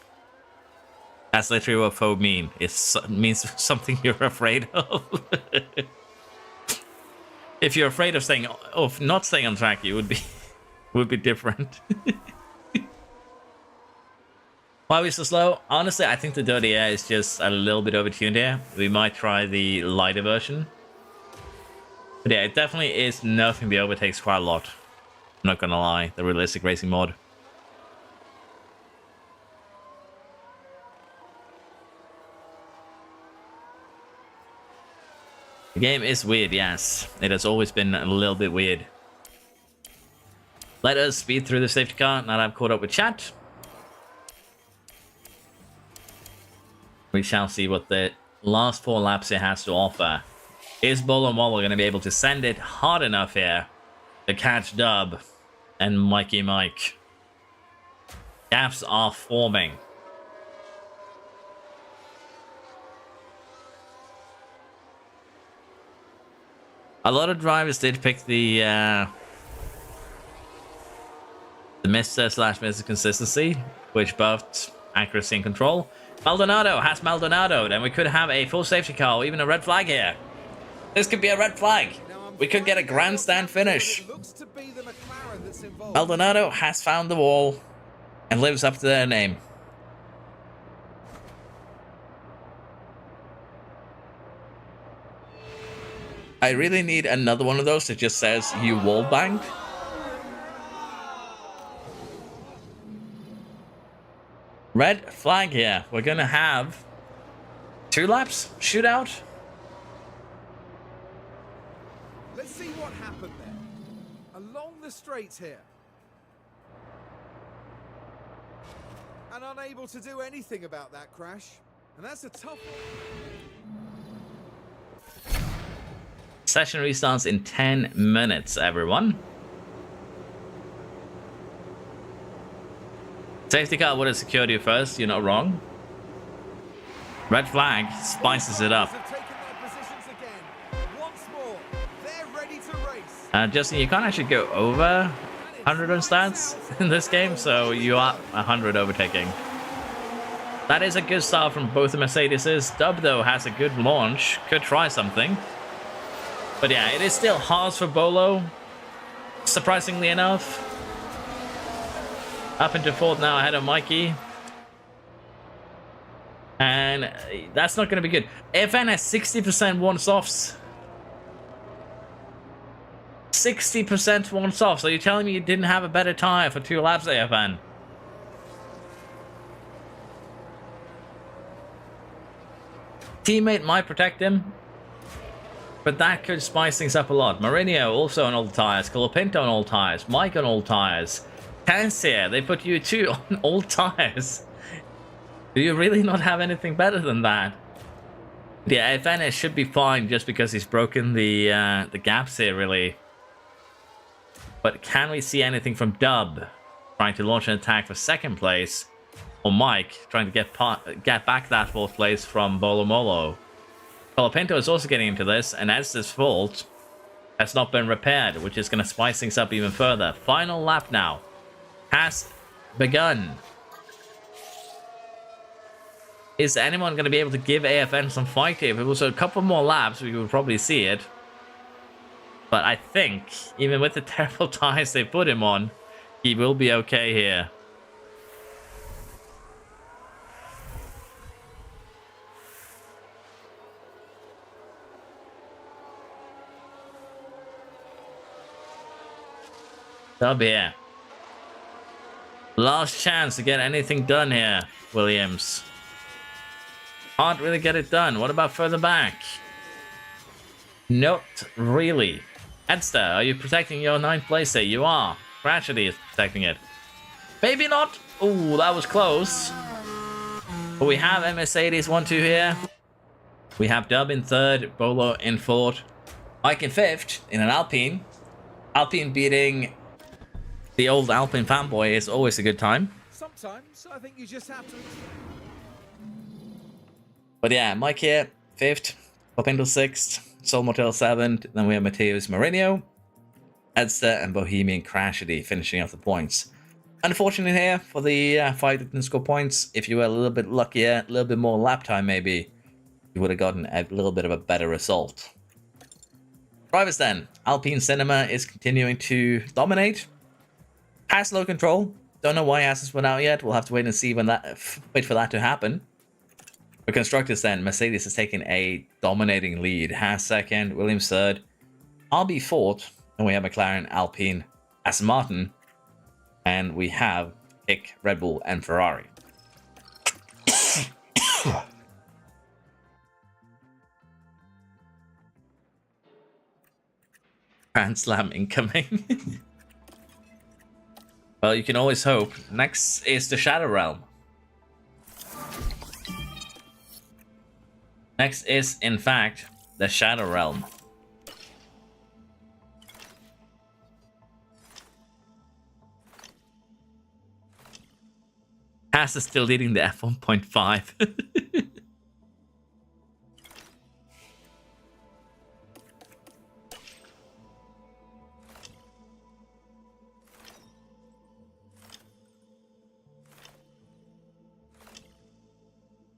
That's literally what phobe means. It means something you're afraid of. If you're afraid of not staying on track, you would be different. Why are we so slow? Honestly, I think the Dirty Air is just a little bit overtuned here. We might try the lighter version. But yeah, it definitely is nerfing the overtakes quite a lot. I'm not gonna lie, the realistic racing mod. The game is weird, yes. It has always been a little bit weird. Let us speed through the safety car now that I've caught up with chat. We shall see what the last 4 laps it has to offer. Is Bolo Molo going to be able to send it hard enough here to catch Dub and Mikey Mike? Gaps are forming. A lot of drivers did pick the Mr/Mrs. Consistency, which buffed accuracy and control. Maldonado has Maldonado, then we could have a full safety car or even a red flag here. This could be a red flag. We could get a grandstand finish. Maldonado has found the wall and lives up to their name. I really need another one of those that just says you wall banged. Red flag here. We're gonna have 2 laps shootout. Let's see what happened there. Along the straights here. And unable to do anything about that crash. And that's a tough one. Session restarts in 10 minutes, everyone. Safety car would have secured you first, you're not wrong. Red flag spices it up. Justin, you can't actually go over 100 on stats in this game, so you are 100 overtaking. That is a good start from both the Mercedes. Dub, though, has a good launch. Could try something. But yeah, it is still hard for Bolo, surprisingly enough. Up into 4th now ahead of Mikey. And that's not going to be good. AFN has 60% one-softs. 60% one-softs. So you're telling me you didn't have a better tire for 2 laps, AFN? Teammate might protect him, but that could spice things up a lot. Mourinho also on old tires. Colapinto on old tires. Mike on old tires. Tansier, they put you two on old tires. Do you really not have anything better than that? Yeah, Evanes should be fine just because he's broken the gaps here, really. But can we see anything from Dub trying to launch an attack for second place? Or Mike trying to get back that fourth place from Bolomolo? Colapinto is also getting into this, and as this fault has not been repaired, which is going to spice things up even further. Final lap now has begun. Is anyone going to be able to give AFN some fight here? If it was a couple more laps, we would probably see it. But I think, even with the terrible tires they put him on, he will be okay here. Dub here. Last chance to get anything done here, Williams. Can't really get it done. What about further back? Not really. Edster, are you protecting your 9th place there? You are. Cratchity is protecting it. Maybe not. Ooh, that was close. But we have Mercedes 1-2 here. We have Dub in 3rd, Bolo in 4th, Mike in 5th in an Alpine. Alpine beating the old Alpine fanboy is always a good time. Sometimes I think you just have to. But yeah, Mike here, 5th, Popinto 6th, Soul Motel 7th, then we have Mateus Mourinho, Edster, and Bohemian Crashity finishing off the points. Unfortunate here for the fight that didn't score points. If you were a little bit luckier, a little bit more lap time maybe, you would have gotten a little bit of a better result. Drivers then, Alpine Cinema is continuing to dominate. Has low control. Don't know why it hasn't went out yet. We'll have to wait and see when wait for that to happen. For constructors then, Mercedes has taken a dominating lead. Haas 2nd, Williams 3rd, RB 4th, and we have McLaren, Alpine, Aston Martin, and we have Pick, Red Bull, and Ferrari. Grand Slam incoming. Well, you can always hope. Next is the Shadow Realm. Next is, in fact, the Shadow Realm. Haas is still leading the F1.5.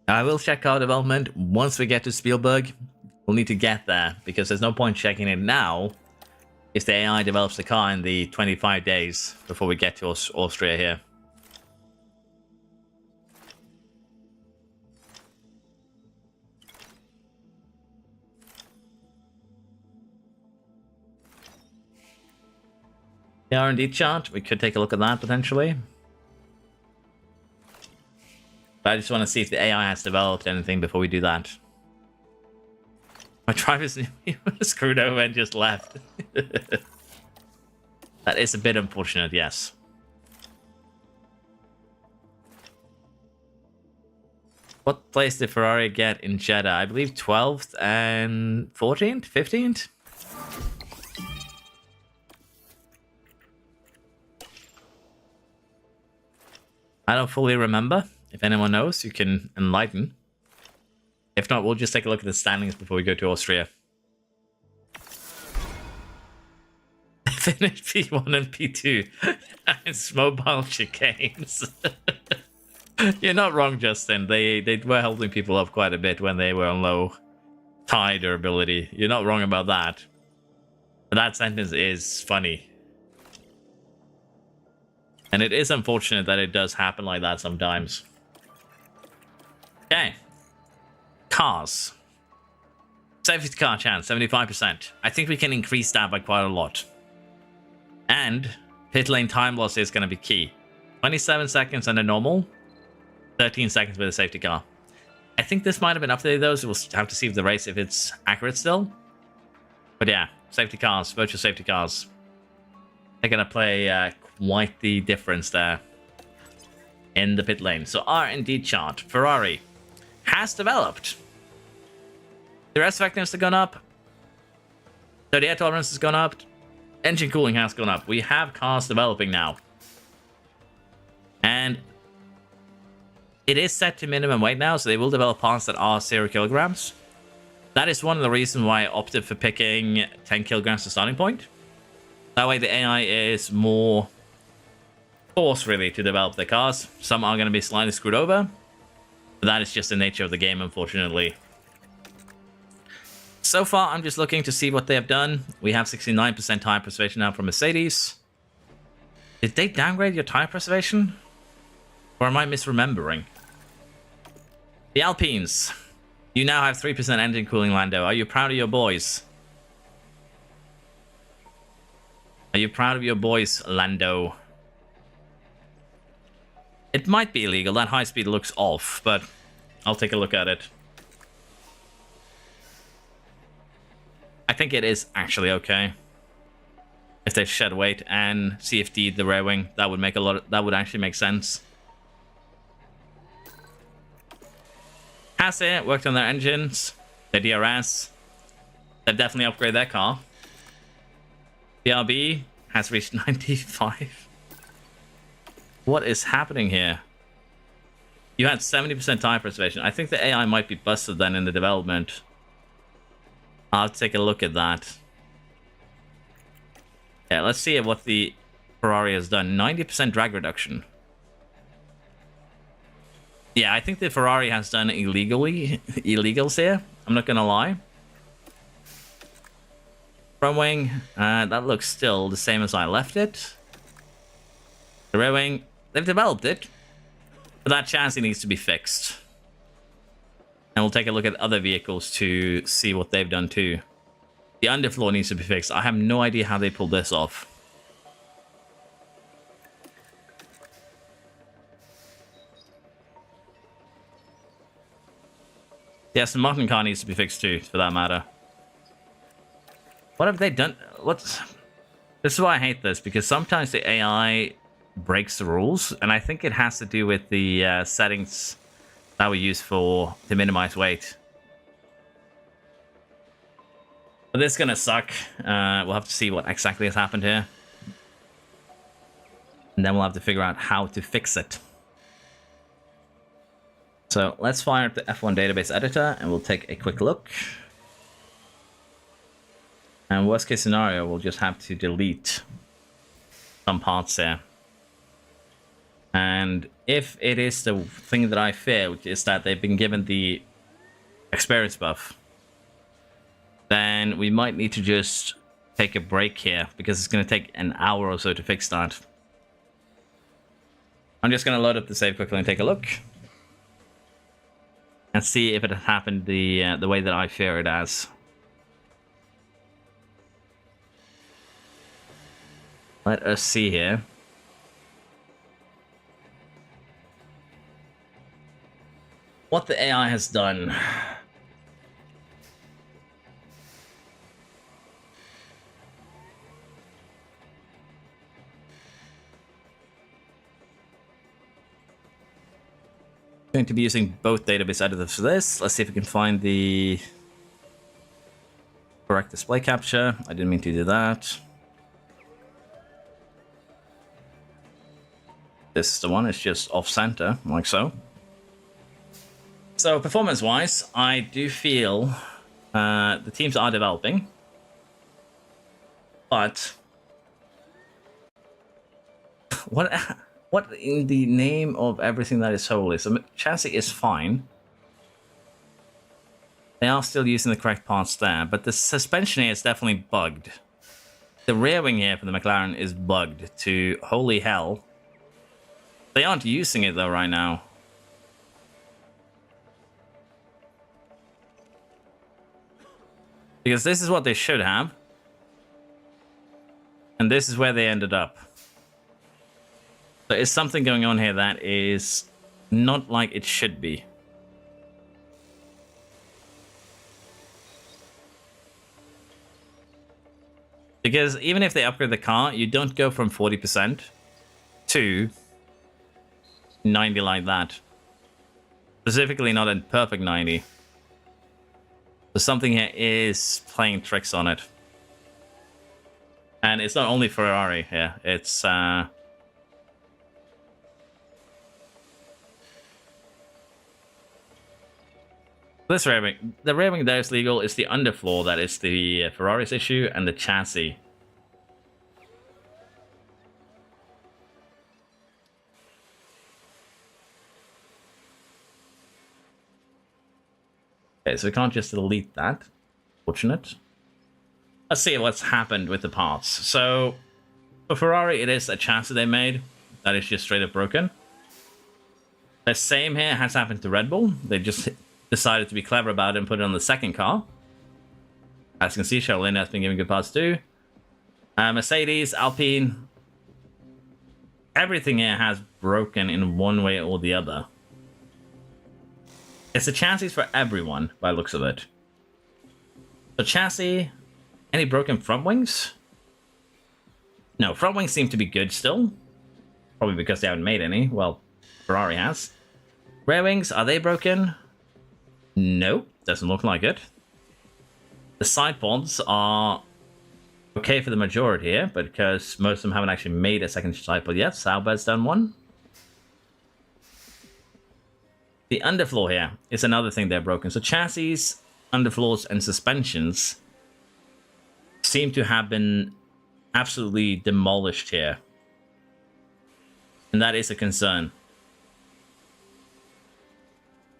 I will check our development once we get to Spielberg. We'll need to get there, because there's no point checking it now if the AI develops the car in the 25 days before we get to Austria here. The R&D chart, we could take a look at that potentially. But I just want to see if the AI has developed anything before we do that. My driver's screwed over and just left. That is a bit unfortunate, yes. What place did Ferrari get in Jeddah? I believe 12th and 14th? 15th? I don't fully remember. If anyone knows, you can enlighten. If not, we'll just take a look at the standings before we go to Austria. Finish P1 and P2. It's mobile chicanes. You're not wrong, Justin. They were holding people up quite a bit when they were on low tire durability. You're not wrong about that. But that sentence is funny. And it is unfortunate that it does happen like that sometimes. Okay. Cars. Safety car chance, 75%. I think we can increase that by quite a lot. And pit lane time loss is going to be key. 27 seconds under normal. 13 seconds with a safety car. I think this might have been updated though, so we'll have to see if the race, if it's accurate still. But yeah, safety cars, virtual safety cars. They're going to play quite the difference there in the pit lane. So R&D chart, Ferrari has developed. The rest effectiveness has gone up. So the air tolerance has gone up. Engine cooling has gone up. We have cars developing now. And it is set to minimum weight now, so they will develop parts that are 0 kilograms. That is one of the reasons why I opted for picking 10 kilograms as a starting point. That way the AI is more forced, really, to develop their cars. Some are going to be slightly screwed over. But that is just the nature of the game, unfortunately. So far, I'm just looking to see what they have done. We have 69% tire preservation now from Mercedes. Did they downgrade your tire preservation? Or am I misremembering? The Alpines. You now have 3% engine cooling, Lando. Are you proud of your boys? Are you proud of your boys, Lando? It might be illegal. That high speed looks off, but I'll take a look at it. I think it is actually okay. If they shed weight and CFD the rear wing, that would make a lot of, that would actually make sense. Hasse worked on their engines, their DRS. They've definitely upgraded their car. BRB has reached 95. What is happening here? You had 70% tire preservation. I think the AI might be busted then in the development. I'll take a look at that. Yeah, let's see what the Ferrari has done. 90% drag reduction. Yeah, I think the Ferrari has done illegals here. I'm not gonna lie. Front wing, that looks still the same as I left it. The rear wing, they've developed it, but that chassis needs to be fixed. And we'll take a look at other vehicles to see what they've done too. The underfloor needs to be fixed. I have no idea how they pulled this off. Yes, the Martin car needs to be fixed too, for that matter. What have they done? This is why I hate this, because sometimes the AI breaks the rules, and I think it has to do with the settings that we use to minimize weight. But this is gonna suck. We'll have to see what exactly has happened here. And then we'll have to figure out how to fix it. So let's fire up the F1 database editor and we'll take a quick look. And worst case scenario, we'll just have to delete some parts there. And if it is the thing that I fear, which is that they've been given the experience buff, then we might need to just take a break here because it's going to take an hour or so to fix that. I'm just going to load up the save quickly and take a look. And see if it has happened the way that I fear it has. Let us see here. What the AI has done. Going to be using both database editors for this. Let's see if we can find the correct display capture. I didn't mean to do that. This is the one, it's just off center, like so. So performance-wise, I do feel the teams are developing, but what in the name of everything that is holy? So chassis is fine. They are still using the correct parts there, but the suspension here is definitely bugged. The rear wing here for the McLaren is bugged to holy hell. They aren't using it though right now. Because this is what they should have. And this is where they ended up. There is something going on here that is not like it should be. Because even if they upgrade the car, you don't go from 40% to 90 like that. Specifically not a perfect 90. So something here is playing tricks on it. And it's not only Ferrari here, it's this rear wing. The rear wing there is legal. It's the underfloor that is the Ferrari's issue, and the chassis. Okay, so we can't just delete that. Fortunate. Let's see what's happened with the parts. So, for Ferrari, it is a chassis they made that is just straight up broken. The same here has happened to Red Bull. They just decided to be clever about it and put it on the second car. As you can see, Charlene has been giving good parts too. Mercedes, Alpine, everything here has broken in one way or the other. It's the chassis for everyone, by the looks of it. The chassis, any broken front wings? No, front wings seem to be good still. Probably because they haven't made any. Well, Ferrari has. Rear wings, are they broken? Nope, doesn't look like it. The side pods are okay for the majority here, but because most of them haven't actually made a second side pod yet, Sauber's done one. The underfloor here is another thing they're broken. So chassis, underfloors, and suspensions seem to have been absolutely demolished here. And that is a concern.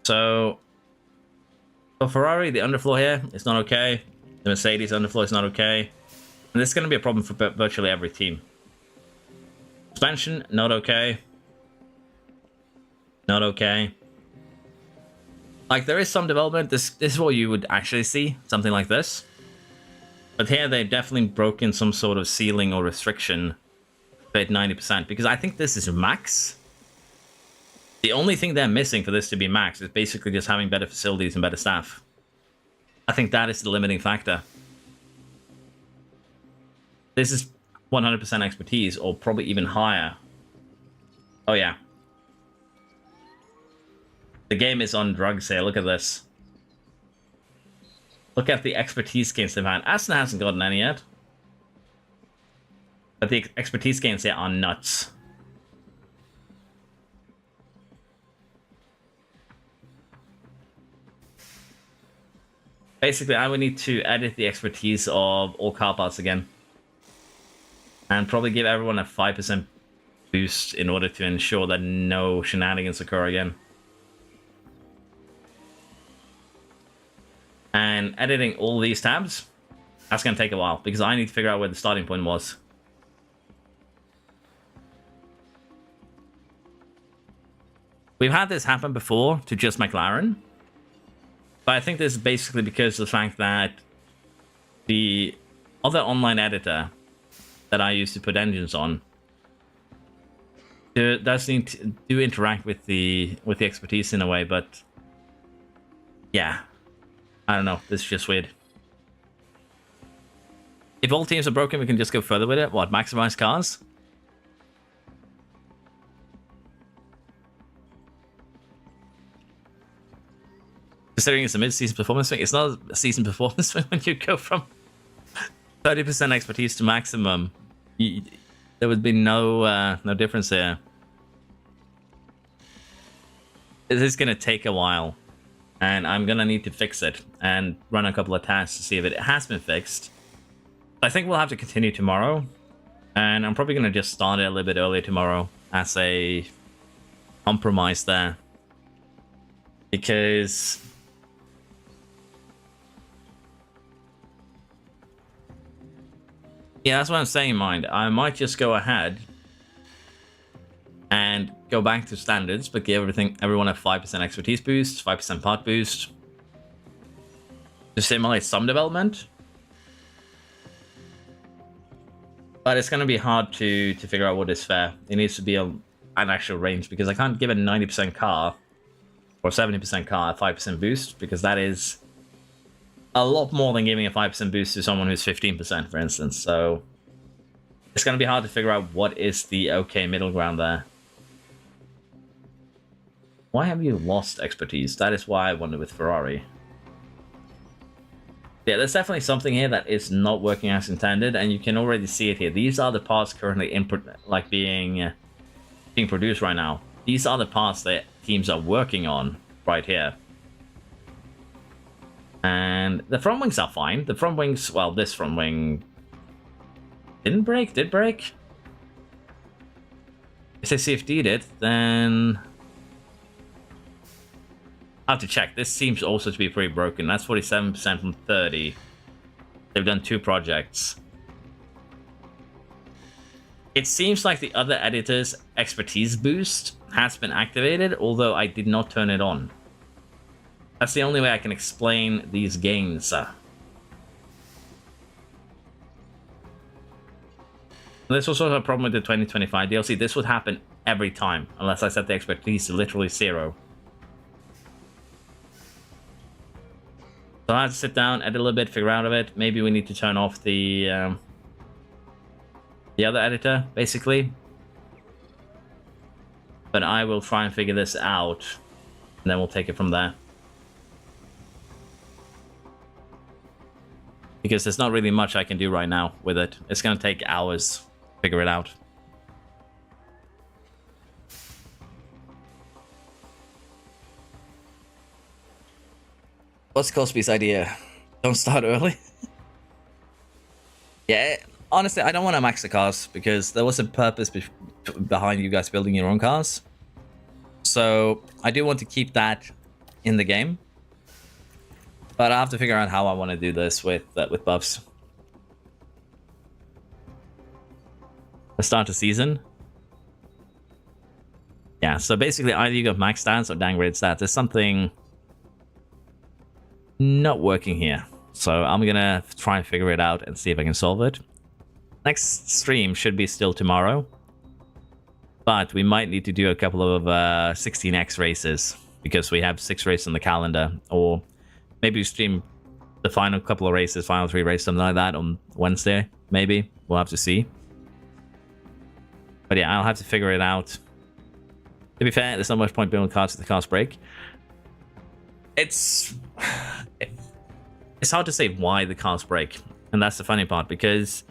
So, for Ferrari, the underfloor here is not okay. The Mercedes underfloor is not okay. And this is going to be a problem for virtually every team. Suspension, not okay. Not okay. Like, there is some development. This is what you would actually see. Something like this. But here, they've definitely broken some sort of ceiling or restriction at 90%. Because I think this is max. The only thing they're missing for this to be max is basically just having better facilities and better staff. I think that is the limiting factor. This is 100% expertise, or probably even higher. Oh yeah. The game is on drugs here, look at this. Look at the expertise gains they've had. Aston hasn't gotten any yet. But the expertise gains here are nuts. Basically, I would need to edit the expertise of all car parts again. And probably give everyone a 5% boost in order to ensure that no shenanigans occur again. And editing all these tabs, that's going to take a while, because I need to figure out where the starting point was. We've had this happen before to just McLaren. But I think this is basically because of the fact that the other online editor that I use to put engines on does need to do interact with the expertise in a way, but yeah, I don't know. This is just weird. If all teams are broken, we can just go further with it. What, maximize cars? Considering it's a mid-season performance swing, it's not a season performance swing when you go from 30% expertise to maximum. There would be no difference here. This is going to take a while, and I'm going to need to fix it and run a couple of tests to see if it has been fixed. I think we'll have to continue tomorrow, and I'm probably going to just start it a little bit earlier tomorrow as a compromise there. Because yeah, that's what I'm saying, mind. I might just go ahead and go back to standards, but give everyone a 5% expertise boost, 5% part boost, to simulate some development. But it's going to be hard to figure out what is fair. It needs to be an actual range, because I can't give a 90% car or 70% car a 5% boost, because that is a lot more than giving a 5% boost to someone who's 15%, for instance. So it's going to be hard to figure out what is the okay middle ground there. Why have you lost expertise? That is why I wonder with Ferrari. Yeah, there's definitely something here that is not working as intended, and you can already see it here. These are the parts currently being produced right now. These are the parts that teams are working on right here. And the front wings are fine. The front wings, well, this front wing didn't break, did break? If they CFD'd it, then I have to check. This seems also to be pretty broken. That's 47% from 30. They've done 2 projects. It seems like the other editor's expertise boost has been activated, although I did not turn it on. That's the only way I can explain these gains. This was also a problem with the 2025 DLC. This would happen every time, unless I set the expertise to literally 0. So I have to sit down, edit a little bit, figure out of it. Maybe we need to turn off the other editor, basically. But I will try and figure this out, and then we'll take it from there. Because there's not really much I can do right now with it. It's going to take hours to figure it out. What's Cosby's idea? Don't start early? Yeah, honestly, I don't want to max the cars because there was a purpose behind you guys building your own cars. So I do want to keep that in the game. But I have to figure out how I want to do this with buffs. Let's start the season. Yeah, so basically either you got max stats or downgraded stats. There's something not working here. So I'm gonna try and figure it out and see if I can solve it. Next stream should be still tomorrow. But we might need to do a couple of 16x races because we have 6 races on the calendar. Or maybe we stream the final couple of races, final 3 races, something like that on Wednesday, maybe. We'll have to see. But yeah, I'll have to figure it out. To be fair, there's not much point building cars if the cars break. It's hard to say why the cars break. And that's the funny part, because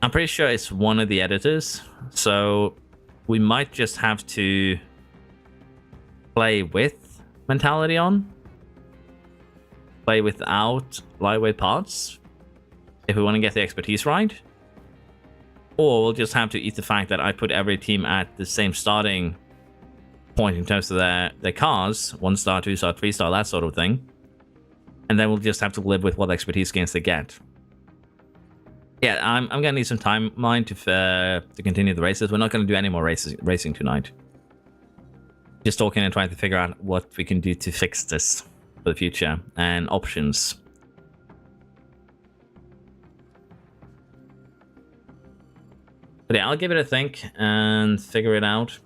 I'm pretty sure it's one of the editors. So we might just have to play with mentality on. Play without lightweight parts if we want to get the expertise right. Or we'll just have to eat the fact that I put every team at the same starting point in terms of their cars. 1-star, 2-star, 3-star, that sort of thing. And then we'll just have to live with what expertise gains they get. Yeah, I'm gonna need some timeline to continue the races. We're not gonna do any more racing tonight. Just talking and trying to figure out what we can do to fix this for the future and options. But yeah, I'll give it a think and figure it out.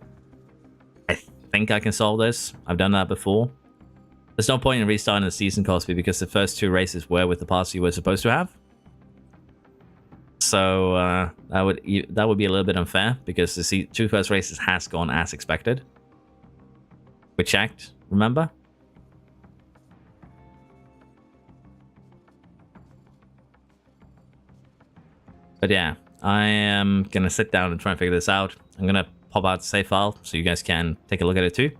I think I can solve this. I've done that before. There's no point in restarting the season, Cosby, because the first 2 races were with the parts you were supposed to have. So that would be a little bit unfair because the 2 first races has gone as expected. We checked, remember? But yeah, I am gonna sit down and try and figure this out. I'm gonna pop out the save file so you guys can take a look at it too.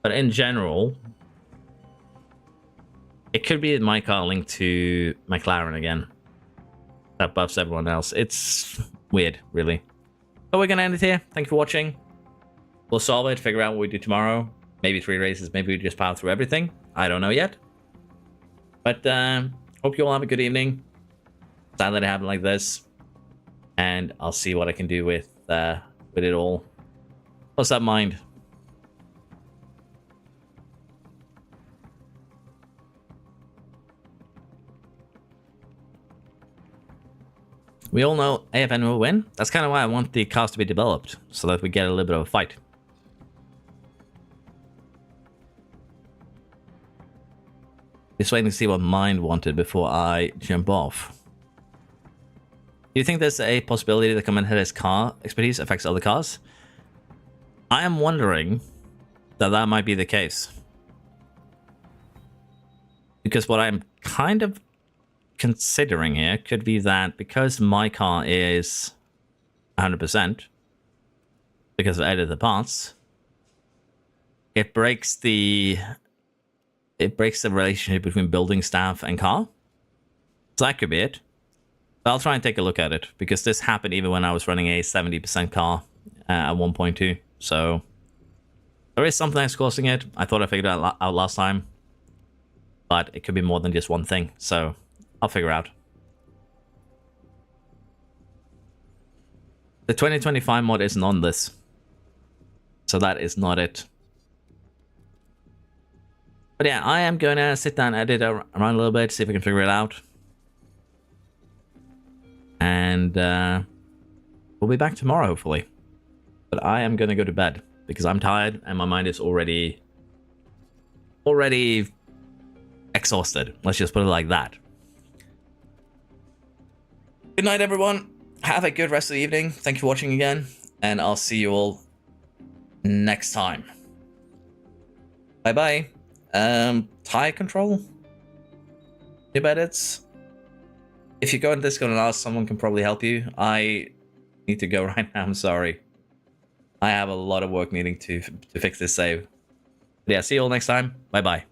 But in general, it could be my car linked to McLaren again. That buffs everyone else. It's weird, really. But we're gonna end it here. Thank you for watching. We'll solve it, figure out what we do tomorrow. Maybe 3 races, maybe we just power through everything. I don't know yet. But hope you all have a good evening. Sad that it happened like this. And I'll see what I can do with it all. What's that mind? We all know AFN will win. That's kind of why I want the cars to be developed, so that we get a little bit of a fight. Just waiting to see what mine wanted before I jump off. Do you think there's a possibility that Commentator's car expertise affects other cars? I am wondering that might be the case. Because what I'm kind of considering here could be that because my car is 100%, because of edited parts, it breaks the relationship between building staff and car. So that could be it. But I'll try and take a look at it, because this happened even when I was running a 70% car at 1.2. So there is something that's causing it. I thought I figured it out last time, but it could be more than just one thing. So I'll figure out. The 2025 mod isn't on this, so that is not it. But yeah, I am going to sit down and edit around a little bit, see if I can figure it out. And we'll be back tomorrow, hopefully. But I am going to go to bed because I'm tired and my mind is already exhausted. Let's just put it like that. Good night, everyone. Have a good rest of the evening. Thank you for watching again, and I'll see you all next time. Bye-bye. Tire control? Tube edits? If you go on Discord and ask, someone can probably help you. I need to go right now, I'm sorry. I have a lot of work needing to fix this save. But yeah, see you all next time. Bye-bye.